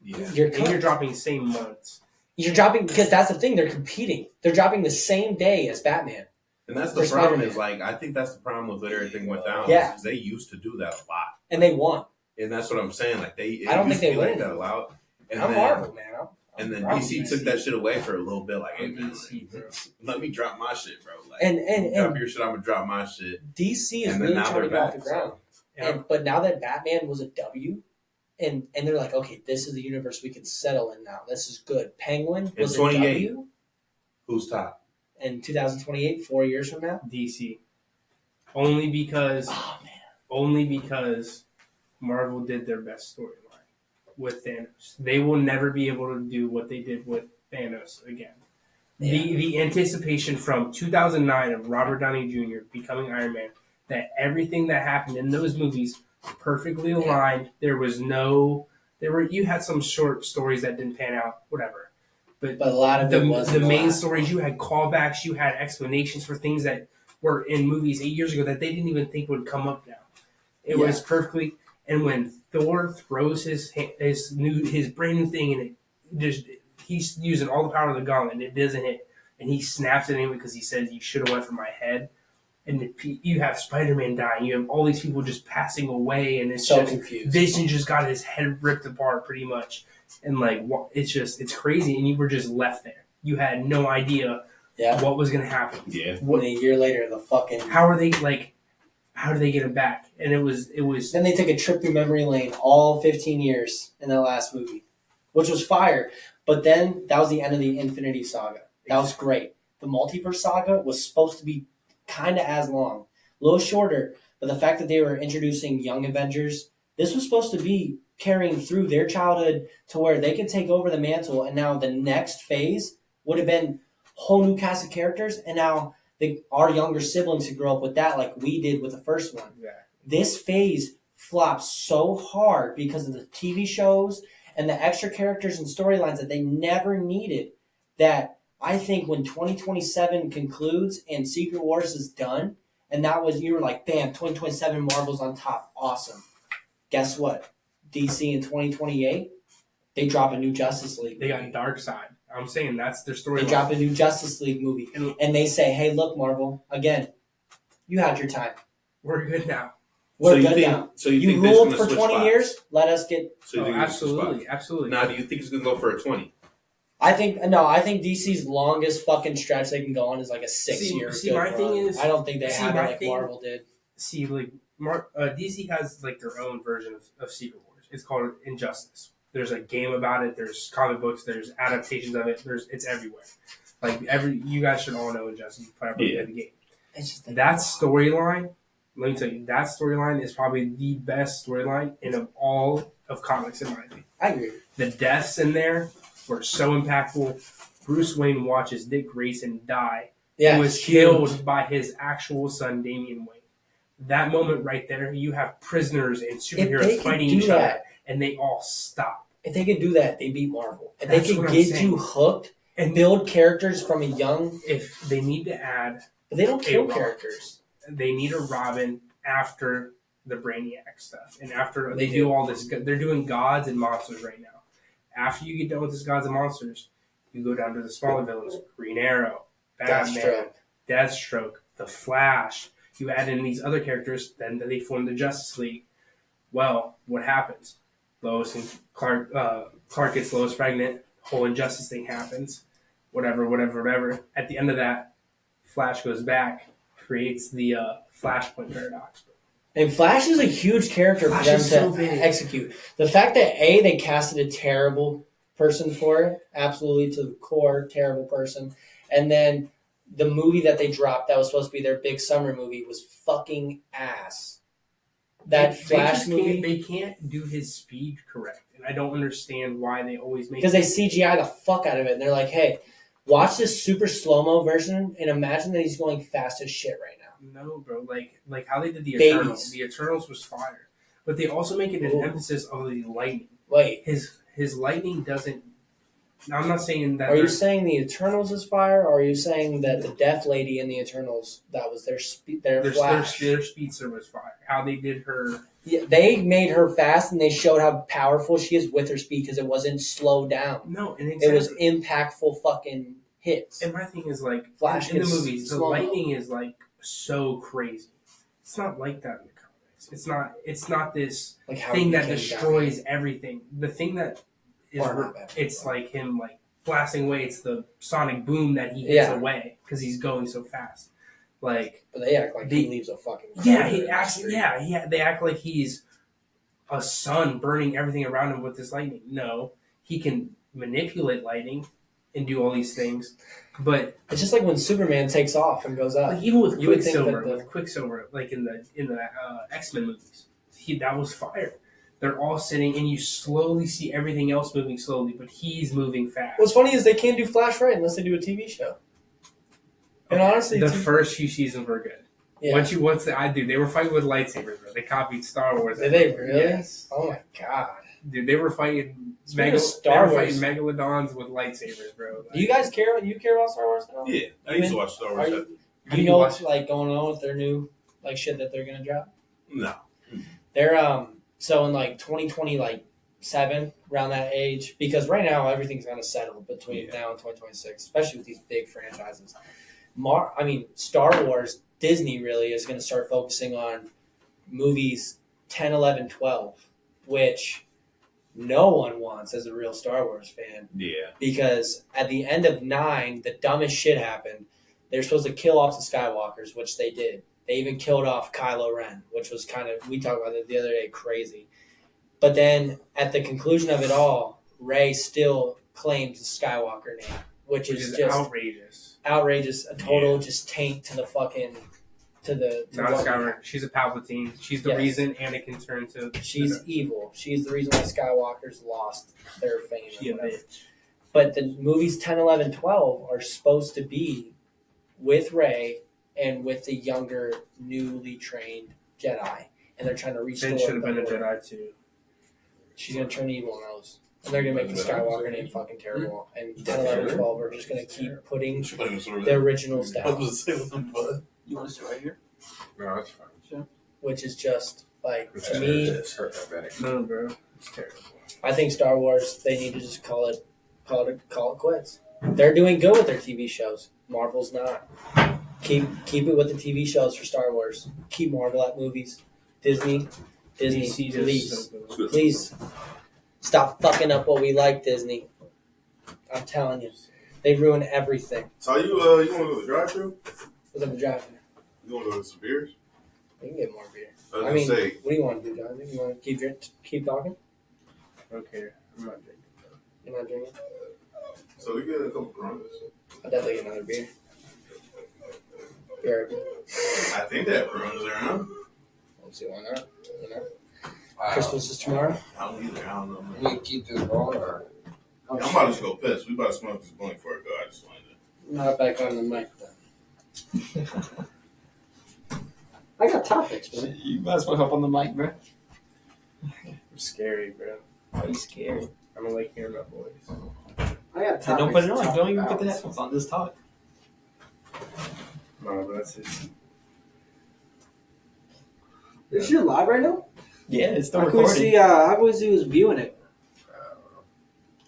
Yeah. You're And you're cooked. dropping same months. You're dropping because that's the thing. They're competing. They're dropping the same day as Batman. And that's the For problem Spider-Man. is like I think that's the problem with everything went down. Yeah. Because they used to do that a lot. And they won. And that's what I'm saying. Like I don't think they like win. that a lot. And I'm then, Marvel, man. And then I'm DC took that shit away for a little bit. Like, hey, man, DC, bro. let me drop my shit, bro. Like, And drop your shit, I'm gonna drop my shit. DC is And then really now trying to they're get off back. the ground. Yeah. But now that Batman was a W, and they're like, okay, this is the universe we can settle in now. This is good. Penguin In was a 28. W Who's top? in 2028, 4 years from now. DC. Only because Oh man, Marvel did their best storyline with Thanos. They will never be able to do what they did with Thanos again. The anticipation from 2009 of Robert Downey Jr. becoming Iron Man, that everything that happened in those movies perfectly aligned. There was no, you had some short stories that didn't pan out, whatever. But a lot of it was the main stories, you had callbacks, you had explanations for things that were in movies 8 years ago that they didn't even think would come up now. It was perfectly. And when Thor throws his brand new thing and it just he's using all the power of the gauntlet and it doesn't hit, and he snaps it anyway because he says you should have went for my head. And you have Spider-Man dying, you have all these people just passing away, and it's so just confused. Vision just got his head ripped apart pretty much, and like it's crazy, and you were just left there. You had no idea what was going to happen. Yeah. And a year later, the fucking How do they get him back? And it was. Then they took a trip through memory lane all 15 years in that last movie, which was fire. But then that was the end of the Infinity Saga. That was great. The Multiverse Saga was supposed to be kind of as long, a little shorter. But the fact that they were introducing young Avengers, this was supposed to be carrying through their childhood to where they could take over the mantle. And now the next phase would have been a whole new cast of characters. And now our younger siblings could grow up with that like we did with the first one. Yeah. This phase flopped so hard because of the TV shows and the extra characters and storylines that they never needed, that I think when 2027 concludes and Secret Wars is done, and that was, you were like, bam, 2027 Marvel's on top. Awesome. Guess what? DC in 2028, they drop a new Justice League. They got Darkseid. I'm saying that's their story. They drop a new Justice League movie. And they say, hey, look, Marvel, again, you had your time. We're good now. We're good now. So You think they're just ruled gonna for switch 20 spots? years. Let us get. So you think they're gonna switch spots? Absolutely. Now, do you think it's gonna go for a 20? I think DC's longest fucking stretch they can go on is like a 6 year. See, my thing is, I don't think they have it my like thing- Marvel did. See, like DC has like their own version of Secret Wars. It's called Injustice. There's a game about it. There's comic books. There's adaptations of it. It's everywhere. Like you guys should all know Injustice. You play the game. It's just like, That storyline. Let me tell you, that storyline is probably the best storyline in all of comics, in my opinion. I agree. The deaths in there were so impactful. Bruce Wayne watches Dick Grayson die. Yeah, Who was it's huge. killed by his actual son, Damian Wayne. That moment right there, you have prisoners and they superheroes could fighting do each other, that- and they all stop. If they could do that, they beat Marvel. If That's they could what I'm get saying. you hooked and And build characters from a young, if they need to add, but they don't kill Rock. characters. they need a Robin after the Brainiac stuff, and after They they do. do all this, they're doing gods and monsters right now. After you get done with this gods and monsters, you go down to the smaller villains: Green Arrow, Batman, Deathstroke, the Flash. You add in these other characters, then they form the Justice League. Well, what happens? Lois and Clark gets Lois pregnant. Whole Injustice thing happens. Whatever. At the end of that, Flash goes back, creates the Flashpoint paradox. And Flash is a huge character Flash for them is to so big. execute. The fact that they casted a terrible person for it, absolutely to the core, terrible person, and then the movie that they dropped that was supposed to be their big summer movie was fucking ass. That Flash movie, They can't do his speed correct, and I don't understand why they always make because they CGI the fuck out of it, and they're like, hey, watch this super slow-mo version and imagine that he's going fast as shit right now. No, bro. Like how they did the Babies. Eternals. The Eternals was fire, but they also make it an Ooh. emphasis of the lightning. Wait, His lightning doesn't Now, I'm not saying that. Are you saying the Eternals is fire, or are you saying that the Death Lady in the Eternals, that was their Flash? Their speedster was fire. How they did her. Yeah, they made her fast, and they showed how powerful she is with her speed because it wasn't slowed down. No, and exactly. It was impactful fucking hits. And my thing is like, Flash in the movies, the slow. lightning is like so crazy. It's not like that in the comics. It's not this Like how thing he that came destroys everything. The thing that is, it's like him like blasting away. It's the sonic boom that he hits away because he's going so fast. Like, but they act like he leaves a fucking. Yeah, he acts. Yeah. They act like he's a sun burning everything around him with this lightning. No, he can manipulate lightning and do all these things, but it's just like when Superman takes off and goes up. Like even with Quicksilver, like in the X-Men movies, that was fire. They're all sitting, and you slowly see everything else moving slowly, but he's moving fast. What's funny is they can't do Flash right unless they do a TV show. And honestly, the first few seasons were good. Yeah. They were fighting with lightsabers, bro. They copied Star Wars. Did they really? Yes. Oh my god, dude, they were fighting megalodons with lightsabers, bro. Do you guys care? Do you care about Star Wars at all? Yeah, I used to watch Star Wars. Do you know what's like going on with their new like shit that they're gonna drop? No. They're so in like 2027 around that age, because right now everything's kind of settled between now and 2026, especially with these big franchises. Star Wars, Disney really is going to start focusing on movies 10, 11, 12, which no one wants as a real Star Wars fan. Yeah. Because at the end of 9, the dumbest shit happened. They're supposed to kill off the Skywalkers, which they did. They even killed off Kylo Ren, which was kind of, we talked about it the other day, crazy. But then at the conclusion of it all, Rey still claims the Skywalker name, which is just outrageous. A total just taint to the fucking not a Skywalker. She's a Palpatine. She's the reason Anakin turned to. She's evil. She's the reason why Skywalkers lost their fame. She or whatever. But the movies 10, 11, 12 are supposed to be with Rey and with the younger, newly trained Jedi, and they're trying to restore. Finn should have been a Jedi too. She's gonna turn evil on those. And they're going to make the Skywalker name fucking terrible. And 10, 11, 12 are just going to keep putting the originals down. You want to sit right here? No, that's fine. Sure. Which is just, like, to me... No, bro. It's terrible. I think Star Wars, they need to just call it quits. They're doing good with their TV shows. Marvel's not. Keep it with the TV shows for Star Wars. Keep Marvel at movies. Disney, please. Stop fucking up what we like, Disney. I'm telling you. They ruin everything. So you want to go to the drive-thru? What's up with driving? You want to go to some beers? We can get more beer. I mean, what do you want to do, Jonathan? You want to keep talking? Okay, I'm not drinking. You're not drinking? So we get a couple Coronas. I'll definitely get another beer. I think they have Coronas around. Let's see, why not? You know? Christmas is tomorrow? I don't either. I don't know. We can keep this going, or? I'm about to just go piss. We about to smoke this blunt before it go. I just wanted to. Not back on the mic, then. I got topics, man. You might as well hop on the mic, bro. I'm scary, bro. Why are you scared? I don't like hearing my voice. I got topics. Don't put it on. Don't even put the headphones on. Just talk. No, that's it. Is she live right now? Yeah, it's still How can we recording. see? How can we see who's viewing it?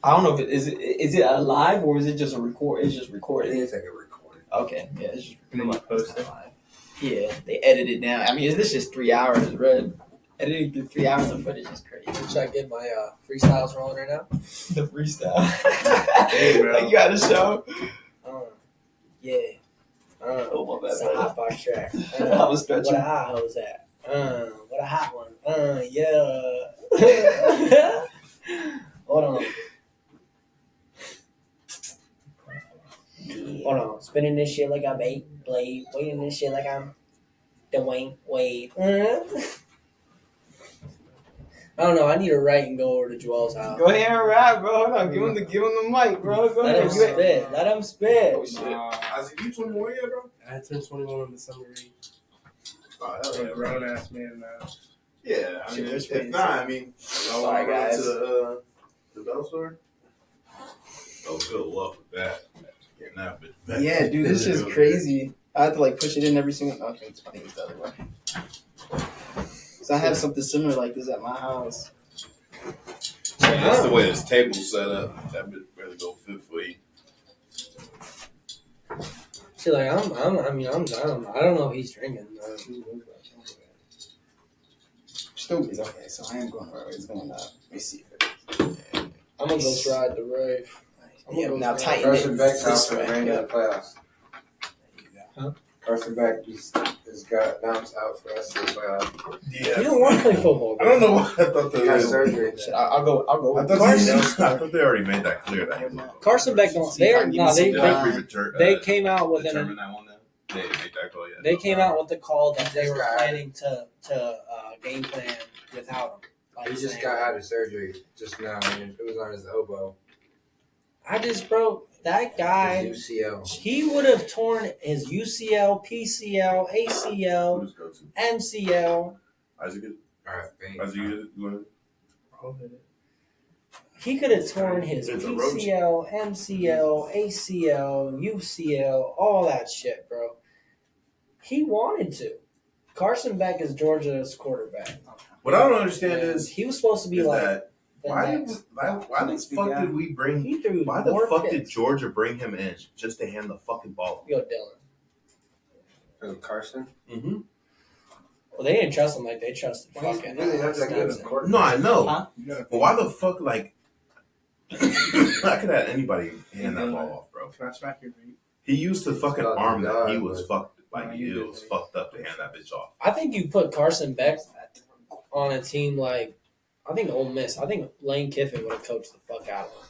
I don't know if is it a live or is it just a record? It's just recorded. It's like a recording. Okay, yeah, it's just And then you post it. live. Yeah, they edit it down. I mean, this just 3 hours, Red. Editing through 3 hours of footage is crazy. Should I get my freestyles rolling right now? The freestyle. Hey, bro. Like you got a show. Yeah. Oh my It's a bad. hot box track. I was stretching. What a hot hose at? What a hot one. Yeah. Hold on. Hold on. Spinning this shit like I'm Blade. Waiting this shit like I'm Dwayne Wade. I don't know. I need to write and go over to Joel's house. Go ahead and rap, bro. Hold on. Give him the mic, bro. Go Let ahead. him spit. Let him spit. Oh shit. Isaac, you 21 yet, bro? I turned 21 on December 8th. Oh, hell I'm yeah, a grown ass man now. Yeah, I mean, Shit, if not, I mean, y'all want Sorry, to go guys. to the Bell store? Oh, good luck with that. Getting that bitch back. Yeah, dude, this is crazy. I have to like push it in every single. Okay, it's funny it's the other way. So I have something similar like this at my house. That's the way this table's set up. That bitch barely go fit for you. See, like I'm down. I don't know if he's drinking. Still is okay, so I am going right. It's going up. Let me see if it. I'm gonna go try the rave. Yeah, now tighten it Carson Beck out this for the way. rain in the playoffs. Huh? Carson Beck has got bounced out for us in the playoffs. Yeah. You don't want to play football. I don't know why I thought He got they surgery. Shit, I'll go. I With thought, Carson. I thought they already made that clear. That Carson Beck don't. See if I can give you some They came out with determine that one. Then they didn't make that call yet. They came out with the call that they Just were got- planning to game plan without him. Like He just saying, got out of surgery just now, and it was on his elbow. That guy. His UCL. He would have torn his UCL, PCL, ACL, Who's go to? MCL. Isaac, All right, thanks. Isaac, you want I'll hit it. He could have torn his It's a roach. PCL, MCL, ACL, UCL, all that shit, bro. He wanted to. Carson Beck is Georgia's quarterback. What I don't understand is he was supposed to be like that the why next. the fuck did we bring? He threw Why the more fuck did picks. Georgia bring him in just to hand the fucking ball? Yo, Dylan. Oh, Carson? Mm-hmm. Well, they didn't trust him like they trusted Well, he's fucking really not that good of a Stetson. quarterback. No, I know. Huh? But why the fuck like? I could have anybody hand that ball off, bro. Can I smack your feet? He used to fucking Oh, arm that. God, He was but- fucked. Like No, he you did was it. fucked up to hand that bitch off. I think you put Carson Beck on a team like I think Ole Miss. I think Lane Kiffin would have coached the fuck out of him.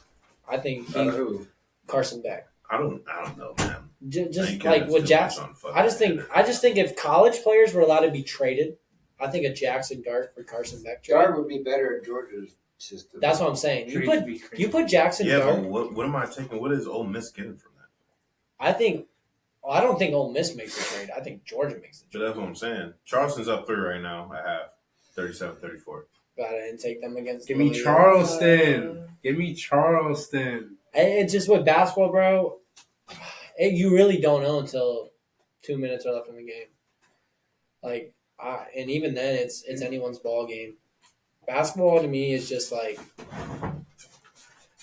I think Who? Carson Beck. I don't know, man. Just Thank like goodness with too Jackson. much on fucking I just think if college players were allowed to be traded, I think a Jackson Dart for Carson Beck trade. Dart would be better at Georgia's system. That's what I'm saying. You put Jackson Yeah, Dart. but what am I taking? What is Ole Miss getting from that? I don't think Ole Miss makes the trade. I think Georgia makes the But trade. that's what I'm saying. Charleston's up 3 right now. I have 37-34. But I didn't take them against. Give me Louisville. Charleston. Give me Charleston. It's just with basketball, bro. You really don't know until 2 minutes are left in the game. Like, and even then, it's anyone's ball game. Basketball to me is just like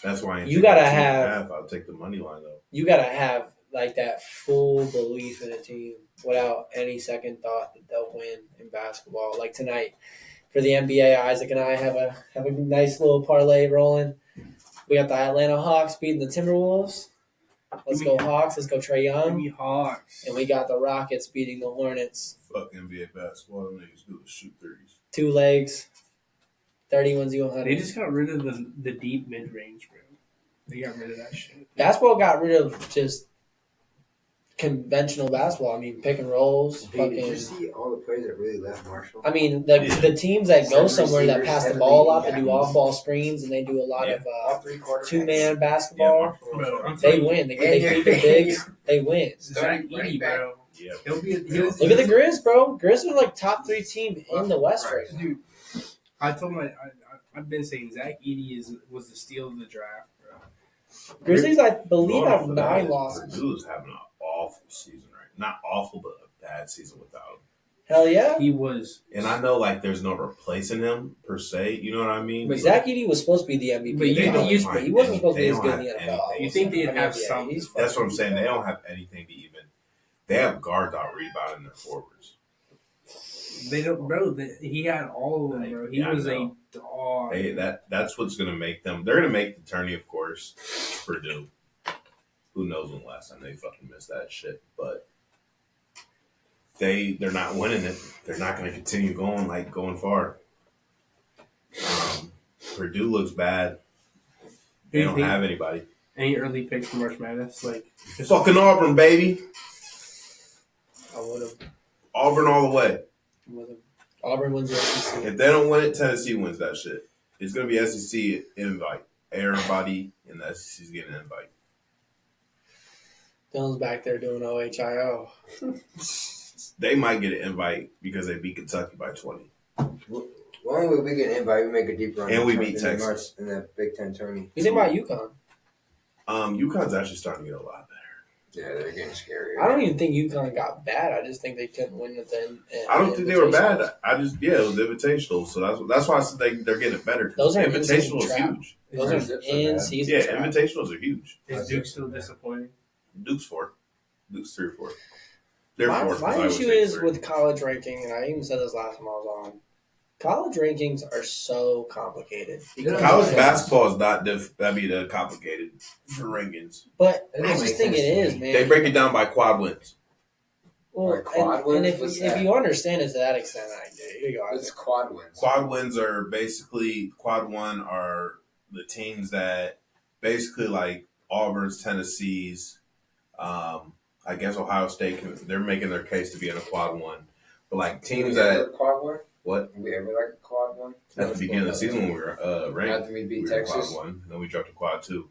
That's why I ain't You taking gotta 2.5. I'll take the money line though. you gotta have like that full belief in a team without any second thought that they'll win in basketball. Like tonight for the NBA, Isaac and I have a nice little parlay rolling. We got the Atlanta Hawks beating the Timberwolves. Let's go Hawks. Let's go Trae Give Young. me Hawks. And we got the Rockets beating the Hornets. Fuck NBA basketball. Them niggas do is shoot threes. 2 legs. 31 100. They just got rid of the deep mid range, bro. They got rid of that shit. Basketball got rid of just conventional basketball. I mean, pick and rolls. Hey, did you Fucking. see all the players that really left Marshall? I mean, the teams that go Certain somewhere that receivers, pass the heavily ball a lot, they do tackles. off-ball screens, and they do a lot of all three quarterbacks. 2-man basketball. Bro, I'm They telling you, win. They And feed the bigs. They win. Zach Running Edey, back. bro. Yeah. He'll be. Look at the Grizz, bro. Grizz are like top 3 team in the West right now. Dude, I told I've been saying Zach Edey was the steal of the draft, bro. Grizzlies, I believe, Going off have of 9 that, losses. Purdue's having an awful season right. Not awful, but a bad season without him. Hell yeah. He was. And I know like there's no replacing him per se. You know what I mean? But Zach Edey was supposed to be the MVP. But of you- college, you- but he wasn't supposed to be they as good don't in the have NFL. anything. You think they'd have yeah, some- he's That's what I'm fucking- saying. They don't have anything to even. They have guards out rebounding their forwards. They don't, bro. He had all of them, bro. He Yeah, I was a know. dog. Hey, that's what's gonna make them. They're gonna make the tourney, of course. Purdue. Who knows when last time they fucking missed that shit? But they're not winning it. They're not gonna continue going far. Purdue looks bad. They don't have anybody. Any early picks for March Madness? Like, just Fucking Auburn, baby. I would have. Auburn all the way. Auburn wins the SEC. If they don't win it, Tennessee wins that shit. It's gonna be SEC invite. Everybody in the SEC is getting an invite. Dylan's back there doing OHIO. They might get an invite because they beat Kentucky by 20. Well, only we get an invite, we make a deep run. And we in beat the Texas. in that Big Ten tourney. You think about UConn? UConn's actually starting to get a lot better. Yeah, they're getting scarier. I don't even think UConn got bad. I just think they couldn't win at the end. I don't think they were bad. I just it was invitational, so that's why I said they're getting better. Those are invitational is huge. Those are in-season Yeah, trap. invitationals are huge. Is Duke still disappointing? Duke's 4. Duke's 3 or 4. They're My 4th. 'cause Iowa issue State's is 3rd. with college ranking, and I even said this last time I was on. College rankings are so complicated. because- College basketball is not complicated for rankings. But It I don't just make think it sense to is, me. man. They break it down by quad wins. Well, Like quad wins? and What's if that? you understand it to that extent, I do. Here you go. It's quad wins. Quad wins are basically quad 1 are the teams that basically like Auburn's, Tennessee's, I guess Ohio State. They're making their case to be in a quad 1, but like teams that quad one. what We ever like a quad one? at the beginning of the season when we were ranked, After we beat we were in Texas. quad 1, and then we dropped to quad 2.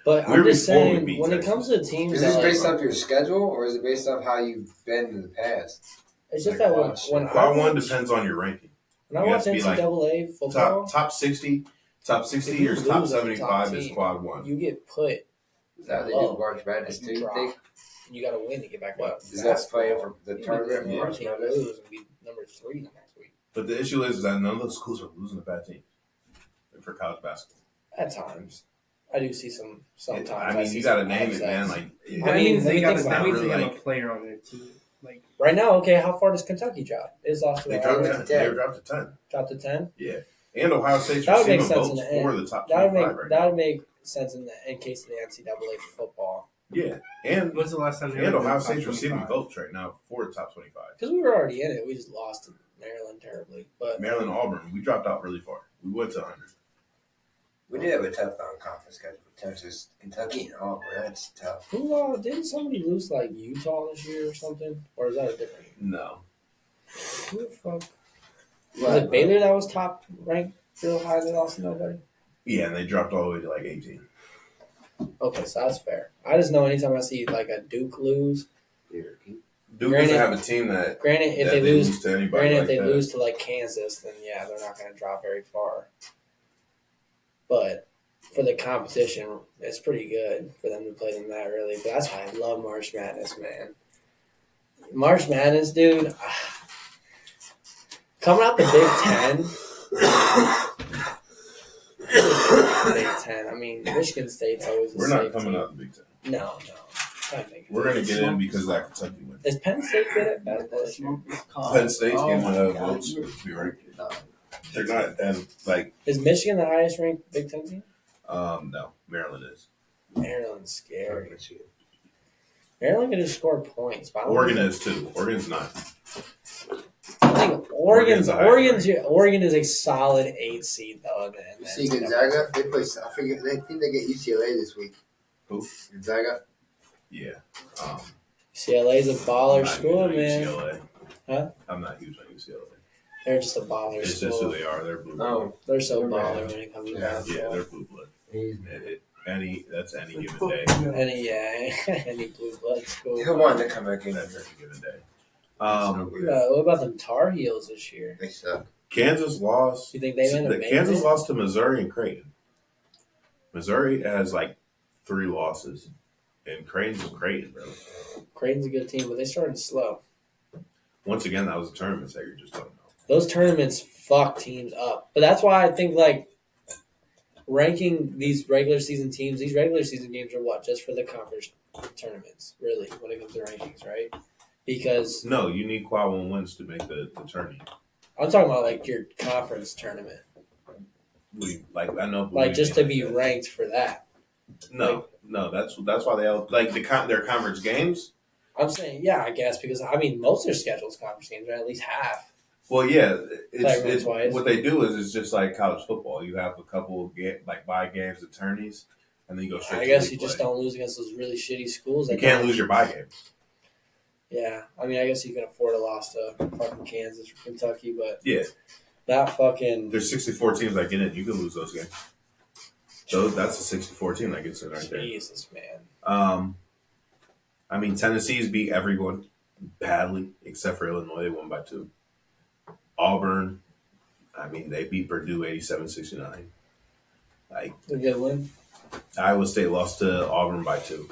But We I'm were just before we saying, beat when it Texas. comes to teams, Is this that, based off your schedule or is it based off how you've been in the past? it's just like that quads? when Quad I 1 watch, depends on your ranking. when I you watch have to be like NCAA football, Top 60 If you or lose top as a 75 top is team, quad 1. you get put. Is that they Oh, do March Madness You too? You drop. think? You got to win to get back up. Is that playing for the You tournament? can for March Madness? lose and be number 3 the next week. But the issue is that none of those schools are losing to bad teams for college basketball. At times, I do see some. Sometimes I mean, see you got to some name it, upsets. man. Like, That mean, means let me they got think that about means it. they have Like- a player on their team. Like Right now, okay, how far does Kentucky drop? It's off to they the dropped right. 10. They dropped to 10. Dropped to 10. And Ohio State's That would make receiving sense in votes the for end. the top That would 25 make right that now. would make sense in case of the NCAA football Yeah. And when's the last time they were Ohio in the top State's receiving 25? votes right now for the top 25. because we were already in it. We just lost to Maryland terribly. But Maryland, Auburn, we dropped out really far. We went to 100. We did have a tough non-conference schedule with Texas, Kentucky, and Auburn. That's tough. who didn't somebody lose to, like Utah this year or something? Or is that a different? No. Who the fuck? Was it Baylor that was top ranked real high? They lost to nobody. Yeah, and they dropped all the way to like 18. Okay, so that's fair. I just know anytime I see like a Duke lose. Here, Duke Granted- doesn't have a team that, Granted, if that they lose, to anybody granted like if they that. lose to like Kansas, then yeah, they're not going to drop very far. But for the competition, it's pretty good for them to play them that early. But that's why I love March Madness, man. March Madness, dude. Coming out the Big Ten. I mean, Michigan State's always. We're not coming out the Big Ten. No. We're going to get in because of that Kentucky win. Is Penn State good at basketball this year? Penn State's getting my votes God. to be ranked. They're not, and like, Is Michigan the highest ranked Big Ten team? no, Maryland is. Maryland's scary. Maryland can just score points. But I don't Oregon think- is too. Oregon's not. I think Oregon's a high Oregon is a solid 8 seed though. And You see Gonzaga? They play. I forget. They think they get UCLA this week. Who? Gonzaga. Yeah. UCLA's a I'm baller not school, huge on man. UCLA. Huh? I'm not huge on UCLA. They're just a baller It's just who school. they are. They're blue blood. No, They're so They're baller bad. when it comes to Yeah, Yeah, basketball. they're blue blood. That's any given Oh, day. Any blue blood school. who wanted to come back in? That's any given day. What about them Tar Heels this year? They suck. Kansas lost. You think they end up making Kansas it? lost to Missouri and Creighton. Missouri has like 3 losses, and Creighton's Creighton, bro. Creighton's a good team, but they started slow. Once again, that was a tournament that you're just talking about. Those tournaments fuck teams up. But that's why I think like ranking these regular season teams, these regular season games are what? Just for the conference tournaments, really, when it comes to rankings, right? Because No, you need quad 1 wins to make the tourney. I'm talking about like your conference tournament. I know. Like just to be ranked for that. No, that's why they all like their conference games. I'm saying, yeah, I guess, because I mean most of their schedules conference games are at least half. Well, yeah, Like it's twice. what they do is it's just like college football. You have a couple of bye games, attorneys, and then you go straight. I to guess league you just play. don't lose against those really shitty schools. You can't lose your bye games. Yeah, I mean, I guess you can afford a loss to fucking Kansas or Kentucky, but Yeah, that fucking there's 64 teams that get in. You can lose those games. So that's a 64 team that gets in right there. Jesus, man. I mean, Tennessee's beat everyone badly except for Illinois. They won by 2. Auburn, I mean, they beat Purdue 87-69. Like, A good win. Iowa State lost to Auburn by 2.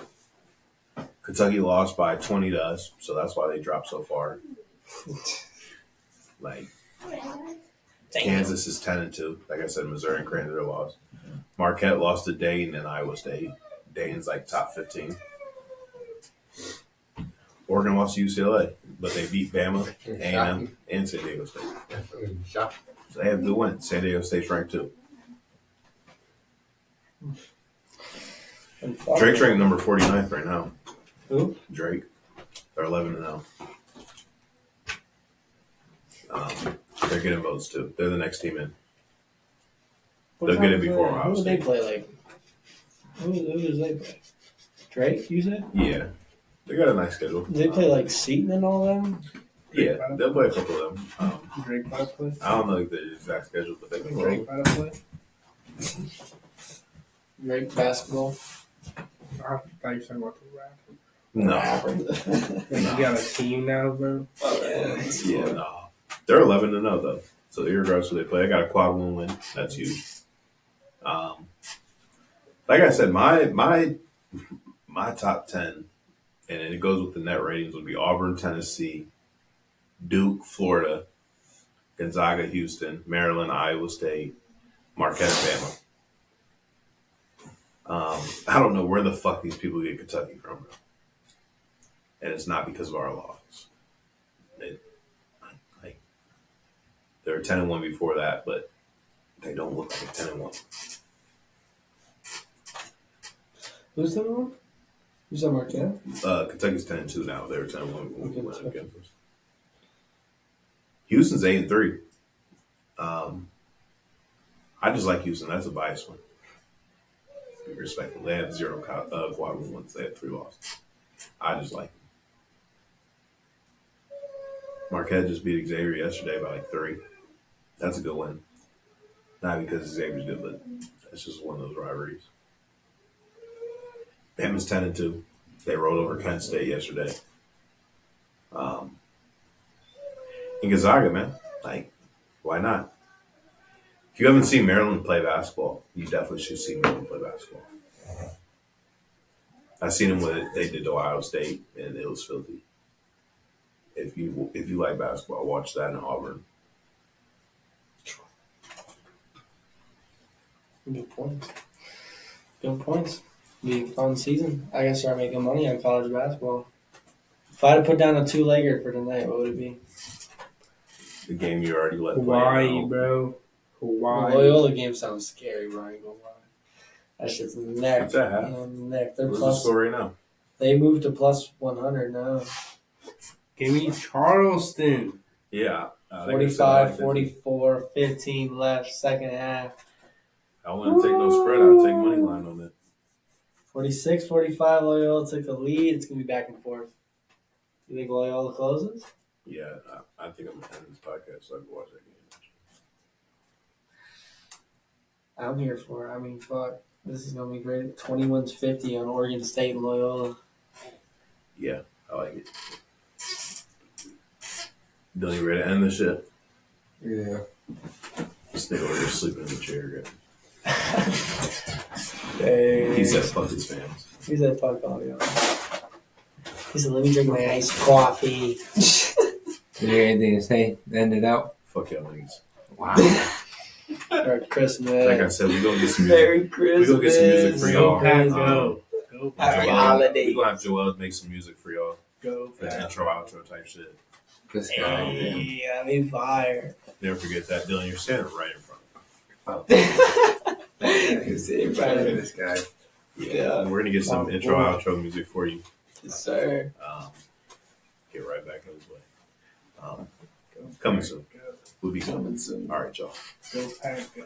Kentucky lost by 20 to us, so that's why they dropped so far. Like Kansas is 10-2. Like I said, Missouri and Creighton are lost. Marquette lost to Dayton and Iowa State. Dayton's like top 15. Oregon lost to UCLA, but they beat Bama, A&M, and San Diego State. So they have good wins. San Diego State's ranked 2. Drake's ranked number 49th right now. Who? Drake. They're 11-0. They're getting votes too. They're the next team in. They'll get it before Ohio Who do they State. play like? Who does they play? Drake, you said? Yeah. They got a nice schedule. Do they play like Seton and all them? Yeah, they'll play a couple of them. Drake about to play. I don't know the exact schedule, but they can Drake play. about to play. Drake basketball. I thought you were talking about the rap. No. You got a team now, bro. Yeah, no. They're 11-0 though. So regardless of who they play, I got a quad 1 win. That's huge. Like I said, my top 10, and it goes with the net ratings, would be Auburn, Tennessee, Duke, Florida, Gonzaga, Houston, Maryland, Iowa State, Marquette, Bama. I don't know where the fuck these people get Kentucky from, bro. And it's not because of our loss. They were 10-1 before that, but they don't look like 10-1. Who's the one? Who's that Marquette? Kentucky's 10-2 now. They were 10-1 when we went Okay. against us. Houston's 8-3. I just like Houston. That's a biased one. Be respectful. They have 0 quad wins. They had 3 losses. I just like them. Marquette just beat Xavier yesterday by like 3. That's a good win. Not because Xavier's good, but it's just one of those rivalries. Bama's 10-2. They rolled over Kent State yesterday. And Gonzaga, man. Like, why not? If you haven't seen Maryland play basketball, you definitely should see Maryland play basketball. I seen them when they did Ohio State, and it was filthy. If you like basketball, watch that in Auburn. Good points. Good points. Be a fun season. I can start making money on college basketball. If I had to put down a 2-legger for tonight, what would it be? The game you already let play. Hawaii, bro. Hawaii. The Loyola game sounds scary, bro. I ain't gonna lie. That shit's neck. What's that? Neck. They're What's the plus. score right now? They moved to plus 100 now. Give me Charleston. Yeah. 45, 44, 15 left, second half. I wouldn't take no spread. I'd take money line on it. 46, 45, Loyola took the lead. It's going to be back and forth. You think Loyola closes? Yeah, I think I'm going to end this podcast so I can watch that game. I'm here for it. I mean, fuck. This is going to be great. 21-50 on Oregon State and Loyola. Yeah, I like it. Don't you ready to end this shit? Yeah. This nigga over here sleeping in the chair again. Hey. He said fuck his fans. He said, fuck all y'all. He said, let me drink my iced coffee. Is there anything to say? End it out. Fuck y'all niggas. Wow. Merry Christmas. Like I said, we gonna get some music. Merry Christmas. We gonna get some music for y'all. Go, go. Go. Happy Joel, holidays. we gonna have Joel make some music for y'all. Go. For the intro, outro type shit. This guy. Hey, I mean, fire. Never forget that, Dylan. You're standing right in front of This guy. me. Yeah. And we're gonna get some intro, outro music for you. Yes, sir. Get right back in his way. Coming soon. Go. We'll be coming. Coming soon. All right, y'all. Go, Pack, go.